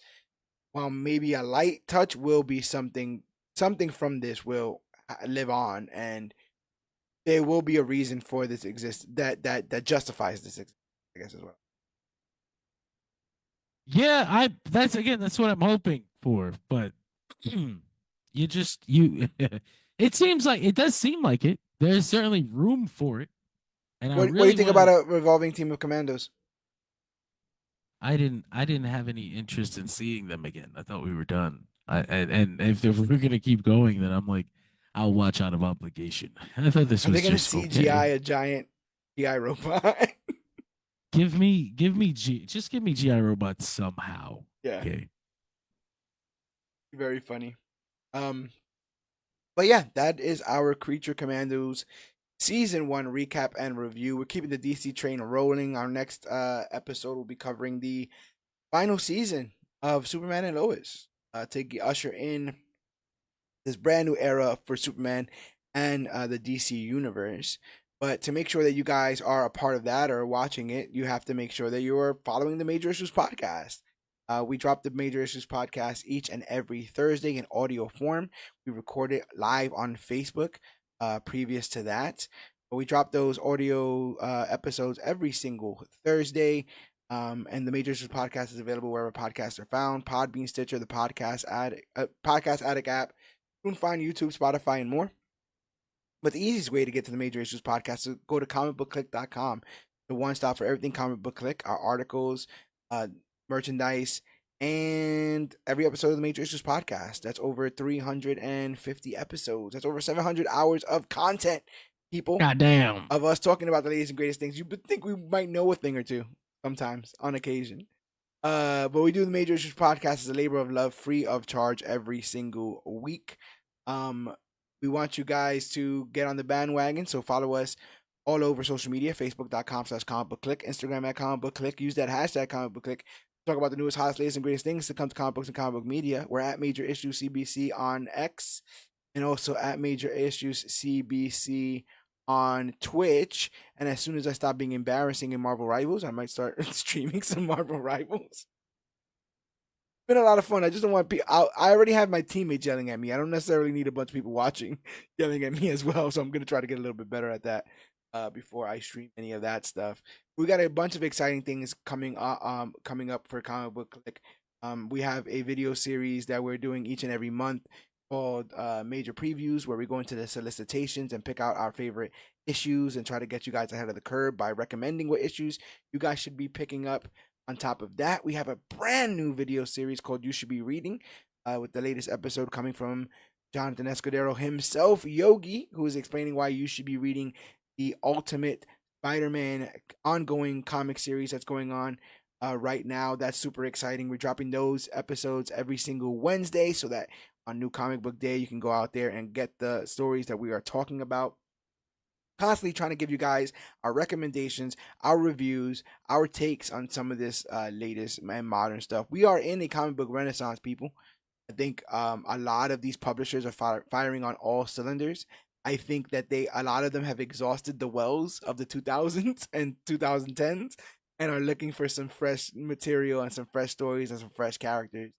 A: while maybe a light touch, will be something from this will live on, and there will be a reason for this exist that justifies this, I guess, as well.
C: Yeah, I that's again that's what I'm hoping for, but you just you it seems like it does seem like it. There's certainly room for it. And I
A: What do you
C: really
A: think
C: want
A: about
C: to
A: a revolving team of commandos?
C: I didn't have any interest in seeing them again. I thought we were done. And if we're gonna keep going, then I'm like, I'll watch out of obligation. I thought this
A: Are they
C: was
A: gonna
C: just
A: CGI
C: okay.
A: a giant GI robot?
C: Just give me GI robots somehow.
A: Yeah,
C: Okay.
A: very funny. Um, but yeah, that is our Creature Commandos season one recap and review. We're keeping the DC train rolling. Our next episode will be covering the final season of Superman and Lois, to usher in this brand new era for Superman and the DC universe. But to make sure that you guys are a part of that or watching it, you have to make sure that you're following the Major Issues podcast. We drop the Major Issues podcast each and every Thursday in audio form. We record it live on Facebook previous to that. But we drop those audio episodes every single Thursday. And the Major Issues podcast is available wherever podcasts are found: Podbean, Stitcher, the Podcast Addict app. You can find YouTube, Spotify, and more. But the easiest way to get to the Major Issues podcast is go to comicbookclick.com, the one stop for everything Comic Book Click, our articles, uh, merchandise, and every episode of the Major Issues podcast. That's over 350 episodes. That's over 700 hours of content, people,
C: Goddamn.
A: of us talking about the latest and greatest things. You would think we might know a thing or two sometimes, on occasion. But we do the Major Issues podcast as a labor of love, free of charge, every single week. Um, we want you guys to get on the bandwagon, so follow us all over social media: facebook.com/comicbookclick, Instagram at comicbookclick. Use that hashtag comicbookclick. Talk about the newest, hottest, latest, and greatest things that come to comic books and comic book media. We're at Major Issues CBC on X, and also at Major Issues CBC on Twitch. And as soon as I stop being embarrassing in Marvel Rivals, I might start streaming some Marvel Rivals. Been a lot of fun. I just don't want people. I already have my teammates yelling at me. I don't necessarily need a bunch of people watching yelling at me as well. So I'm gonna try to get a little bit better at that before I stream any of that stuff. We got a bunch of exciting things coming up for Comic Book Click. We have a video series that we're doing each and every month called Major Previews, where we go into the solicitations and pick out our favorite issues and try to get you guys ahead of the curve by recommending what issues you guys should be picking up. On top of that, we have a brand new video series called You Should Be Reading, with the latest episode coming from Jonathan Escudero himself, Yogi, who is explaining why you should be reading the Ultimate Spider-Man ongoing comic series that's going on right now. That's super exciting. We're dropping those episodes every single Wednesday, so that on New Comic Book Day, you can go out there and get the stories that we are talking about. Constantly trying to give you guys our recommendations, our reviews, our takes on some of this latest and modern stuff. We are in a comic book renaissance, people. I think a lot of these publishers are firing on all cylinders. I think that a lot of them have exhausted the wells of the 2000s and 2010s and are looking for some fresh material and some fresh stories and some fresh characters.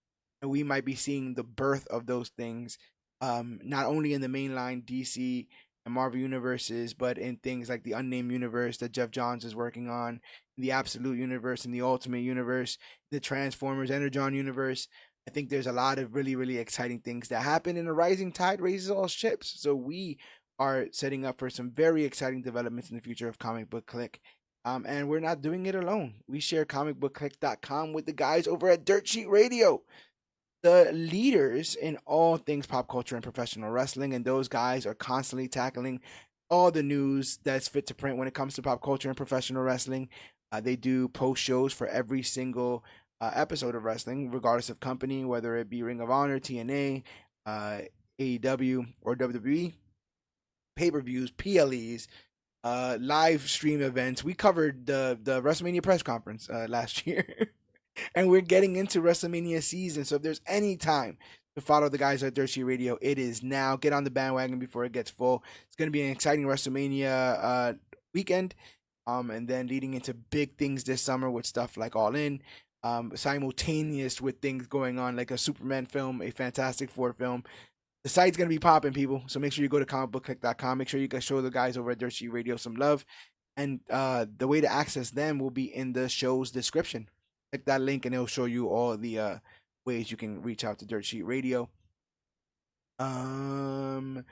A: And we might be seeing the birth of those things, not only in the mainline DC and Marvel universes, but in things like the unnamed universe that Jeff Johns is working on, the Absolute universe, and the Ultimate universe, the Transformers Energon universe. I think there's a lot of really, really exciting things that happen, and a rising tide raises all ships. So we are setting up for some very exciting developments in the future of Comic Book Click. And we're not doing it alone. We share comicbookclick.com with the guys over at Dirt Sheet Radio, the leaders in all things pop culture and professional wrestling, and those guys are constantly tackling all the news that's fit to print when it comes to pop culture and professional wrestling. They do post shows for every single episode of wrestling, regardless of company, whether it be Ring of Honor, TNA, AEW, or WWE. Pay per views, PLEs, live stream events. We covered the WrestleMania press conference last year. And we're getting into WrestleMania season. So if there's any time to follow the guys at Dirt Sheet Radio, it is now. Get on the bandwagon before it gets full. It's going to be an exciting WrestleMania weekend, and then leading into big things this summer with stuff like All In, simultaneous with things going on like a Superman film, a Fantastic Four film. The site's gonna be popping, people. So make sure you go to comicbookclick.com. Make sure you guys show the guys over at Dirt Sheet Radio some love. And the way to access them will be in the show's description. Click that link and it'll show you all the ways you can reach out to Dirt Sheet Radio. Um,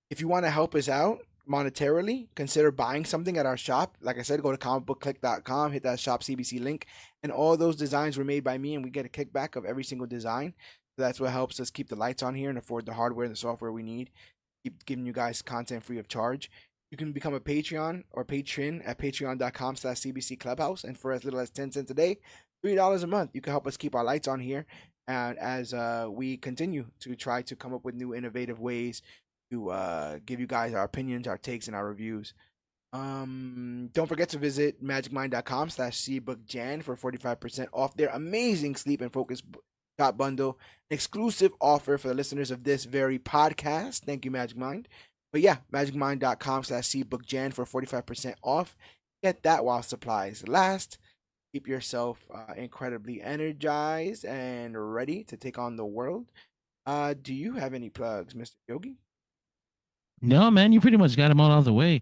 A: if you want to help us out monetarily, consider buying something at our shop. Like I said, go to comicbookclick.com, hit that shop CBC link, and all those designs were made by me, and we get a kickback of every single design. So that's what helps us keep the lights on here and afford the hardware and the software we need. Keep giving you guys content free of charge. You can become a Patreon or patron at patreon.com/CBC Clubhouse. And for as little as 10 cents a day, $3 a month, you can help us keep our lights on here. And as we continue to try to come up with new innovative ways to give you guys our opinions, our takes, and our reviews. Don't forget to visit magicmind.com/cbookjan for 45% off their amazing sleep and focus shop bundle, an exclusive offer for the listeners of this very podcast. Thank you, Magic Mind. But yeah, magicmind.com/cbookjan for 45% off. Get that while supplies last. Keep yourself incredibly energized and ready to take on the world. Do you have any plugs, Mr. Yogi?
C: No, man, you pretty much got them all out of the way.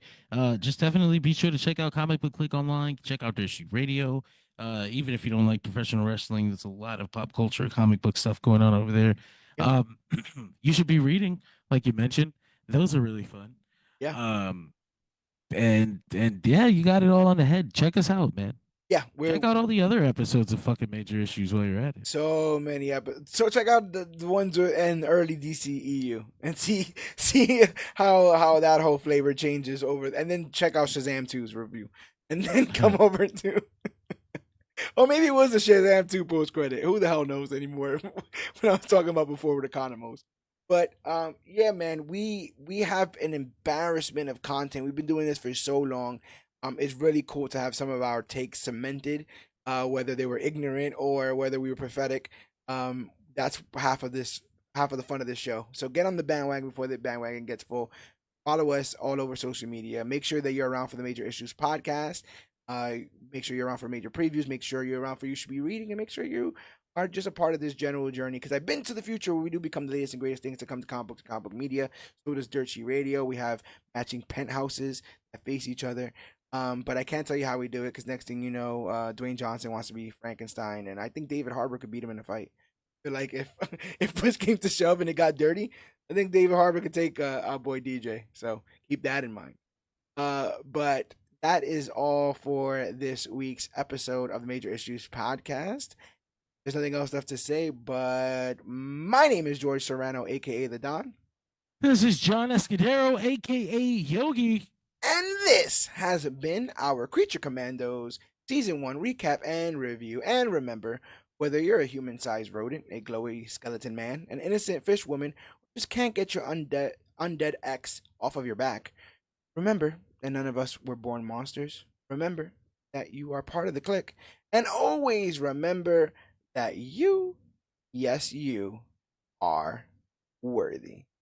C: Just definitely be sure to check out Comic Book Click online. Check out their shoot radio. Even if you don't like professional wrestling, there's a lot of pop culture, comic book stuff going on over there.
A: Yeah,
C: You should be reading, like you mentioned. Those are really fun.
A: yeah,
C: Um, and yeah, you got it all on the head. Check us out, man.
A: yeah. We're
C: Check out all the other episodes of fucking Major Issues while you're at it.
A: so many episodes. So check out the ones in early DCEU and see how that whole flavor changes over, and then check out Shazam 2's review, and then come over to. Or maybe it was the Shazam 2 post credit. Who the hell knows anymore? When I was talking about before with Economos. But yeah, man, we have an embarrassment of content. We've been doing this for so long. It's really cool to have some of our takes cemented, whether they were ignorant or whether we were prophetic. That's half of the fun of this show. So get on the bandwagon before the bandwagon gets full. Follow us all over social media. Make sure that you're around for the Major Issues podcast. Uh, Make sure you're around for major previews. Make sure you're around for You Should Be Reading, and make sure you are just a part of this general journey. Because I've been to the future where we do become the latest and greatest things to come to comic book media. So does Dirt Sheet Radio. We have matching penthouses that face each other. But I can't tell you how we do it because next thing you know, Dwayne Johnson wants to be Frankenstein, and I think David Harbour could beat him in a fight. But like if if push came to shove and it got dirty, I think David Harbour could take our boy DJ. So keep that in mind. But that is all for this week's episode of the Major Issues podcast. There's nothing else left to say, but my name is George Serrano, aka the Don.
C: This is John Escudero, aka Yogi.
A: And this has been our Creature Commandos Season 1 recap and review. And remember, whether you're a human sized rodent, a glowy skeleton man, an innocent fish woman, or just can't get your undead ex off of your back, remember that none of us were born monsters. Remember that you are part of the clique. And always remember that you, yes, you, are worthy.